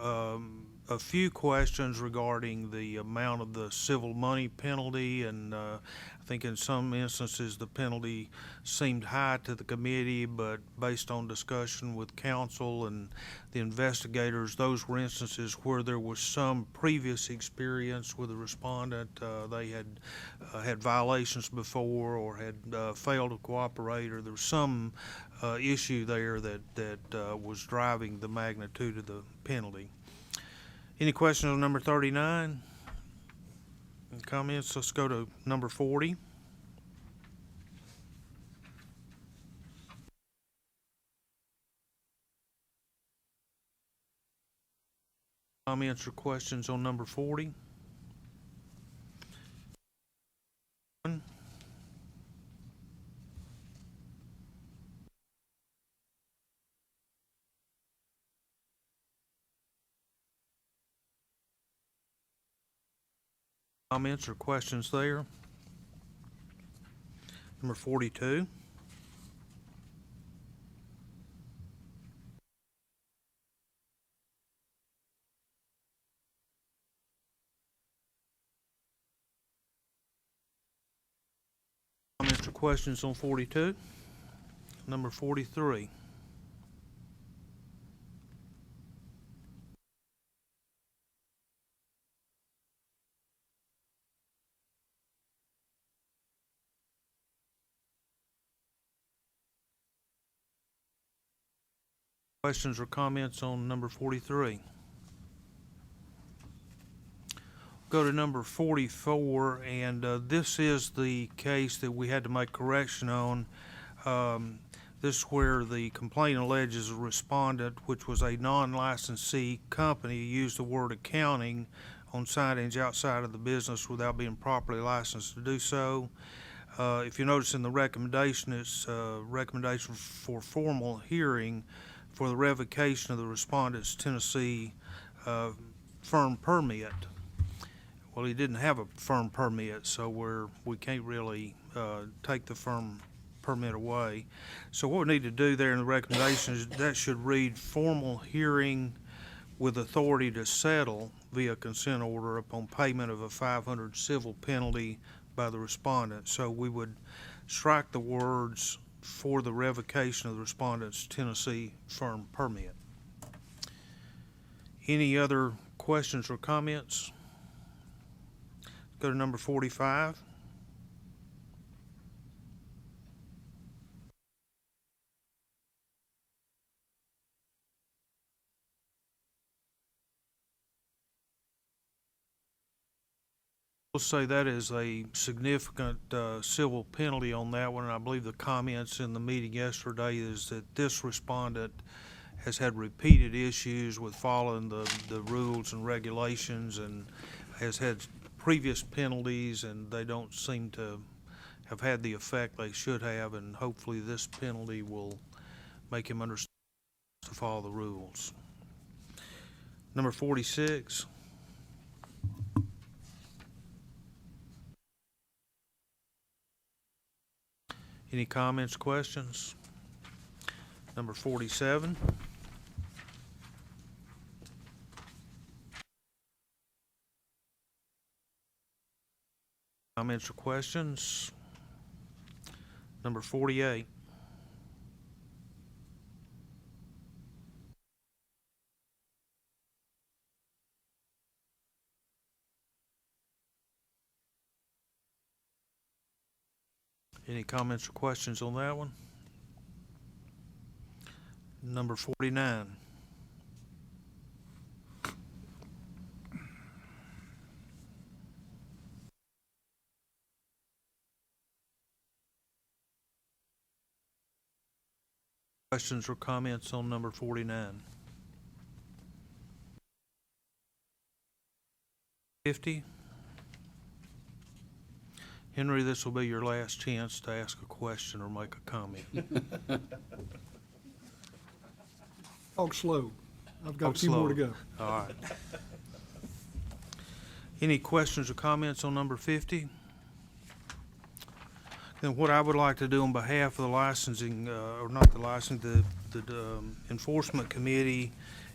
a few questions regarding the amount of the civil money penalty, and I think in some instances the penalty seemed high to the committee, but based on discussion with counsel and the investigators, those were instances where there was some previous experience with the respondent. They had violations before or had failed to cooperate, or there was some issue there that was driving the magnitude of the penalty. Any questions on number 39? Any comments? Let's go to number 40. Comments or questions on number 40? Comments or questions there? Number 42. Comments or questions on 42? Number 43. Questions or comments on number 43? Go to number 44, and this is the case that we had to make correction on. This is where the complaint alleges a respondent, which was a non-licensee company, used the word accounting on signage outside of the business without being properly licensed to do so. If you notice in the recommendation, it's a recommendation for formal hearing for the revocation of the respondent's Tennessee firm permit. Well, he didn't have a firm permit, so we can't really take the firm permit away. So what we need to do there in the recommendation is that should read formal hearing with authority to settle via consent order upon payment of a $500 civil penalty by the respondent. So we would strike the words for the revocation of the respondent's Tennessee firm permit. Any other questions or comments? Go to number 45. We'll say that is a significant civil penalty on that one, and I believe the comments in the meeting yesterday is that this respondent has had repeated issues with following the rules and regulations and has had previous penalties, and they don't seem to have had the effect they should have, and hopefully this penalty will make him understand to follow the rules. Number 46. Any comments, questions? Number 47. Comments or questions? Number 48. Any comments or questions on that one? Number 49. Questions or comments on number 49? 50. Henry, this will be your last chance to ask a question or make a comment. Talk slow. I've got Talk a few more to slow. go. All right. Any questions or comments on number 50? Then what I would like to do on behalf of the licensing, or not the licensing, the enforcement committee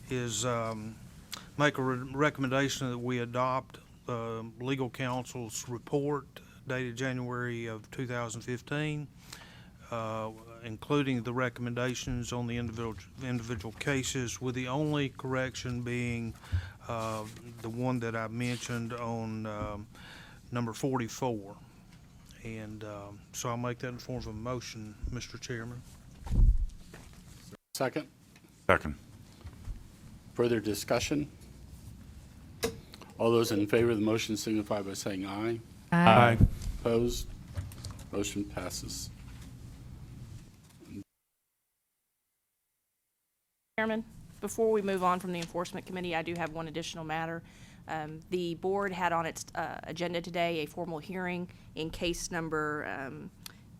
is make a recommendation that we adopt legal counsel's report dated January of 2015, including the recommendations on the individual cases, with the only correction being the one that I mentioned on number 44. And so I'll make that in form of a motion, Mr. Chairman. Second? Second. Further discussion? All those in favor of the motion signify by saying aye. Aye. Opposed? Motion passes. Chairman, before we move on from the Enforcement Committee, I do have one additional matter. The board had on its agenda today a formal hearing in case number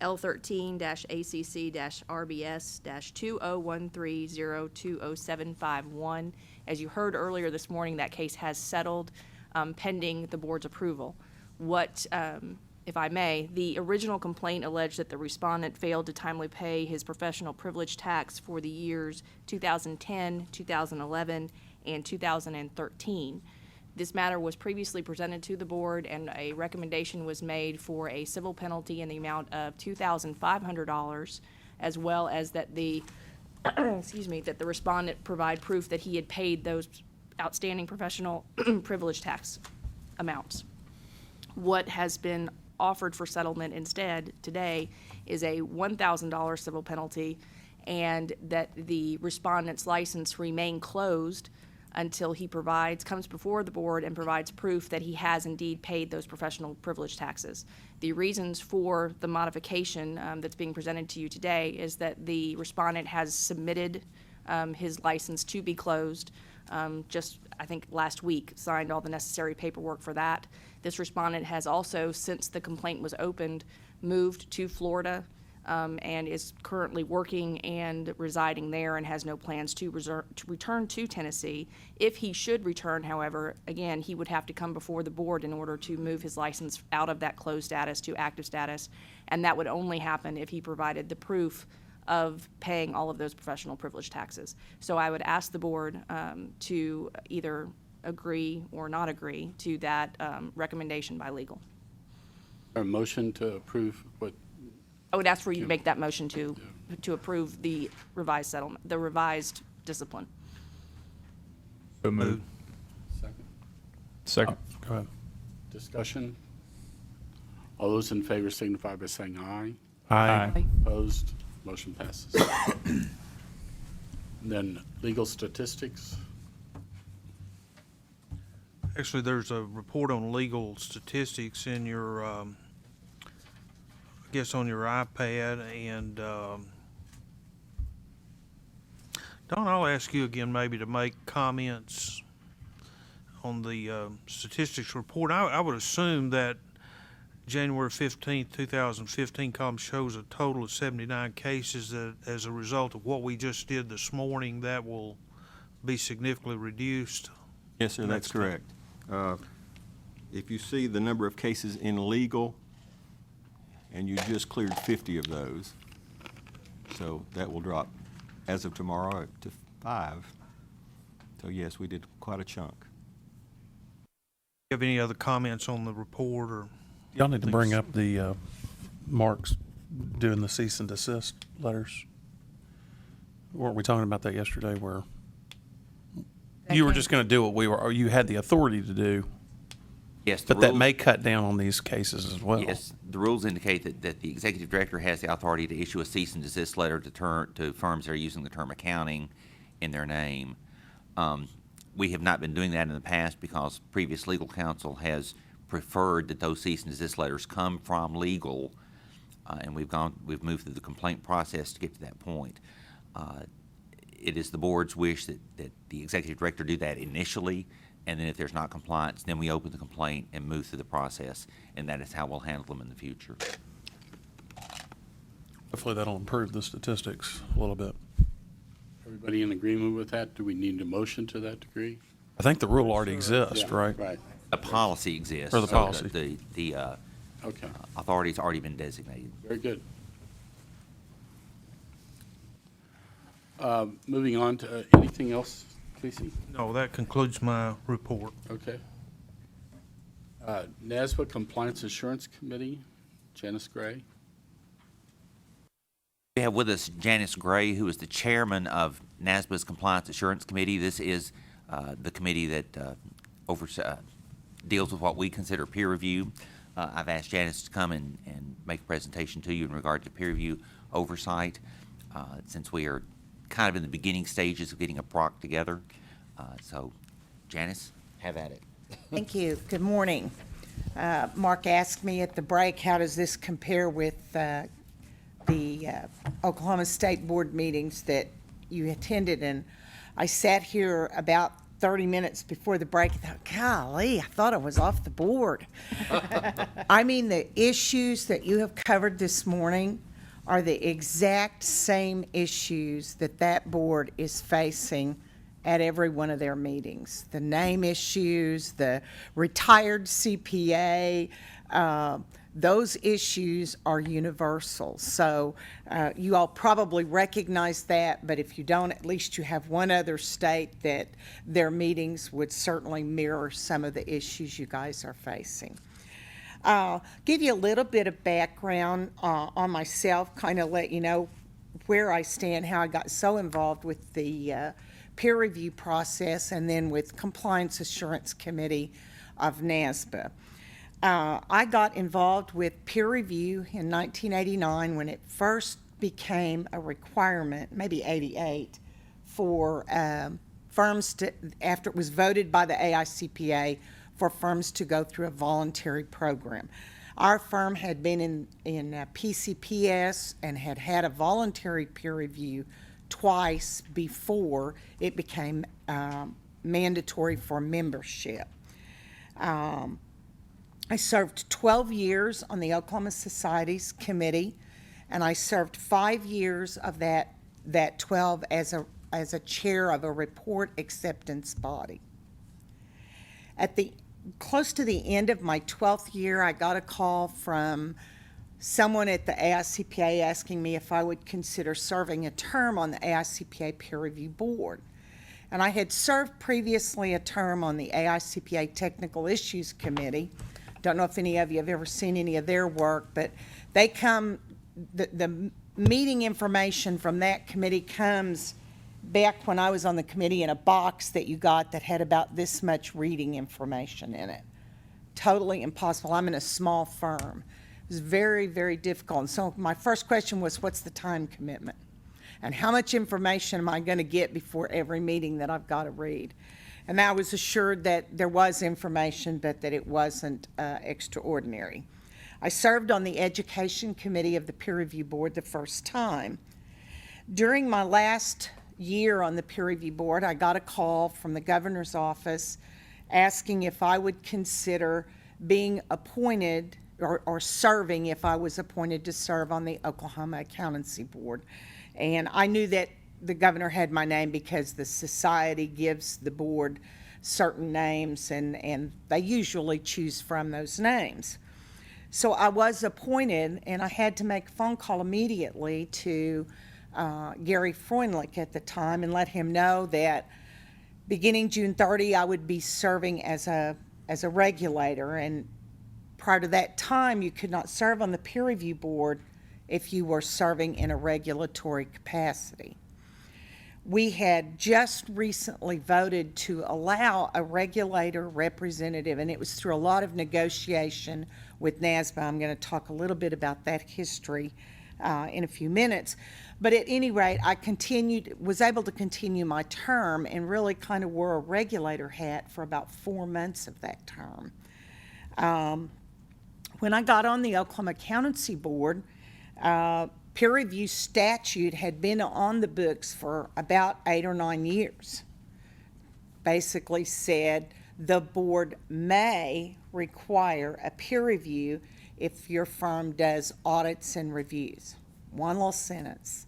L13-ACC-RBS-2013020751. As you heard earlier this morning, that case has settled pending the board's approval. What, if I may, the original complaint alleged that the respondent failed to timely pay his professional privilege tax for the years 2010, 2011, and 2013. This matter was previously presented to the board, and a recommendation was made for a civil penalty in the amount of $2,500, as well as that the that the respondent provide proof that he had paid those outstanding professional privilege tax amounts. What has been offered for settlement instead today is a $1,000 civil penalty, and that the respondent's license remain closed until he comes before the board and provides proof that he has indeed paid those professional privilege taxes. The reasons for the modification that's being presented to you today is that the respondent has submitted his license to be closed, just I think last week, signed all the necessary paperwork for that. This respondent has also, since the complaint was opened, moved to Florida and is currently working and residing there and has no plans to return to Tennessee. If he should return, however, again, he would have to come before the board in order to move his license out of that closed status to active status, and that would only happen if he provided the proof of paying all of those professional privilege taxes. So I would ask the board to either agree or not agree to that recommendation by legal. A motion to approve what? I would ask for you to make that motion to approve the revised settlement, the revised discipline. So moved. Second. Second. Go ahead. Discussion? All those in favor signify by saying aye. Aye. Opposed? Motion passes. And then legal statistics. Actually, there's a report on legal statistics in your, I guess on your iPad, and, Don, I'll ask you again maybe to make comments on the statistics report. I would assume that January 15th, 2015 column shows a total of 79 cases that, as a result of what we just did this morning, that will be significantly reduced. Yes, sir, that's correct. If you see the number of cases in legal, and you just cleared 50 of those, so that will drop as of tomorrow to 5. So yes, we did quite a chunk. You have any other comments on the report or? Y'all need to bring up the Mark's doing the cease and desist letters. Weren't we talking about that yesterday where you were just going to do what we were, or you had the authority to do? Yes. But that may cut down on these cases as well. Yes, the rules indicate that the executive director has the authority to issue a cease and desist letter to firms that are using the term accounting in their name. We have not been doing that in the past because previous legal counsel has preferred that those cease and desist letters come from legal, and we've moved through the complaint process to get to that point. It is the board's wish that the executive director do that initially, and then if there's not compliance, then we open the complaint and move through the process, and that is how we'll handle them in the future. Hopefully that'll improve the statistics a little bit. Everybody in agreement with that? Do we need a motion to that degree? I think the rule already exists, Yeah, right? Right. The policy exists. Or the so policy. The Okay, authority's already been designated. very good. Moving on to anything else, Casey? No, that concludes my report. Okay. NASBA Compliance Assurance Committee, Janice Gray. We have with us Janice Gray, who is the chairman of NASBA's Compliance Assurance Committee. This is the committee that deals with what we consider peer review. I've asked Janice to come and make a presentation to you in regard to peer review oversight, since we are kind of in the beginning stages of getting a PROC together. So, Janice, have at it. Thank you. Good morning. Mark asked me at the break, how does this compare with the Oklahoma State Board meetings that you attended? And I sat here about 30 minutes before the break and thought, golly, I thought I was off the board. I mean, the issues that you have covered this morning are the exact same issues that board is facing at every one of their meetings. The name issues, the retired CPA, those issues are universal. So you all probably recognize that, but if you don't, at least you have one other state that their meetings would certainly mirror some of the issues you guys are facing. Give you a little bit of background on myself, kind of let you know where I stand, how I got so involved with the peer review process and then with Compliance Assurance Committee of NASBA. I got involved with peer review in 1989 when it first became a requirement, maybe 88, for firms to, after it was voted by the AICPA, for firms to go through a voluntary program. Our firm had been in PCPS and had a voluntary peer review twice before it became mandatory for membership. I served 12 years on the Oklahoma Society's committee, and I served 5 years of that 12 as a chair of a report acceptance body. Close to the end of my 12th year, I got a call from someone at the AICPA asking me if I would consider serving a term on the AICPA peer review board. And I had served previously a term on the AICPA Technical Issues Committee. Don't know if any of you have ever seen any of their work, but they come, the meeting information from that committee comes back when I was on the committee in a box that you got that had about this much reading information in it. Totally impossible. I'm in a small firm. It was very, very difficult. And so my first question was, what's the time commitment? And how much information am I going to get before every meeting that I've got to read? And I was assured that there was information, but that it wasn't extraordinary. I served on the Education Committee of the Peer Review Board the first time. During my last year on the Peer Review Board, I got a call from the governor's office asking if I would consider being appointed or serving if I was appointed to serve on the Oklahoma Accountancy Board. And I knew that the governor had my name because the society gives the board certain names, and they usually choose from those names. So I was appointed, and I had to make a phone call immediately to Gary Freundlich at the time and let him know that beginning June 30, I would be serving as a regulator. And prior to that time, you could not serve on the peer review board if you were serving in a regulatory capacity. We had just recently voted to allow a regulator representative, and it was through a lot of negotiation with NASBA. I'm going to talk a little bit about that history in a few minutes. But at any rate, I was able to continue my term and really kind of wore a regulator hat for about 4 months of that term. When I got on the Oklahoma Accountancy Board, peer review statute had been on the books for about 8 or 9 years. Basically said the board may require a peer review if your firm does audits and reviews. One little sentence.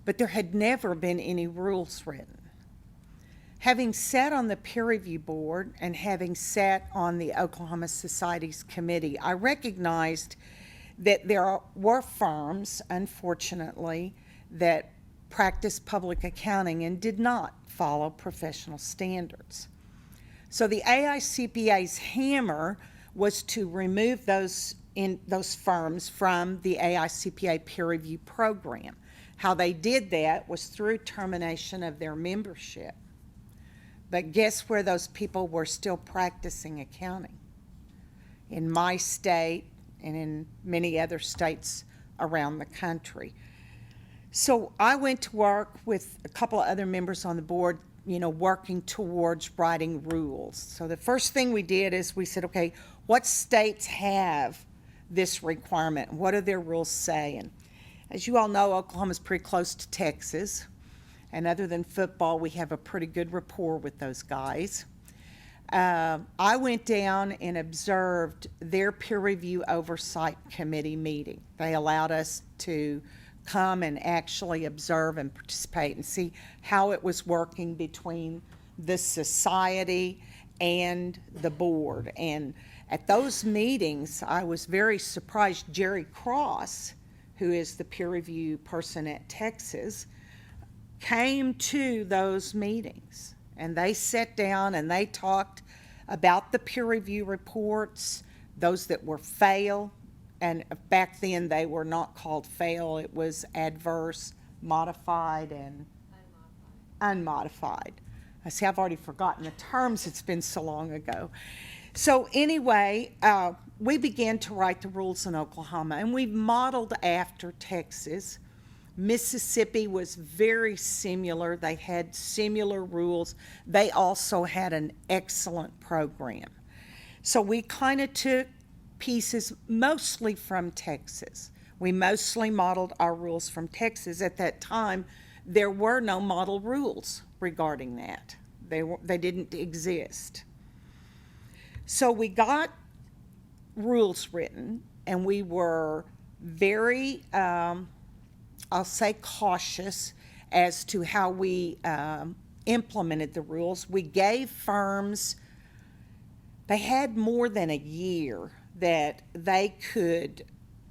But there had never been any rules written. Having sat on the peer review board and having sat on the Oklahoma Societies Committee, I recognized that there were firms, unfortunately, that practiced public accounting and did not follow professional standards. So the AICPA's hammer was to remove those firms from the AICPA peer review program. How they did that was through termination of their membership. But guess where those people were still practicing accounting? In my state and in many other states around the country. So I went to work with a couple of other members on the board, working towards writing rules. So the first thing we did is we said, okay, what states have this requirement? What do their rules say? And as you all know, Oklahoma's pretty close to Texas. And other than football, we have a pretty good rapport with those guys. I went down and observed their peer review oversight committee meeting. They allowed us to come and actually observe and participate and see how it was working between the society and the board. And at those meetings, I was very surprised. Jerry Cross, who is the peer review person at Texas, came to those meetings. And they sat down and they talked about the peer review reports, those that were fail. And back then they were not called fail, it was adverse, modified, and unmodified. I see, I've already forgotten the terms, it's been so long ago. So anyway, we began to write the rules in Oklahoma, and we modeled after Texas. Mississippi was very similar. They had similar rules. They also had an excellent program. So we kind of took pieces mostly from Texas. We mostly modeled our rules from Texas. At that time, there were no model rules regarding that. They didn't exist. So we got rules written, and we were very I'll say cautious as to how we implemented the rules. We gave firms, they had more than a year that they could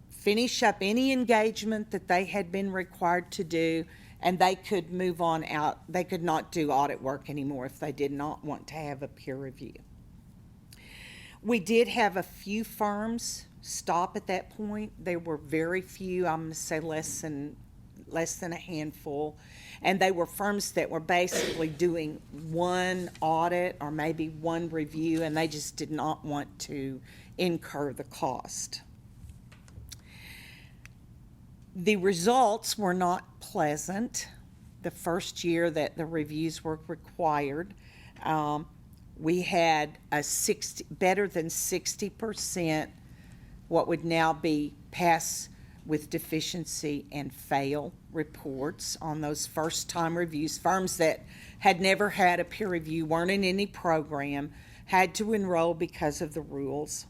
finish up any engagement that they had been required to do, and they could move on out. They could not do audit work anymore if they did not want to have a peer review. We did have a few firms stop at that point. There were very few, I'm going to say less than a handful, and they were firms that were basically doing one audit or maybe one review, and they just did not want to incur the cost. The results were not pleasant the first year that the reviews were required. We had better than 60% what would now be pass with deficiency and fail reports on those first-time reviews. Firms that had never had a peer review, weren't in any program, had to enroll because of the rules.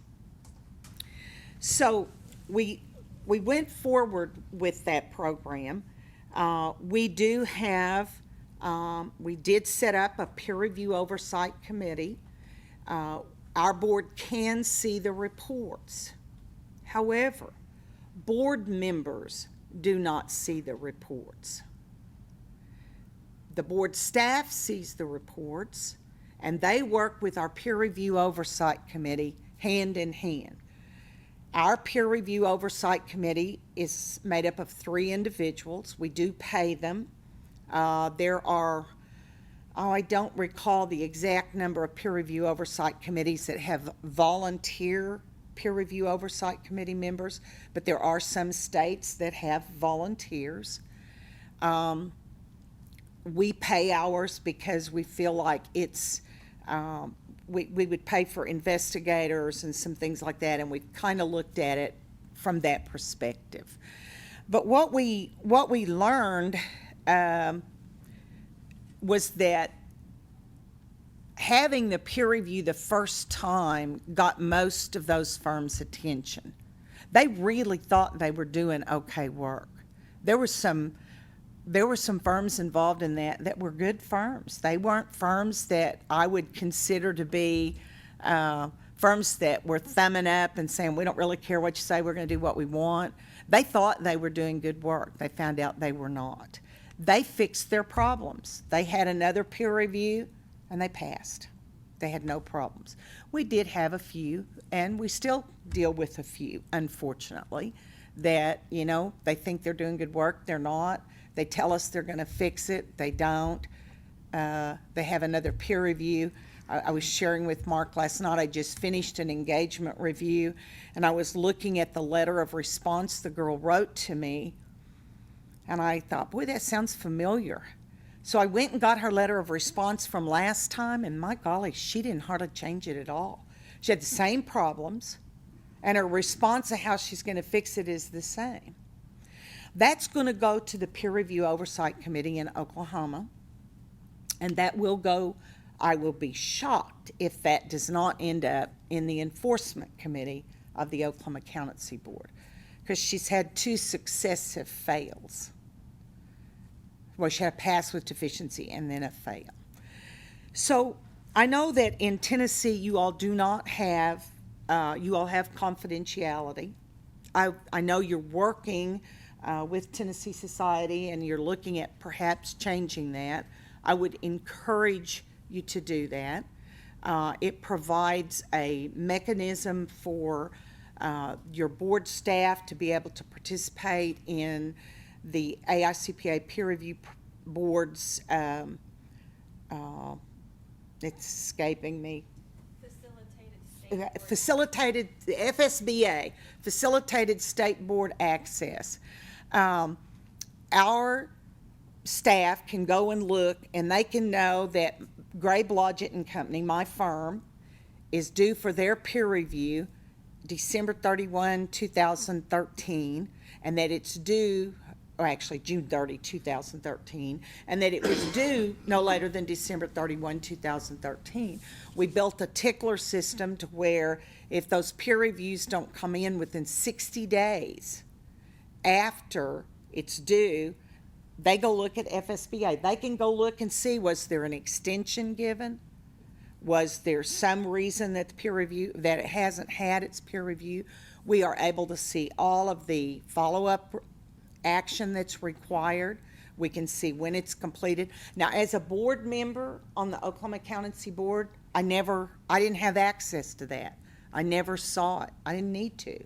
So we went forward with that program. We did set up a peer review oversight committee. Our board can see the reports. However, board members do not see the reports. The board staff sees the reports, and they work with our peer review oversight committee hand in hand. Our peer review oversight committee is made up of 3 individuals. We do pay them. There are, I don't recall the exact number of peer review oversight committees that have volunteer peer review oversight committee members, but there are some states that have volunteers. We pay ours because we feel like it's, we would pay for investigators and some things like that, and we've kind of looked at it from that perspective. But what we learned was that having the peer review the first time got most of those firms' attention. They really thought they were doing okay work. There were some firms involved in that were good firms. They weren't firms that I would consider to be firms that were thumbing up and saying, we don't really care what you say, we're going to do what we want. They thought they were doing good work. They found out they were not. They fixed their problems. They had another peer review, and they passed. They had no problems. We did have a few, and we still deal with a few, unfortunately, that, they think they're doing good work. They're not. They tell us they're going to fix it. They don't. They have another peer review. I was sharing with Mark last night, I just finished an engagement review, and I was looking at the letter of response the girl wrote to me, and I thought, boy, that sounds familiar. So I went and got her letter of response from last time, and my golly, she didn't hardly change it at all. She had the same problems, and her response to how she's going to fix it is the same. That's going to go to the Peer Review Oversight Committee in Oklahoma, and that will go, I will be shocked if that does not end up in the Enforcement Committee of the Oklahoma Accountancy Board, because she's had 2 successive fails. Well, she had a pass with deficiency and then a fail. So I know that in Tennessee you all do not have, you all have confidentiality. I know you're working with Tennessee Society and you're looking at perhaps changing that. I would encourage you to do that. It provides a mechanism for your board staff to be able to participate in the AICPA peer review board's, it's escaping me. Facilitated, FSBA, Facilitated State Board Access. Our staff can go and look, and they can know that Gray Blodgett and Company, my firm, is due for their peer review December 31, 2013, and that it's due, or actually June 30, 2013, and that it was due no later than December 31, 2013. We built a tickler system to where if those peer reviews don't come in within 60 days after it's due, they go look at FSBA. They can go look and see, was there an extension given? Was there some reason that the peer review, that it hasn't had its peer review? We are able to see all of the follow-up action that's required. We can see when it's completed. Now, as a board member on the Oklahoma Accountancy Board, I didn't have access to that. I never saw it. I didn't need to.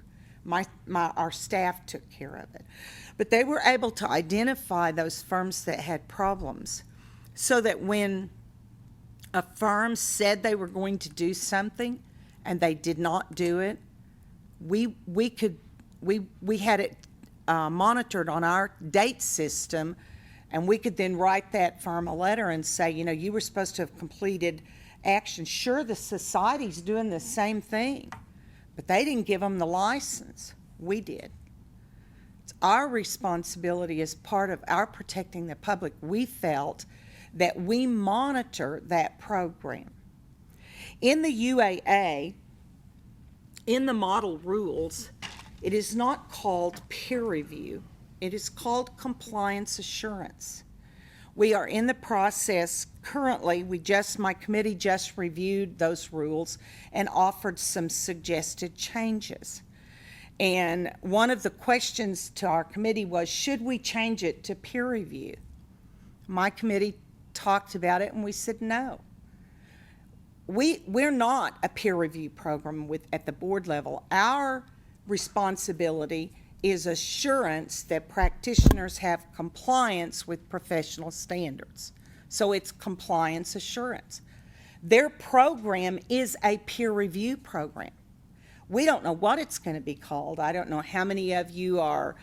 Our staff took care of it. But they were able to identify those firms that had problems so that when a firm said they were going to do something and they did not do it, we had it monitored on our date system, and we could then write that firm a letter and say, you were supposed to have completed action. Sure, the society's doing the same thing, but they didn't give them the license. We did. It's our responsibility as part of our protecting the public. We felt that we monitor that program. In the UAA, in the model rules, it is not called peer review. It is called compliance assurance. We are in the process currently, my committee just reviewed those rules and offered some suggested changes. And one of the questions to our committee was, should we change it to peer review? My committee talked about it and we said no. We're not a peer review program at the board level. Our responsibility is assurance that practitioners have compliance with professional standards. So it's compliance assurance. Their program is a peer review program. We don't know what it's going to be called. I don't know how many of you are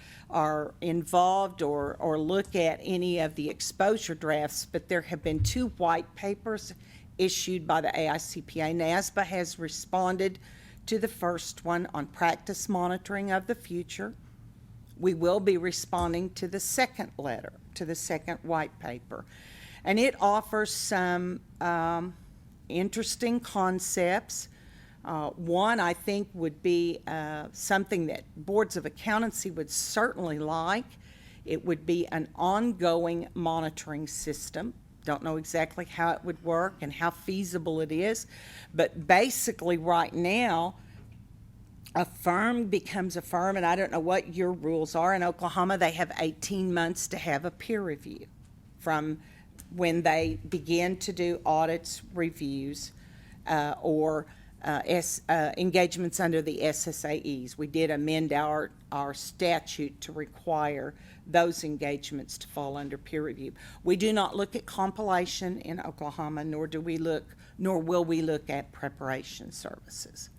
involved or look at any of the exposure drafts, but there have been 2 white papers issued by the AICPA. NASBA has responded to the first one on practice monitoring of the future. We will be responding to the second letter, to the second white paper. And it offers some interesting concepts. One, I think, would be something that boards of accountancy would certainly like. It would be an ongoing monitoring system. Don't know exactly how it would work and how feasible it is, but basically right now, a firm becomes a firm, and I don't know what your rules are. In Oklahoma, they have 18 months to have a peer review from when they begin to do audits, reviews, or engagements under the SSAEs. We did amend our statute to require those engagements to fall under peer review. We do not look at compilation in Oklahoma, nor will we look at preparation services.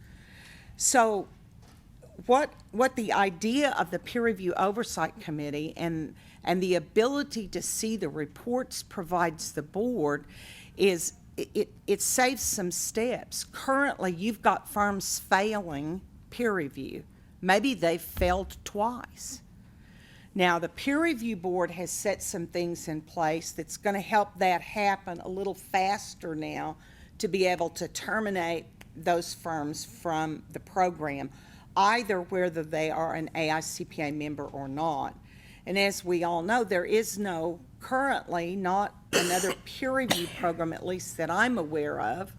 So what the idea of the peer review oversight committee and the ability to see the reports provides the board is it saves some steps. Currently, you've got firms failing peer review. Maybe they've failed twice. Now, the peer review board has set some things in place that's going to help that happen a little faster now to be able to terminate those firms from the program, either whether they are an AICPA member or not. And as we all know, there is currently not another peer review program, at least that I'm aware of,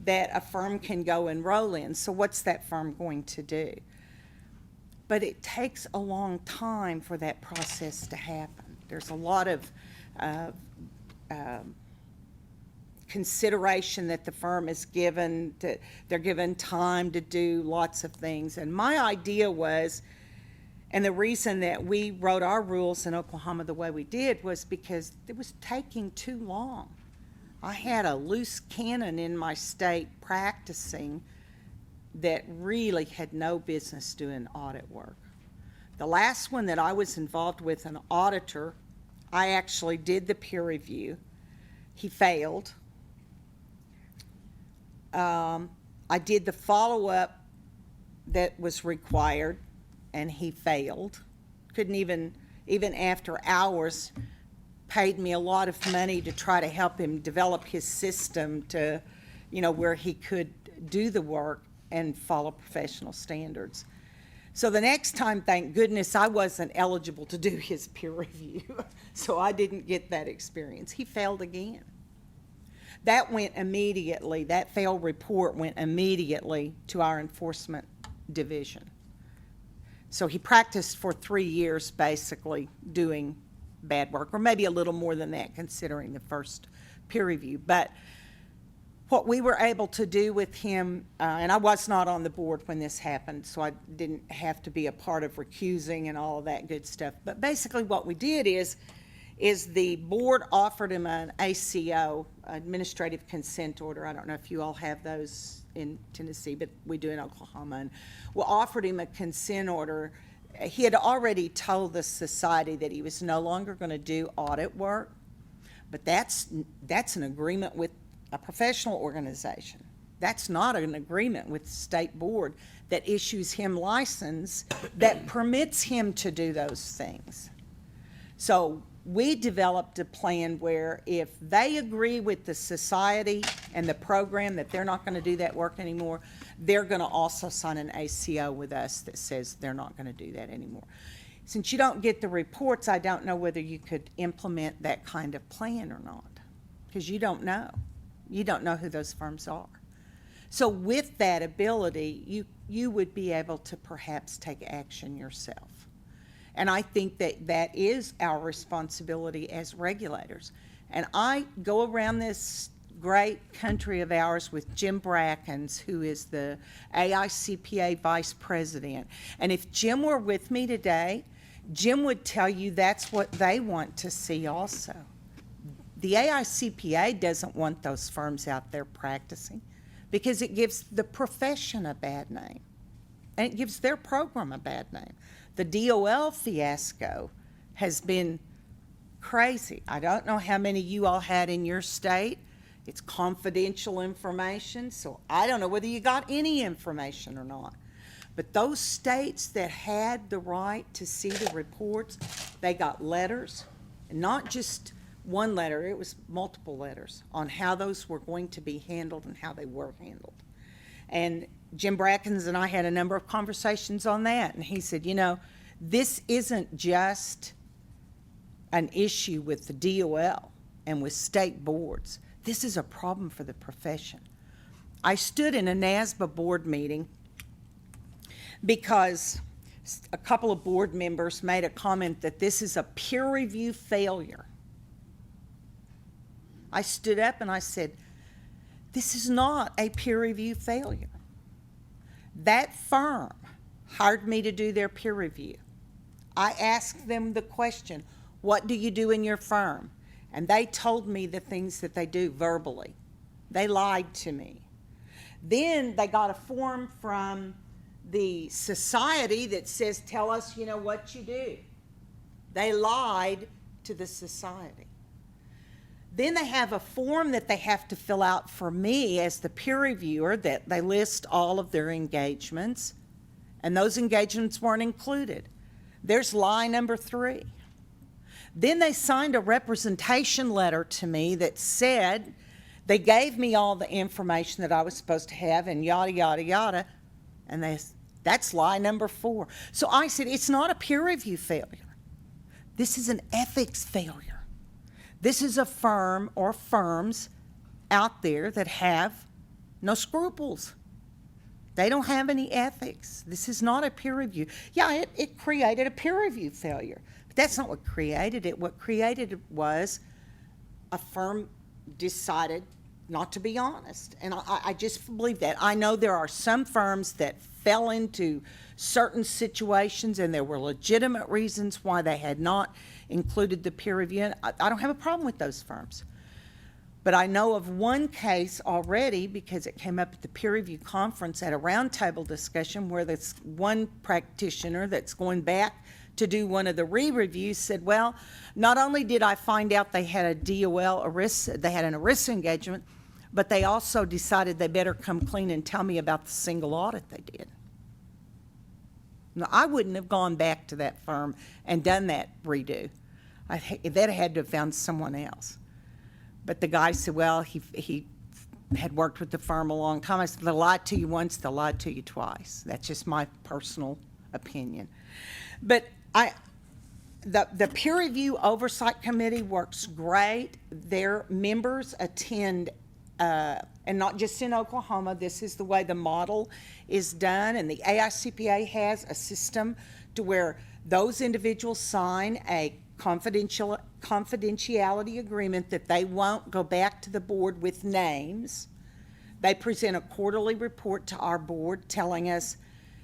that a firm can go enroll in. So what's that firm going to do? But it takes a long time for that process to happen. There's a lot of consideration that the firm is given. They're given time to do lots of things. And my idea was, and the reason that we wrote our rules in Oklahoma the way we did was because it was taking too long. I had a loose cannon in my state practicing that really had no business doing audit work. The last one that I was involved with, an auditor, I actually did the peer review. He failed. I did the follow-up that was required, and he failed. Couldn't even after hours, paid me a lot of money to try to help him develop his system to, where he could do the work and follow professional standards. So the next time, thank goodness, I wasn't eligible to do his peer review, so I didn't get that experience. He failed again. That went immediately, that failed report went immediately to our enforcement division. So he practiced for 3 years basically doing bad work, or maybe a little more than that considering the first peer review. But what we were able to do with him, and I was not on the board when this happened, so I didn't have to be a part of recusing and all of that good stuff. But basically what we did is the board offered him an ACO, administrative consent order. I don't know if you all have those in Tennessee, but we do in Oklahoma. And we offered him a consent order. He had already told the society that he was no longer going to do audit work, but that's an agreement with a professional organization. That's not an agreement with the state board that issues him license that permits him to do those things. So we developed a plan where if they agree with the society and the program that they're not going to do that work anymore, they're going to also sign an ACO with us that says they're not going to do that anymore. Since you don't get the reports, I don't know whether you could implement that kind of plan or not, because you don't know. You don't know who those firms are. So with that ability, you would be able to perhaps take action yourself. And I think that that is our responsibility as regulators. And I go around this great country of ours with Jim Brackens, who is the AICPA Vice President. And if Jim were with me today, Jim would tell you that's what they want to see also. The AICPA doesn't want those firms out there practicing because it gives the profession a bad name. And it gives their program a bad name. The DOL fiasco has been crazy. I don't know how many you all had in your state. It's confidential information, so I don't know whether you got any information or not. But those states that had the right to see the reports, they got letters, and not just one letter, it was multiple letters on how those were going to be handled and how they were handled. And Jim Brackens and I had a number of conversations on that, and he said, you know, this isn't just an issue with the DOL and with state boards. This is a problem for the profession. I stood in a NASBA board meeting because a couple of board members made a comment that this is a peer review failure. I stood up and I said, this is not a peer review failure. That firm hired me to do their peer review. I asked them the question, what do you do in your firm? And they told me the things that they do verbally. They lied to me. Then they got a form from the society that says, tell us, you know, what you do. They lied to the society. Then they have a form that they have to fill out for me as the peer reviewer that they list all of their engagements, and those engagements weren't included. There's lie number 3. Then they signed a representation letter to me that said they gave me all the information that I was supposed to have and yada, yada, yada, and that's lie number 4. So I said, it's not a peer review failure. This is an ethics failure. This is a firm or firms out there that have no scruples. They don't have any ethics. This is not a peer review. Yeah, it created a peer review failure. But that's not what created it. What created it was a firm decided not to be honest. And I just believe that. I know there are some firms that fell into certain situations and there were legitimate reasons why they had not included the peer review. And I don't have a problem with those firms. But I know of one case already because it came up at the peer review conference at a roundtable discussion where this one practitioner that's going back to do one of the re-reviews said, well, not only did I find out they had a DOL ERISA, they had an ERISA engagement, but they also decided they better come clean and tell me about the single audit they did. Now, I wouldn't have gone back to that firm and done that redo. They'd had to have found someone else. But the guy said, well, he had worked with the firm a long time. I said, they lied to you once, they lied to you twice. That's just my personal opinion. But the peer review oversight committee works great. Their members attend, and not just in Oklahoma, this is the way the model is done. And the AICPA has a system to where those individuals sign a confidentiality agreement that they won't go back to the board with names. They present a quarterly report to our board telling us,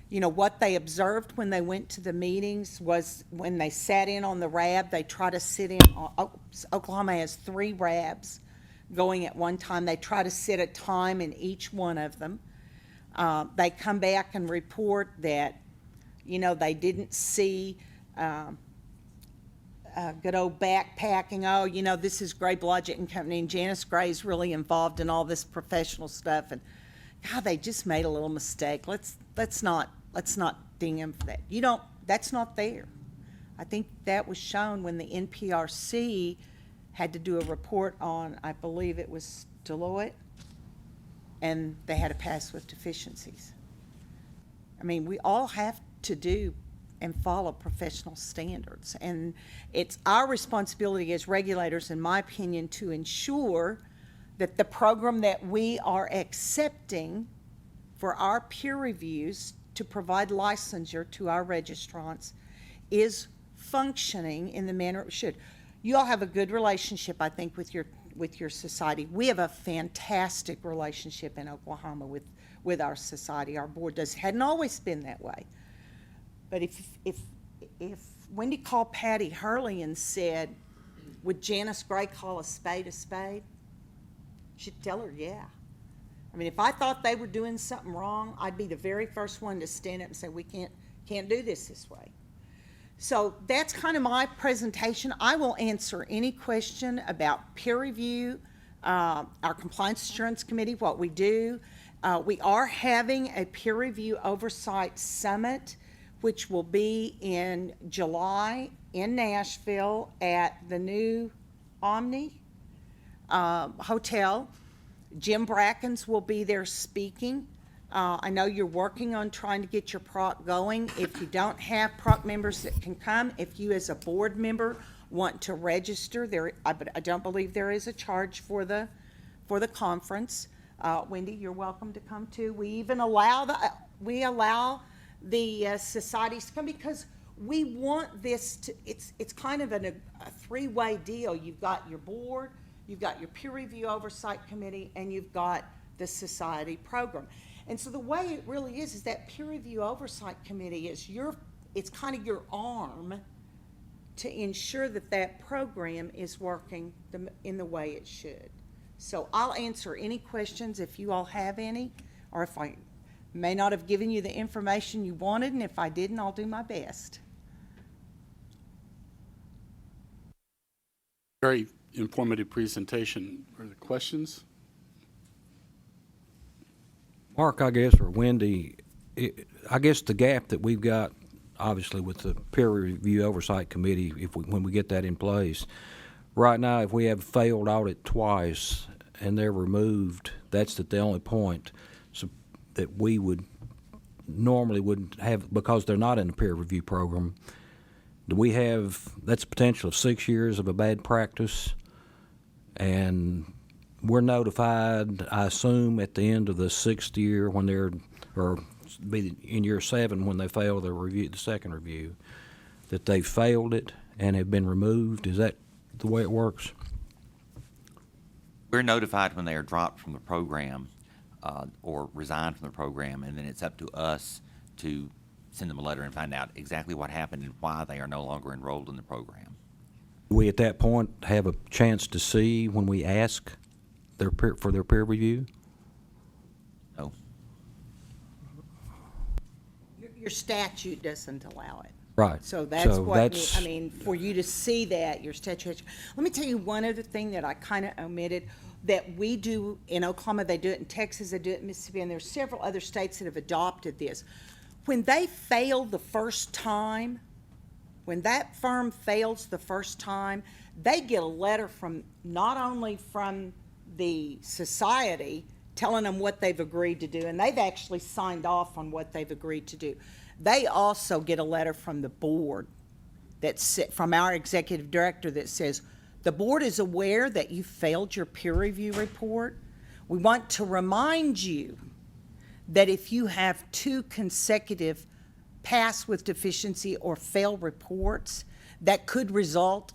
you know, what they observed when they went to the meetings was when they sat in on the RAB, they try to sit in, Oklahoma has 3 RABs going at one time. They try to sit a time in each one of them. They come back and report that, you know, they didn't see good old backpacking. Oh, you know, this is Gray Blodgett and Company, and Janice Gray's really involved in all this professional stuff. And God, they just made a little mistake. Let's not ding them for that. That's not there. I think that was shown when the NPRC had to do a report on, I believe it was Deloitte, and they had to pass with deficiencies. I mean, we all have to do and follow professional standards. And it's our responsibility as regulators, in my opinion, to ensure that the program that we are accepting for our peer reviews to provide licensure to our registrants is functioning in the manner it should. You all have a good relationship, I think, with your society. We have a fantastic relationship in Oklahoma with our society. Our board does. Hadn't always been that way. But if Wendy called Patty Hurley and said, would Janice Gray call a spade a spade? She'd tell her, yeah. I mean, if I thought they were doing something wrong, I'd be the very first one to stand up and say, we can't do this way. So that's kind of my presentation. I will answer any question about peer review, our Compliance Assurance Committee, what we do. We are having a peer review oversight summit, which will be in July in Nashville at the new Omni Hotel. Jim Brackens will be there speaking. I know you're working on trying to get your PROC going. If you don't have PROC members that can come, if you as a board member want to register, I don't believe there is a charge for the conference. Wendy, you're welcome to come too. We even allow the societies to come because we want this to, it's kind of a three-way deal. You've got your board, you've got your peer review oversight committee, and you've got the society program. And so the way it really is that peer review oversight committee is it's kind of your arm to ensure that program is working in the way it should. So I'll answer any questions if you all have any, or if I may not have given you the information you wanted, and if I didn't, I'll do my best. Very informative presentation. Are there questions? Mark, I guess, or Wendy, I guess the gap that we've got, obviously, with the peer review oversight committee, when we get that in place, right now, if we have a failed audit twice and they're removed, that's the only point that we would normally wouldn't have, because they're not in the peer review program. Do we have, that's a potential of 6 years of a bad practice, and we're notified, I assume, at the end of the 6th year when or be in year 7 when they fail the review, the second review, that they failed it and have been removed. Is that the way it works? We're notified when they are dropped from the program or resign from the program, and then it's up to us to send them a letter and find out exactly what happened and why they are no longer enrolled in the program. Do we at that point have a chance to see when we ask for their peer review? No. Your statute doesn't allow it. Right. So that's I mean, for you to see that, your statute. Let me tell you one other thing that I kind of omitted that we do in Oklahoma. They do it in Texas, they do it in Mississippi, and there's several other states that have adopted this. When they fail the first time, when that firm fails the first time, they get a letter from, not only from the society telling them what they've agreed to do, and they've actually signed off on what they've agreed to do. They also get a letter from the board, from our executive director, that says, the board is aware that you failed your peer review report. We want to remind you that if you have 2 consecutive pass with deficiency or fail reports, that could result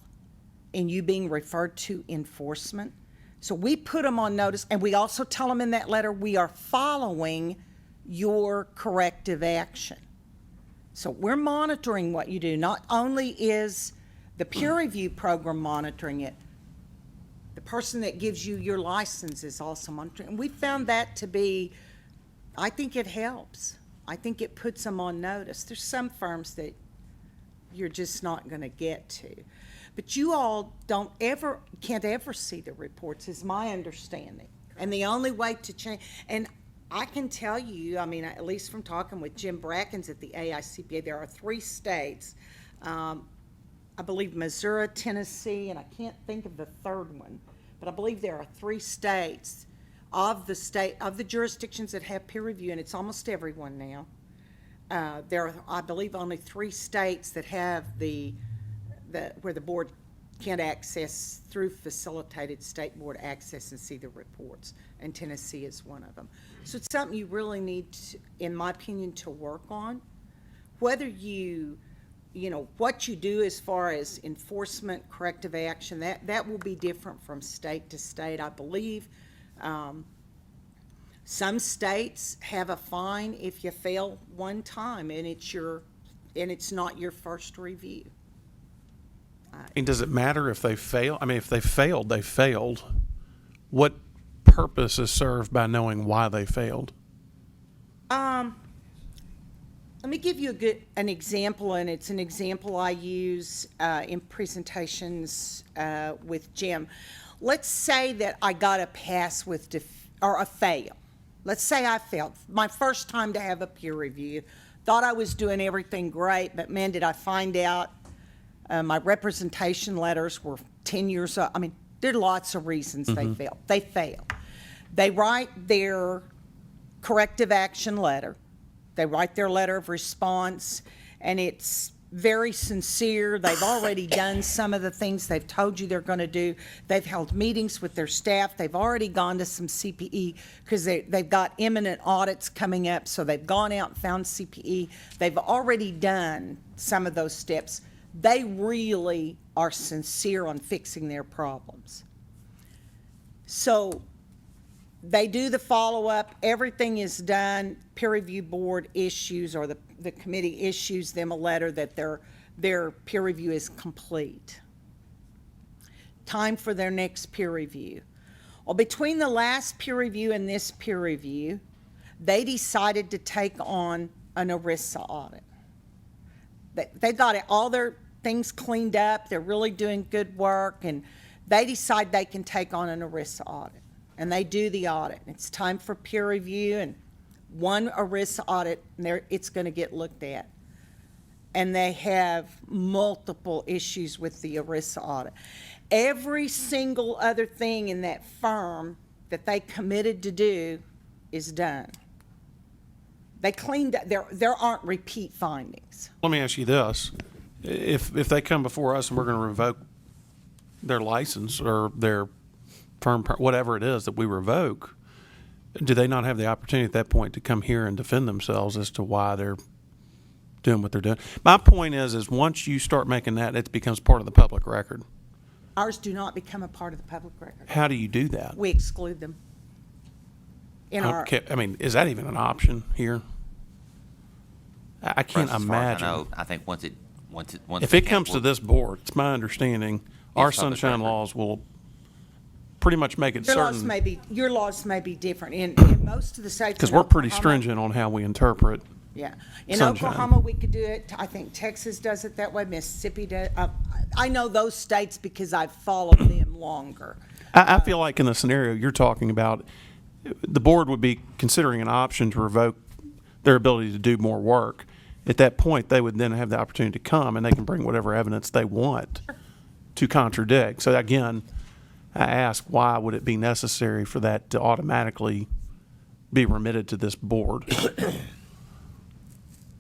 in you being referred to enforcement. So we put them on notice, and we also tell them in that letter we are following your corrective action. So we're monitoring what you do. Not only is the peer review program monitoring it, the person that gives you your license is also monitoring. And we found that to be, I think it helps. I think it puts them on notice. There's some firms that you're just not going to get to. But you all can't ever see the reports, is my understanding. And the only way to change, and I can tell you, I mean, at least from talking with Jim Brackens at the AICPA, there are 3 states, I believe Missouri, Tennessee, and I can't think of the third one, but I believe there are 3 states of the jurisdictions that have peer review, and it's almost everyone now. There are, I believe, only 3 states that have where the board can't access through facilitated state board access and see the reports, and Tennessee is one of them. So it's something you really need, in my opinion, to work on. Whether what you do as far as enforcement, corrective action, that will be different from state to state, I believe. Some states have a fine if you fail one time and it's not your first review. And does it matter if they fail? I mean, if they failed, they failed. What purpose is served by knowing why they failed? Let me give you an example, and it's an example I use in presentations with Jim. Let's say that I got a pass or a fail. Let's say I failed. My first time to have a peer review. Thought I was doing everything great, but man, did I find out my representation letters were 10 years old. I mean, there are lots of reasons they fail. They fail. They write their corrective action letter. They write their letter of response, and it's very sincere. They've already done some of the things they've told you they're going to do. They've held meetings with their staff. They've already gone to some CPE because they've got imminent audits coming up, so they've gone out and found CPE. They've already done some of those steps. They really are sincere on fixing their problems. So they do the follow-up. Everything is done. Peer review board issues, or the committee issues them a letter that their peer review is complete. Time for their next peer review. Well, between the last peer review and this peer review, they decided to take on an ERISA audit. They got all their things cleaned up. They're really doing good work, and they decide they can take on an ERISA audit. And they do the audit. It's time for peer review, and one ERISA audit, and it's going to get looked at. And they have multiple issues with the ERISA audit. Every single other thing in that firm that they committed to do is done. They cleaned up. There aren't repeat findings. Let me ask you this. If they come before us and we're going to revoke their license or their firm, whatever it is that we revoke, do they not have the opportunity at that point to come here and defend themselves as to why they're doing what they're doing? My point is once you start making that, it becomes part of the public record. Ours do not become a part of the public record. How do you do that? We exclude them. I mean, is that even an option here? I can't imagine. I think once if it comes to this board, it's my understanding our sunshine laws will pretty much make it certain. Your laws may be different in most of the states. Because we're pretty stringent on how we interpret. Yeah, in sunshine. Oklahoma we could do it. I think Texas does it that way. Mississippi does. I know those states because I've followed them longer. I feel like in the scenario you're talking about, the board would be considering an option to revoke their ability to do more work. At that point, they would then have the opportunity to come, and they can bring whatever evidence they want to contradict. So again, I ask, why would it be necessary for that to automatically be remitted to this board?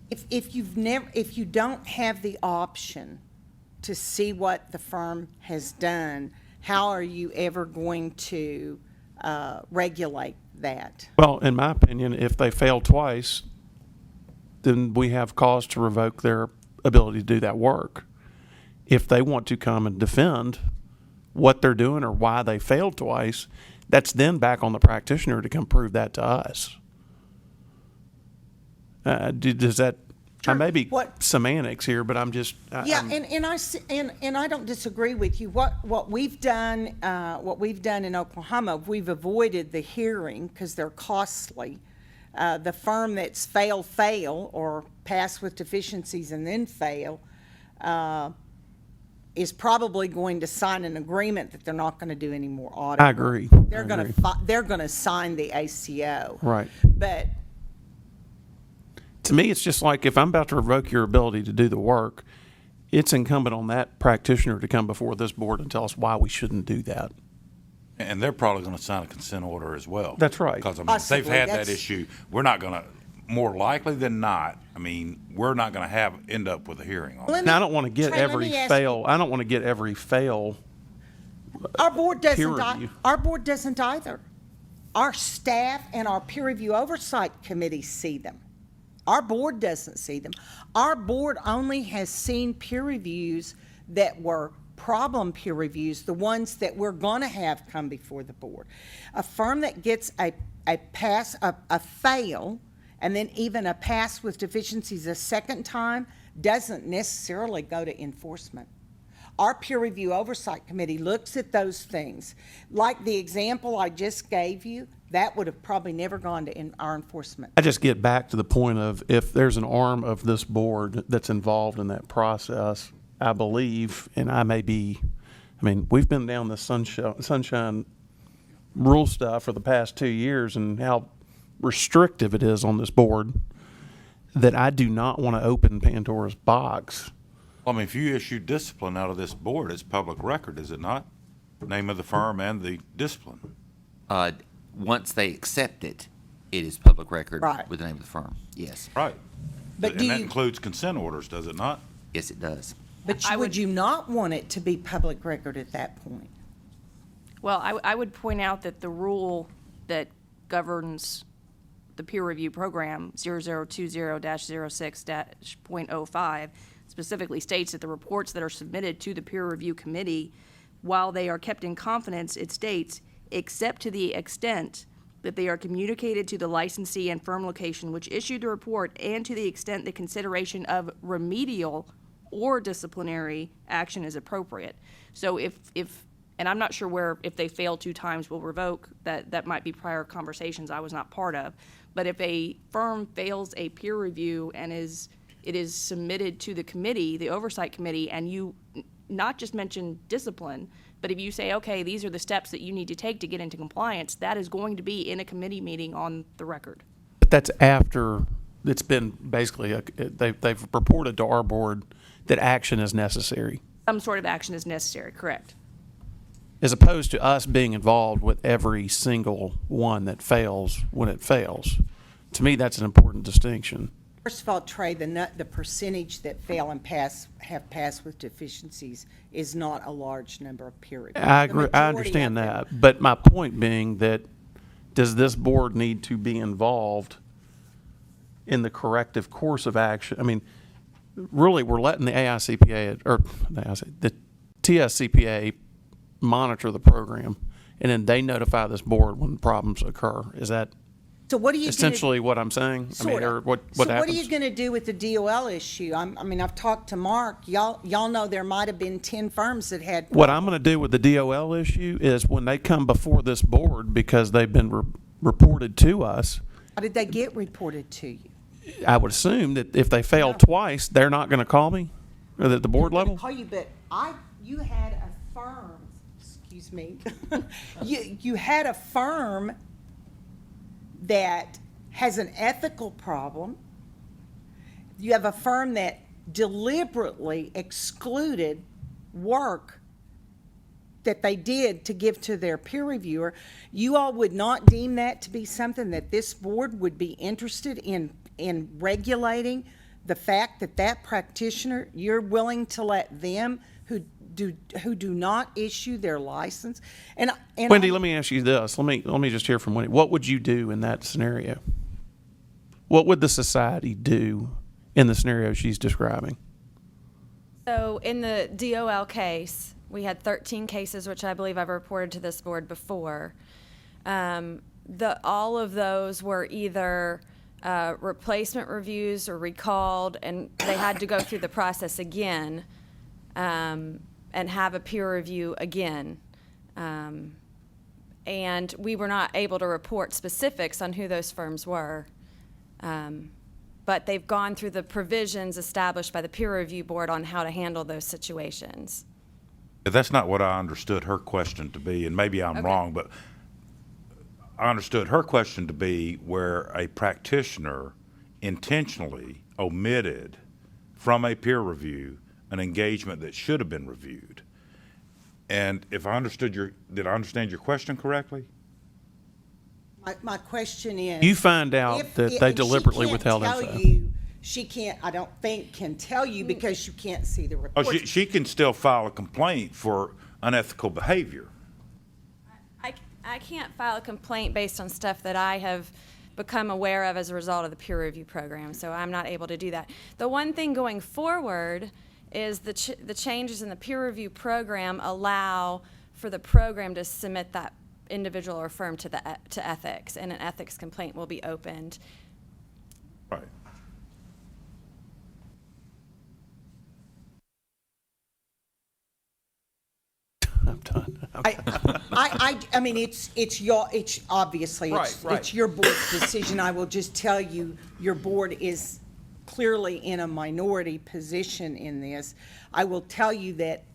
If you don't have the option to see what the firm has done, how are you ever going to regulate that? Well, in my opinion, if they fail twice, then we have cause to revoke their ability to do that work. If they want to come and defend what they're doing or why they failed twice, that's then back on the practitioner to come prove that to us. Does that? I may be semantics here, but I'm just. And I don't disagree with you. What we've done in Oklahoma, we've avoided the hearing because they're costly. The firm that's fail or pass with deficiencies and then fail is probably going to sign an agreement that they're not going to do any more audit. I agree. They're I going agree. to they're going to sign the ACO. Right. But To me, it's just like if I'm about to revoke your ability to do the work, it's incumbent on that practitioner to come before this board and tell us why we shouldn't do that. And they're probably going to sign a consent order as well. That's right. Because, I mean, if Possibly, they've had that that's- issue, we're not going to, more likely than not, I mean, we're not going to end up with a hearing on it. Now, I don't want to get Trey, let every me ask fail. I don't want to get every fail. our board Peer doesn't. review. Our board doesn't either. Our staff and our peer review oversight committee see them. Our board doesn't see them. Our board only has seen peer reviews that were problem peer reviews, the ones that we're going to have come before the board. A firm that gets a pass, a fail, and then even a pass with deficiencies a second time doesn't necessarily go to enforcement. Our peer review oversight committee looks at those things. Like the example I just gave you, that would have probably never gone to our enforcement. I just get back to the point of if there's an arm of this board that's involved in that process, I believe, and I may be, I mean, we've been down the sunshine rule stuff for the past 2 years and how restrictive it is on this board that I do not want to open Pandora's box. I mean, if you issue discipline out of this board, it's public record, is it not? Name of the firm and the discipline. Once they accept it, it is public record Right. with the name of the firm. Yes. Right. But And do that you- includes consent orders, does it not? Yes, it does. But would you not want it to be public record at that point? Well, I would point out that the rule that governs the peer review program, 0020-06-.05, specifically states that the reports that are submitted to the peer review committee, while they are kept in confidence, it states, except to the extent that they are communicated to the licensee and firm location which issued the report, and to the extent the consideration of remedial or disciplinary action is appropriate. So if and I'm not sure if they fail 2 times, we'll revoke, that might be prior conversations I was not part of. But if a firm fails a peer review and it is submitted to the committee, the oversight committee, and you not just mention discipline, but if you say, okay, these are the steps that you need to take to get into compliance, that is going to be in a committee meeting on the record. But that's after it's been basically, they've reported to our board that action is necessary, Some sort of action is necessary, correct? as opposed to us being involved with every single one that fails when it fails. To me, that's an important distinction. First of all, Trey, the percentage that fail and have passed with deficiencies is not a large number of peer reviews. I The agree, I majority understand of them- that, but my point being that, does this board need to be involved in the corrective course of action? I mean, really, we're letting the AICPA, or the TSCPA monitor the program, and then they notify this board when problems occur. Is that So what are you gonna? essentially what I'm saying? I mean, Sort or of. what So happens? what are you going to do with the DOL issue? I mean, I've talked to Mark. Y'all know there might have been 10 firms that had. What I'm going to do with the DOL issue is when they come before this board, because they've been reported to us, How did they get reported to you? I would assume that if they fail twice, they're not going to call me, or at the board level? Call you, but you had a firm. Excuse me. you had a firm that has an ethical problem. You have a firm that deliberately excluded work that they did to give to their peer reviewer. You all would not deem that to be something that this board would be interested in regulating? The fact that that practitioner, you're willing to let them who do not issue their license? And Wendy, let me ask you this. Let me just hear from Wendy. What would you do in that scenario? What would the society do in the scenario she's describing? So in the DOL case, we had 13 cases, which I believe I've reported to this board before. All of those were either replacement reviews or recalled, and they had to go through the process again and have a peer review again. And we were not able to report specifics on who those firms were. But they've gone through the provisions established by the peer review board on how to handle those situations. That's not what I understood her question to be, and maybe I'm wrong, but I understood her question to be where a practitioner intentionally omitted from a peer review an engagement that should have been reviewed. And if I understood did I understand your question correctly? My question is. You find out that they deliberately withheld info. She can't, I don't think, can tell you because you can't see the Oh, report. she can still file a complaint for unethical behavior. I can't file a complaint based on stuff that I have become aware of as a result of the peer review program, so I'm not able to do that. The one thing going forward is the changes in the peer review program allow for the program to submit that individual or firm to ethics, and an ethics complaint will be opened. Right. I'm done. I mean, it's obviously, Right. it's your board's decision. I will just tell you, your board is clearly in a minority position in this. I will tell you that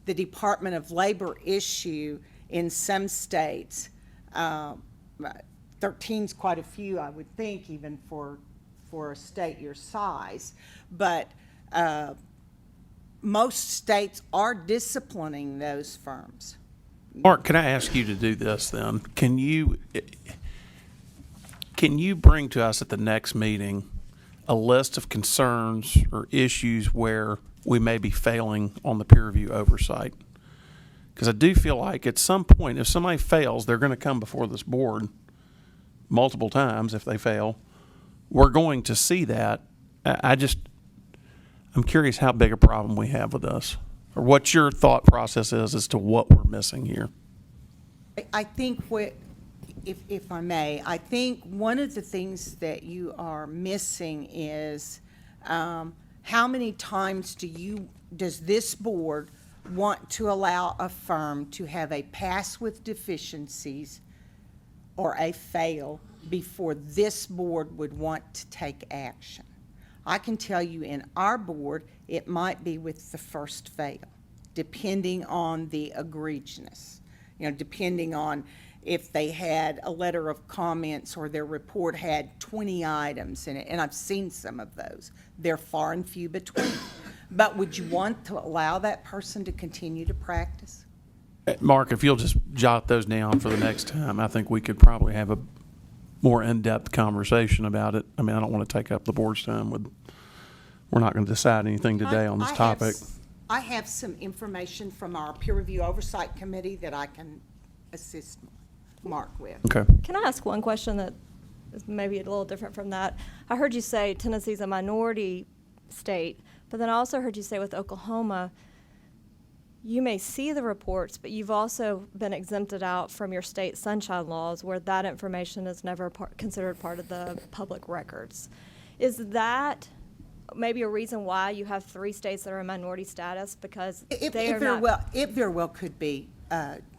the Department of Labor issue in some states, 13's quite a few, I would think, even for a state your size, but most states are disciplining those firms. Mark, can I ask you to do this then? Can you bring to us at the next meeting a list of concerns or issues where we may be failing on the peer review oversight? Because I do feel like at some point, if somebody fails, they're going to come before this board multiple times if they fail. We're going to see that. I'm curious how big a problem we have with this, or what your thought process is as to what we're missing here. I think if I may, I think one of the things that you are missing is how many times does this board want to allow a firm to have a pass with deficiencies or a fail before this board would want to take action? I can tell you in our board, it might be with the first fail, depending on the egregiousness. Depending on if they had a letter of comments or their report had 20 items in it, and I've seen some of those. They're far and few between. But would you want to allow that person to continue to practice? Mark, if you'll just jot those down for the next time, I think we could probably have a more in-depth conversation about it. I mean, I don't want to take up the board's time we're not going to decide anything today on this topic. I have some information from our peer review oversight committee that I can assist Mark with. Okay. Can I ask one question that is maybe a little different from that? I heard you say Tennessee's a minority state, but then I also heard you say with Oklahoma, you may see the reports, but you've also been exempted out from your state sunshine laws where that information is never considered part of the public records. Is that maybe a reason why you have 3 states that are in minority status? Because It very well could be,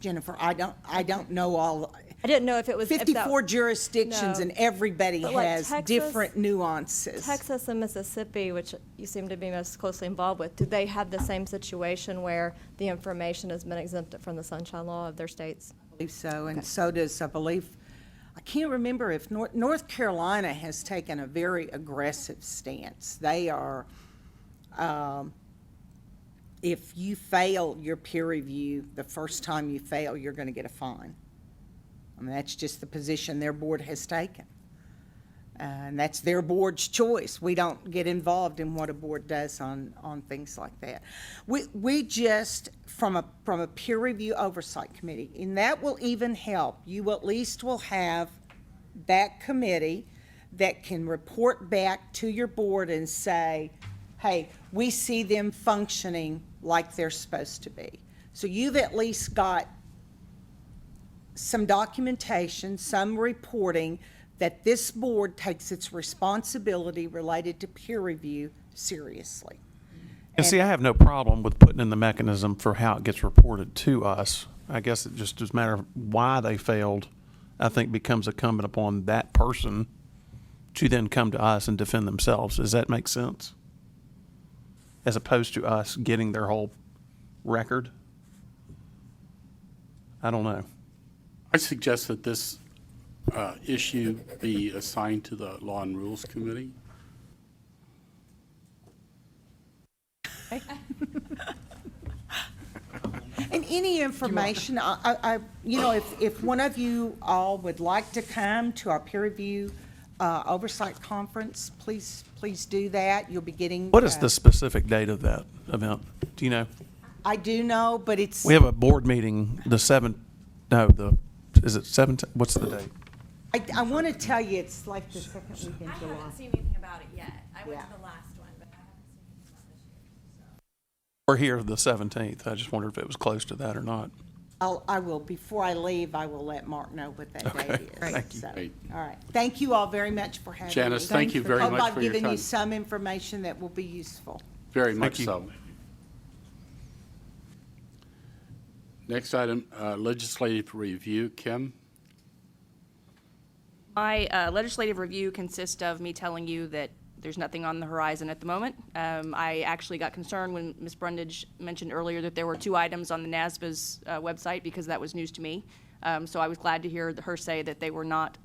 Jennifer. I don't know all. I didn't know if it was 54 jurisdictions, and everybody But like has different nuances. Texas and Mississippi, which you seem to be most closely involved with, do they have the same situation where the information has been exempted from the sunshine law of their states? I believe so, and so does, I believe, I can't remember if North Carolina has taken a very aggressive stance. They are, if you fail your peer review, the first time you fail, you're going to get a fine. I mean, that's just the position their board has taken. And that's their board's choice. We don't get involved in what a board does on things like that. We just, from a peer review oversight committee, and that will even help. You at least will have that committee that can report back to your board and say, hey, we see them functioning like they're supposed to be. So you've at least got some documentation, some reporting that this board takes its responsibility related to peer review seriously. And see, I have no problem with putting in the mechanism for how it gets reported to us. I guess it just does matter why they failed, I think becomes incumbent upon that person to then come to us and defend themselves. Does that make sense? As opposed to us getting their whole record? I don't know. I suggest that this issue be assigned to the Law and Rules Committee. And any information, if one of you all would like to come to our peer review oversight conference, please do that. You'll be getting. What is the specific date of that event? Do you know? I do know, but it's. We have a board meeting the 7th, is it 7th? What's the date? I want to tell you, it's like the second week in I July. haven't seen anything about it yet. I went to the last one, but I haven't seen anything about this year. We're here the 17th. I just wondered if it was close to that or not. I will, before I leave, I will let Mark know what that Okay. date is. Thank you. So, Great. all right. Thank you all very much for having me. Janice, thank you very much for your Hope I've given time. you some information that will be useful. Very much you. so. Next item, legislative review. Kim? My legislative review consists of me telling you that there's nothing on the horizon at the moment. I actually got concerned when Ms. Brundage mentioned earlier that there were 2 items on the NASBA's website because that was news to me. So I was glad to hear her say that they were not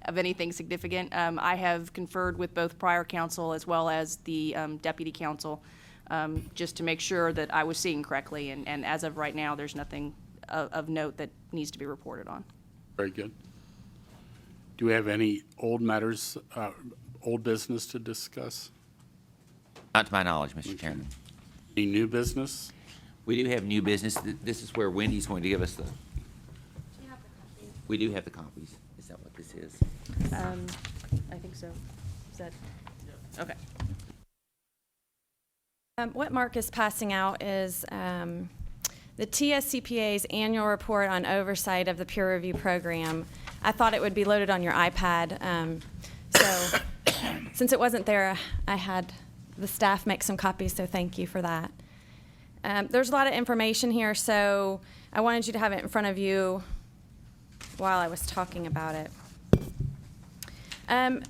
of anything significant. I have conferred with both prior counsel as well as the deputy counsel just to make sure that I was seeing correctly. And as of right now, there's nothing of note that needs to be reported on. Very good. Do we have any old matters, old business to discuss? Not to my knowledge, Mr. Chairman. Any new business? We do have new business. This is where Wendy's going to give us the. We do have the copies. Is that what this is? I think so. Is that? Okay. What Mark is passing out is the TSCPA's annual report on oversight of the peer review program. I thought it would be loaded on your iPad. So since it wasn't there, I had the staff make some copies, so thank you for that. There's a lot of information here, so I wanted you to have it in front of you while I was talking about it.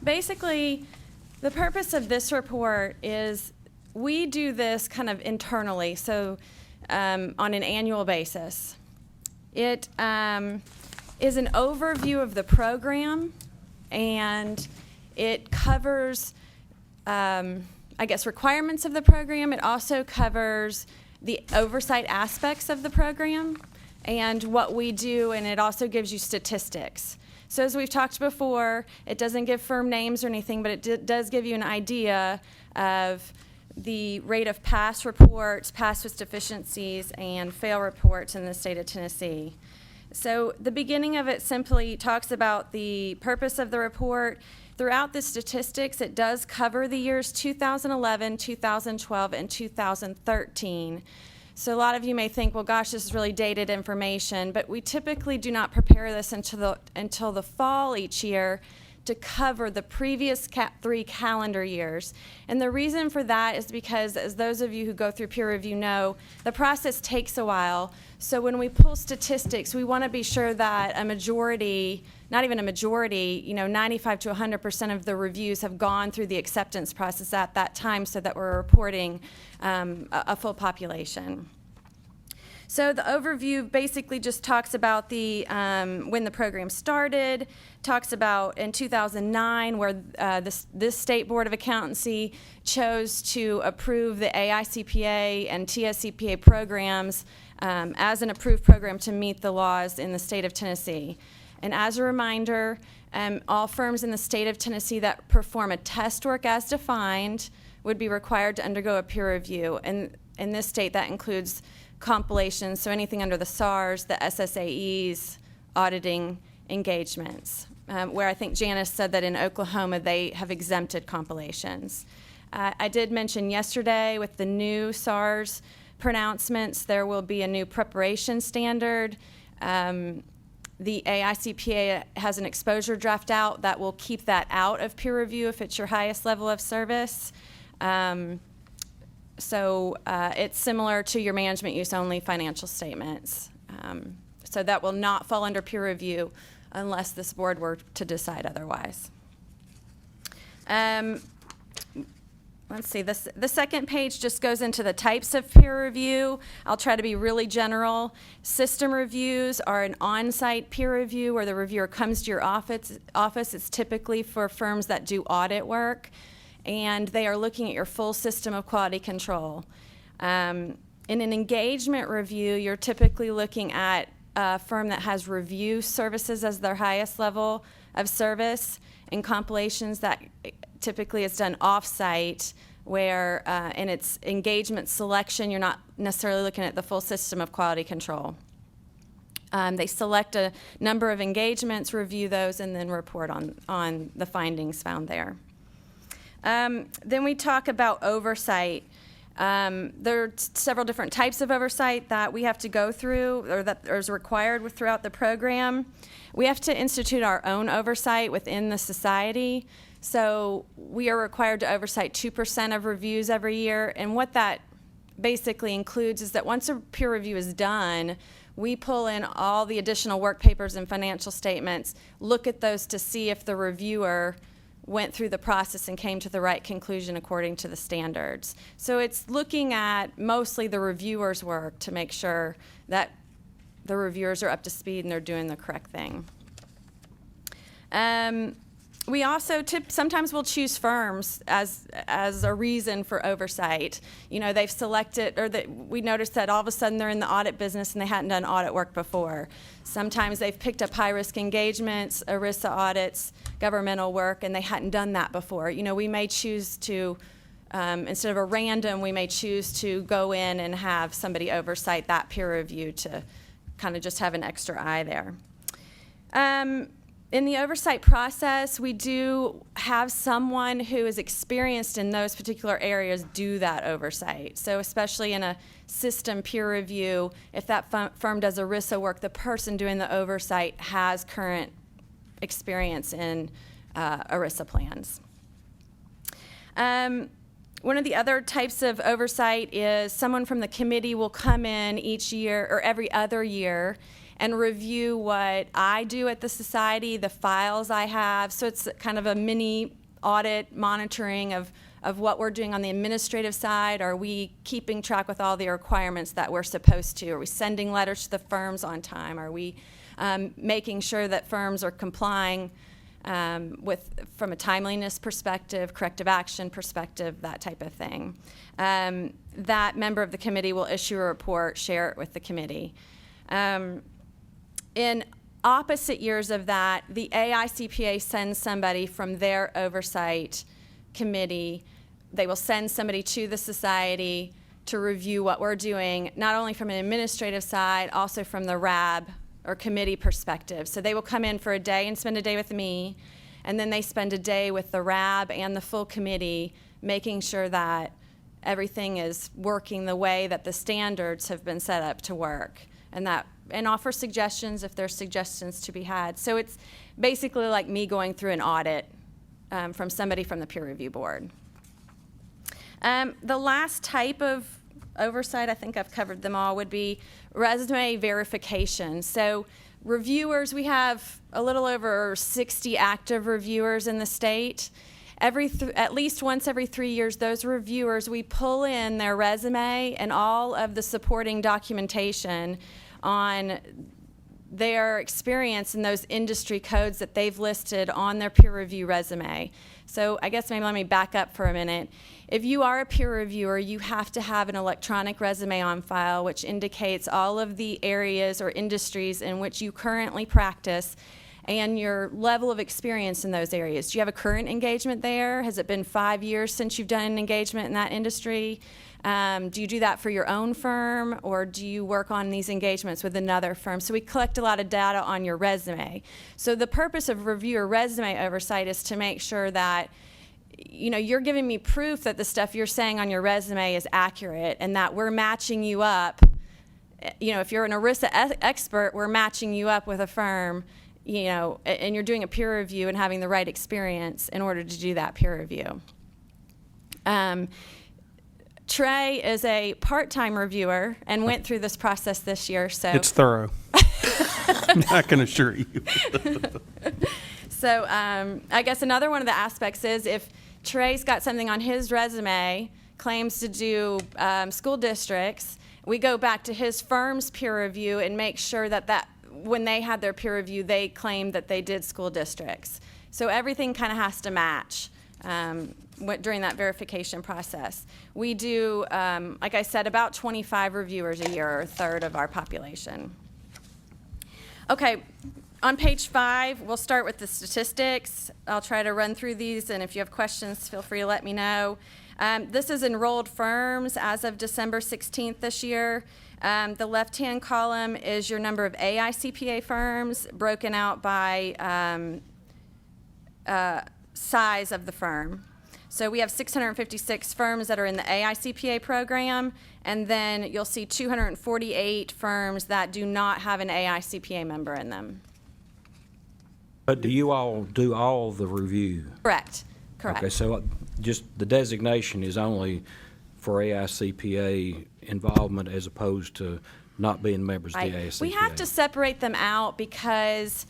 Basically, the purpose of this report is we do this kind of internally, so on an annual basis. It is an overview of the program, and it covers, I guess, requirements of the program. It also covers the oversight aspects of the program and what we do, and it also gives you statistics. So as we've talked before, it doesn't give firm names or anything, but it does give you an idea of the rate of pass reports, pass with deficiencies, and fail reports in the state of Tennessee. So the beginning of it simply talks about the purpose of the report. Throughout the statistics, it does cover the years 2011, 2012, and 2013. So a lot of you may think, well, gosh, this is really dated information, but we typically do not prepare this until the fall each year to cover the previous 3 calendar years. And the reason for that is because, as those of you who go through peer review know, the process takes a while. So when we pull statistics, we want to be sure that a majority, not even a majority, 95 to 100% of the reviews have gone through the acceptance process at that time so that we're reporting a full population. So the overview basically just talks about the when the program started, talks about in 2009 where this State Board of Accountancy chose to approve the AICPA and TSCPA programs as an approved program to meet the laws in the state of Tennessee. And as a reminder, all firms in the state of Tennessee that perform a test work as defined would be required to undergo a peer review. And in this state, that includes compilations, so anything under the SARs, the SSAEs, auditing engagements, where I think Janice said that in Oklahoma they have exempted compilations. I did mention yesterday with the new SARs pronouncements, there will be a new preparation standard. The AICPA has an exposure draft out that will keep that out of peer review if it's your highest level of service. So it's similar to your management use only financial statements. So that will not fall under peer review unless this board were to decide otherwise. let's see, the second page just goes into the types of peer review. I'll try to be really general. System reviews are an on-site peer review where the reviewer comes to your office. It's typically for firms that do audit work, and they are looking at your full system of quality control. In an engagement review, you're typically looking at a firm that has review services as their highest level of service, and compilations that typically is done off-site, where in its engagement selection, you're not necessarily looking at the full system of quality control. They select a number of engagements, review those, and then report on the findings found there. Then we talk about oversight. There are several different types of oversight that we have to go through, or that is required throughout the program. We have to institute our own oversight within the society. So we are required to oversight 2% of reviews every year. And what that basically includes is that once a peer review is done, we pull in all the additional work papers and financial statements, look at those to see if the reviewer went through the process and came to the right conclusion according to the standards. So it's looking at mostly the reviewer's work to make sure that the reviewers are up to speed and they're doing the correct thing. We also sometimes we'll choose firms as a reason for oversight. You know, they've selected, or we noticed that all of a sudden they're in the audit business and they hadn't done audit work before. Sometimes they've picked up high-risk engagements, ERISA audits, governmental work, and they hadn't done that before. You know, we may choose to, instead of a random, we may choose to go in and have somebody oversight that peer review to kind of just have an extra eye there. In the oversight process, we do have someone who is experienced in those particular areas do that oversight. So especially in a system peer review, if that firm does ERISA work, the person doing the oversight has current experience in ERISA plans. One of the other types of oversight is someone from the committee will come in each year or every other year and review what I do at the society, the files I have. So it's kind of a mini audit monitoring of what we're doing on the administrative side. Are we keeping track with all the requirements that we're supposed to? Are we sending letters to the firms on time? Are we making sure that firms are complying from a timeliness perspective, corrective action perspective, that type of thing? That member of the committee will issue a report, share it with the committee. In opposite years of that, the AICPA sends somebody from their oversight committee. They will send somebody to the society to review what we're doing, not only from an administrative side, also from the RAB or committee perspective. So they will come in for a day and spend a day with me, and then they spend a day with the RAB and the full committee, making sure that everything is working the way that the standards have been set up to work, and offer suggestions if there's suggestions to be had. So it's basically like me going through an audit from somebody from the peer review board. The last type of oversight, I think I've covered them all, would be resume verification. So reviewers, we have a little over 60 active reviewers in the state. At least once every 3 years, those reviewers, we pull in their resume and all of the supporting documentation on their experience in those industry codes that they've listed on their peer review resume. So I guess maybe let me back up for a minute. If you are a peer reviewer, you have to have an electronic resume on file, which indicates all of the areas or industries in which you currently practice and your level of experience in those areas. Do you have a current engagement there? Has it been 5 years since you've done an engagement in that industry? Do you do that for your own firm, or do you work on these engagements with another firm? So we collect a lot of data on your resume. So the purpose of reviewer resume oversight is to make sure that you're giving me proof that the stuff you're saying on your resume is accurate, and that we're matching you up. If you're an ERISA expert, we're matching you up with a firm, and you're doing a peer review and having the right experience in order to do that peer review. Trey is a part-time reviewer and went through this process this year. So it's thorough. I can assure you. So I guess another one of the aspects is if Trey's got something on his resume, claims to do school districts. We go back to his firm's peer review and make sure that when they had their peer review, they claimed that they did school districts. So everything kind of has to match during that verification process. We do, like I said, about 25 reviewers a year, or a third of our population. Okay, on page 5, we'll start with the statistics. I'll try to run through these, and if you have questions, feel free to let me know. This is enrolled firms as of December 16th this year. The left-hand column is your number of AICPA firms broken out by size of the firm. So we have 656 firms that are in the AICPA program, and then you'll see 248 firms that do not have an AICPA member in them. But do you all do all the review? Correct. Okay, so just the designation is only for AICPA involvement as opposed to not being members of the AICPA? We have to separate them out because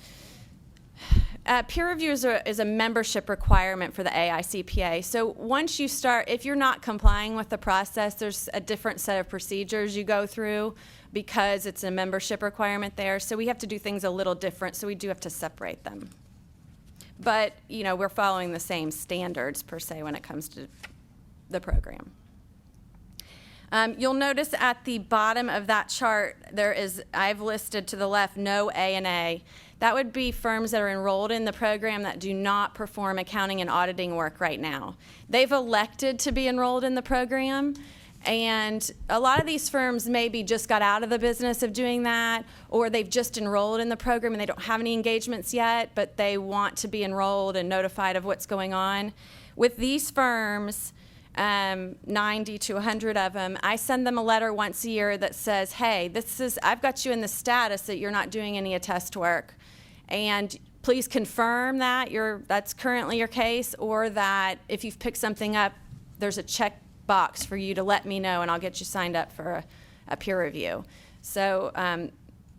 peer review is a membership requirement for the AICPA. So once you start, if you're not complying with the process, there's a different set of procedures you go through because it's a membership requirement there. So we have to do things a little different, so we do have to separate them. But, we're following the same standards, per se, when it comes to the program. You'll notice at the bottom of that chart, I've listed to the left, no A&A. That would be firms that are enrolled in the program that do not perform accounting and auditing work right now. They've elected to be enrolled in the program, and a lot of these firms maybe just got out of the business of doing that, or they've just enrolled in the program and they don't have any engagements yet, but they want to be enrolled and notified of what's going on. With these firms, 90 to 100 of them, I send them a letter once a year that says, hey, I've got you in the status that you're not doing any attest work, and please confirm that that's currently your case, or that if you've picked something up, there's a check box for you to let me know, and I'll get you signed up for a peer review. So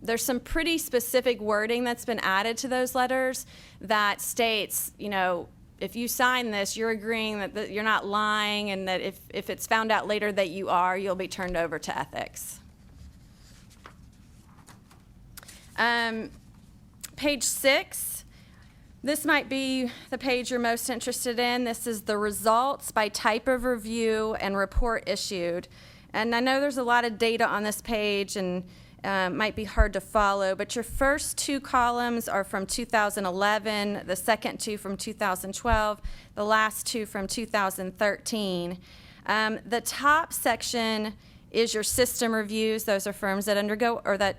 there's some pretty specific wording that's been added to those letters that states, if you sign this, you're agreeing that you're not lying, and that if it's found out later that you are, you'll be turned over to ethics. Page 6, this might be the page you're most interested in. This is the results by type of review and report issued. And I know there's a lot of data on this page, and might be hard to follow, but your first 2 columns are from 2011, the second 2 from 2012, the last 2 from 2013. The top section is your system reviews. Those are firms that undergo or that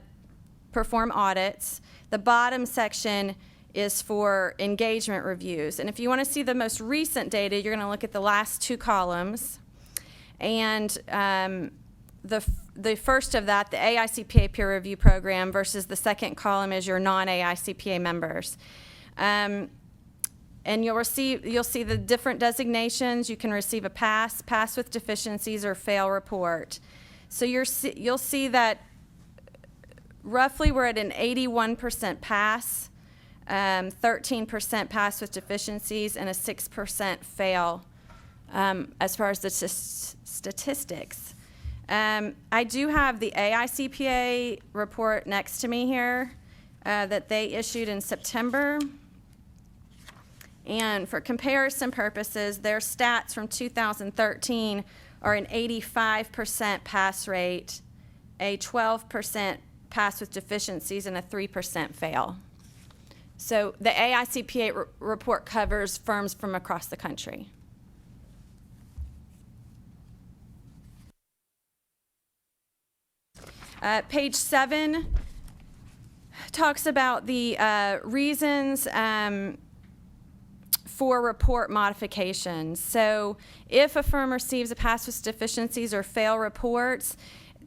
perform audits. The bottom section is for engagement reviews. And if you want to see the most recent data, you're going to look at the last 2 columns. And the first of that, the AICPA peer review program, versus the second column is your non-AICPA members. And you'll see the different designations. You can receive a pass with deficiencies, or fail report. So you'll see that roughly we're at an 81% pass, 13% pass with deficiencies, and a 6% fail as far as the statistics. I do have the AICPA report next to me here that they issued in September. And for comparison purposes, their stats from 2013 are an 85% pass rate, a 12% pass with deficiencies, and a 3% fail. So the AICPA report covers firms from across the country. Page 7 talks about the reasons for report modifications. So if a firm receives a pass with deficiencies or fail reports,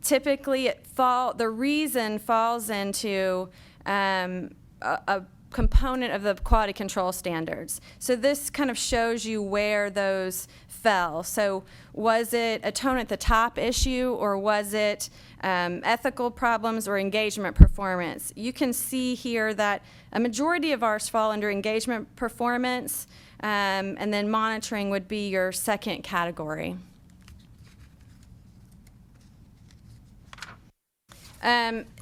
typically the reason falls into a component of the quality control standards. So this kind of shows you where those fell. So was it a tone at the top issue, or was it ethical problems or engagement performance? You can see here that a majority of ours fall under engagement performance, and then monitoring would be your second category.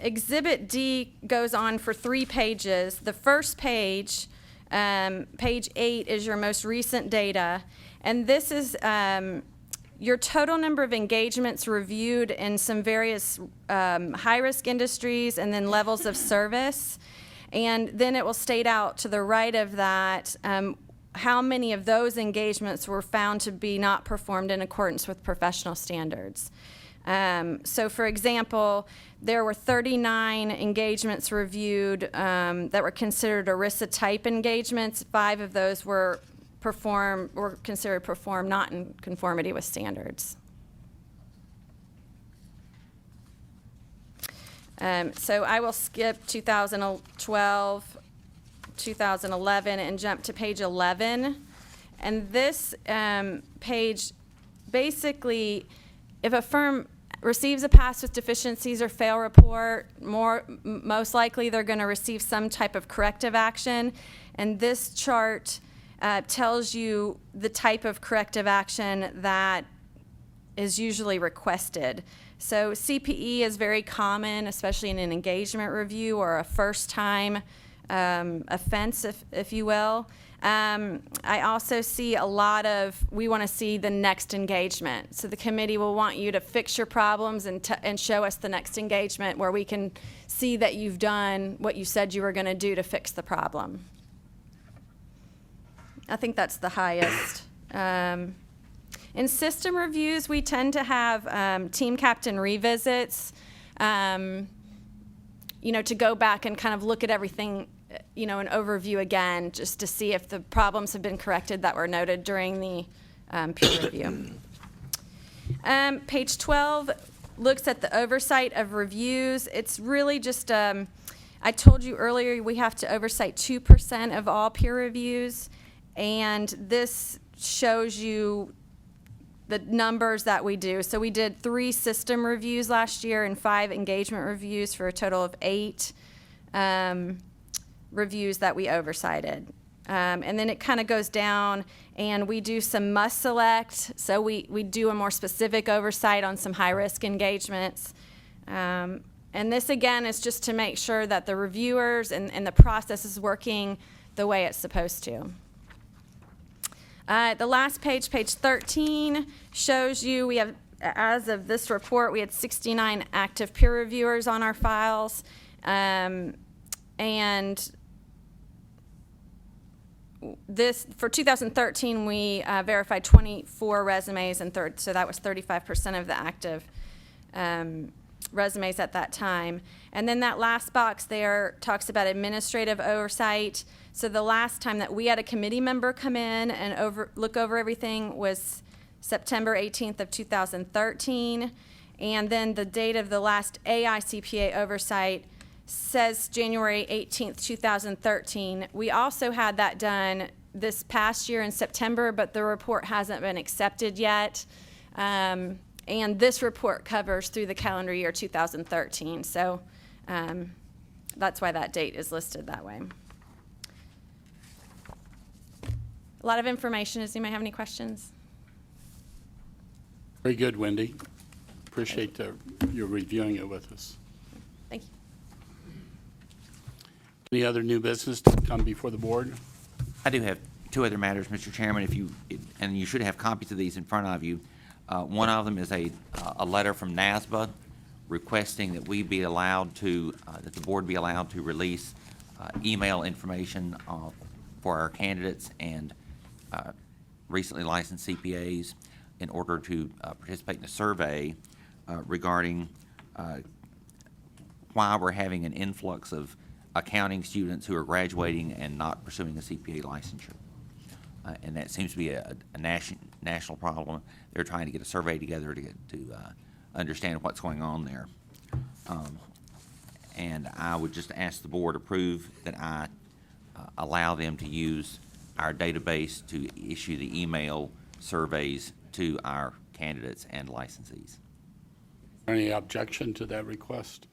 Exhibit D goes on for 3 pages. The first page, page 8, is your most recent data. And this is your total number of engagements reviewed in some various high-risk industries and then levels of service. And then it will state out to the right of that how many of those engagements were found to be not performed in accordance with professional standards. So, for example, there were 39 engagements reviewed that were considered ERISA type engagements. 5 of those were considered performed not in conformity with standards. So I will skip 2012, 2011, and jump to page 11. And this page, basically, if a firm receives a pass with deficiencies or fail report, most likely they're going to receive some type of corrective action. And this chart tells you the type of corrective action that is usually requested. So CPE is very common, especially in an engagement review or a first-time offense, if you will. I also see a lot of, we want to see the next engagement. So the committee will want you to fix your problems and show us the next engagement where we can see that you've done what you said you were going to do to fix the problem. I think that's the highest. In system reviews, we tend to have team captain revisits, to go back and kind of look at everything, an overview again, just to see if the problems have been corrected that were noted during the peer review. Page 12 looks at the oversight of reviews. It's really just, I told you earlier we have to oversight 2% of all peer reviews, and this shows you the numbers that we do. So we did 3 system reviews last year and 5 engagement reviews for a total of 8 reviews that we oversighted. And then it kind of goes down, and we do some must select. So we do a more specific oversight on some high-risk engagements. And this, again, is just to make sure that the reviewers and the process is working the way it's supposed to. The last page, page 13, shows you we have, as of this report, we had 69 active peer reviewers on our files. And this, for 2013, we verified 24 resumes, so that was 35% of the active resumes at that time. And then that last box there talks about administrative oversight. So the last time that we had a committee member come in and look over everything was September 18th of 2013. And then the date of the last AICPA oversight says January 18th, 2013. We also had that done this past year in September, but the report hasn't been accepted yet. And this report covers through the calendar year 2013. So that's why that date is listed that way. A lot of information. Does anybody have any questions? Very good, Wendy. Appreciate your reviewing it with us. Thank you. Any other new business to come before the board? I do have 2 other matters, Mr. Chairman, and you should have copies of these in front of you. One of them is a letter from NASBA requesting that we be allowed to, that the board be allowed to release email information for our candidates and recently licensed CPAs in order to participate in a survey regarding why we're having an influx of accounting students who are graduating and not pursuing a CPA licensure. And that seems to be a national problem. They're trying to get a survey together to understand what's going on there. And I would just ask the board approve that I allow them to use our database to issue the email surveys to our candidates and licensees. Any objection to that request?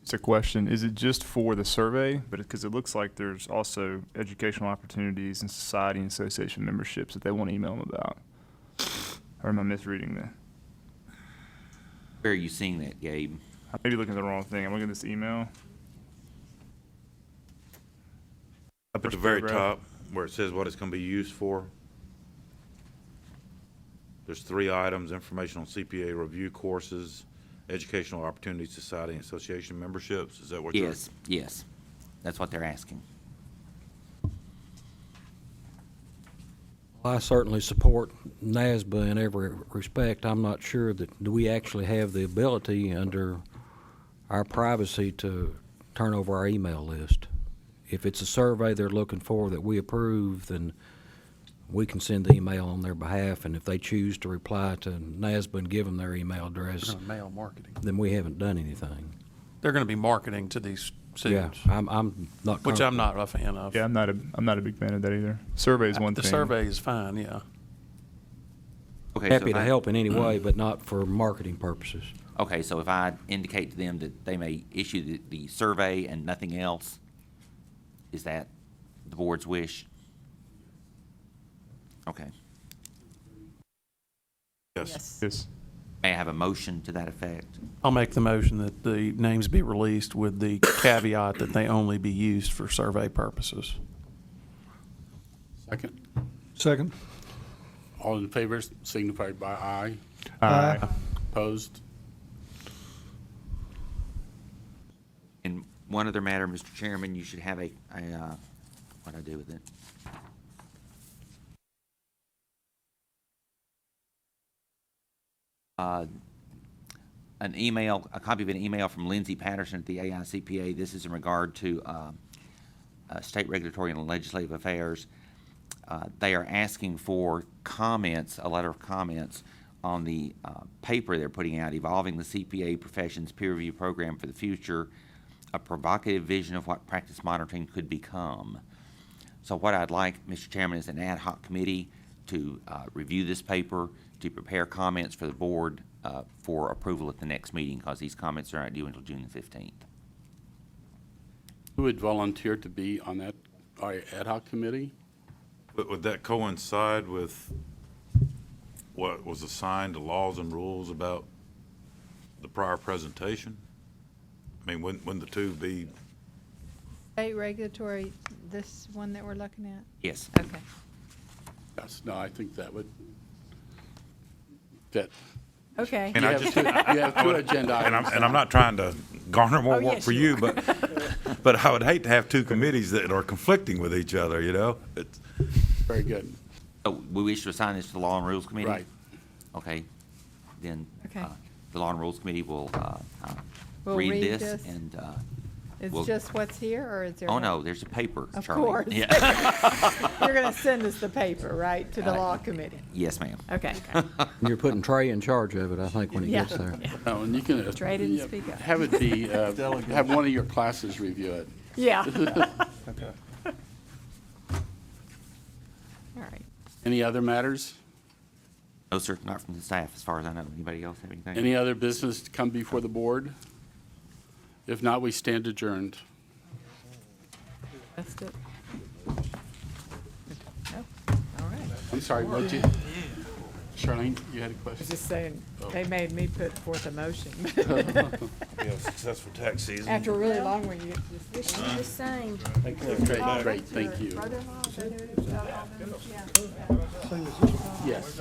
It's a question. Is it just for the survey? But because it looks like there's also educational opportunities and society and association memberships that they want to email them about. Or am I misreading that? Where are you seeing that, Gabe? I may be looking at the wrong thing. I'm looking at this email. Up at the very top, where it says what it's going to be used for, there's 3 items: information on CPA review courses, educational opportunities, society and association memberships. Is that what you're? Yes, yes. That's what they're asking. I certainly support NASBA in every respect. I'm not sure that do we actually have the ability under our privacy to turn over our email list. If it's a survey they're looking for that we approve, then we can send the email on their behalf, and if they choose to reply to NASBA and give them their email address, Mail marketing. then we haven't done anything. They're going to be marketing to these Yeah, students. I'm not. Which I'm comfortable. not a fan of. Yeah, I'm not a big fan of that either. Survey is one The thing. survey is fine, yeah. Okay, so Happy if to I- help in any way, but not for marketing purposes. Okay, so if I indicate to them that they may issue the survey and nothing else, is that the board's wish? Okay. Yes. Yes. May I have a motion to that effect? I'll make the motion that the names be released with the caveat that they only be used for survey purposes. Second. Second. All in favor signify by aye. Aye. Opposed? In one other matter, Mr. Chairman, you should have what I do with it? A copy of an email from Lindsay Patterson at the AICPA. This is in regard to state regulatory and legislative affairs. They are asking for comments, a letter of comments on the paper they're putting out, Evolving the CPA Profession's Peer Review Program for the Future, a provocative vision of what practice monitoring could become. So what I'd like, Mr. Chairman, is an ad hoc committee to review this paper, to prepare comments for the board for approval at the next meeting, because these comments are not due until June the 15th. Who would volunteer to be on that ad hoc committee? Would that coincide with what was assigned to laws and rules about the prior presentation? I mean, wouldn't the two be? State regulatory, this one that we're looking at? Yes. Okay. Yes, no, I think that would fit. Okay. And You I have just, two- you have two agenda and items. I'm not trying to garner more Oh, work yes, for you you, but I would hate to have two committees that are conflicting with each other, you know? It's, Very good. So we wish to assign this to the Law and Rules Committee? Right. Okay. Then Okay. the Law and Rules Committee will We'll read read this this. and It's Well- just what's here, or is there? oh more? no, there's a paper, Of Charlie. course. Yeah. You're going to send us the paper, right, to the law committee? Yes, ma'am. Okay. You're putting Trey in charge of it, I think, when he Yeah. gets there. No, and you can. Trey didn't yeah, speak up. Have it be, have one of your classes review it. Yeah. Okay. All right. Any other matters? No, sir, not from the staff, as far as I know. Anybody else have anything? Any other business to come before the board? If not, we stand adjourned. That's it. Oh, all right. I'm sorry, what you, Charlene, you had a I was question? just saying, they made me put forth a motion. be a successful tax season. After a really long one, you get Wish you the same. Great, great, thank you. Yes.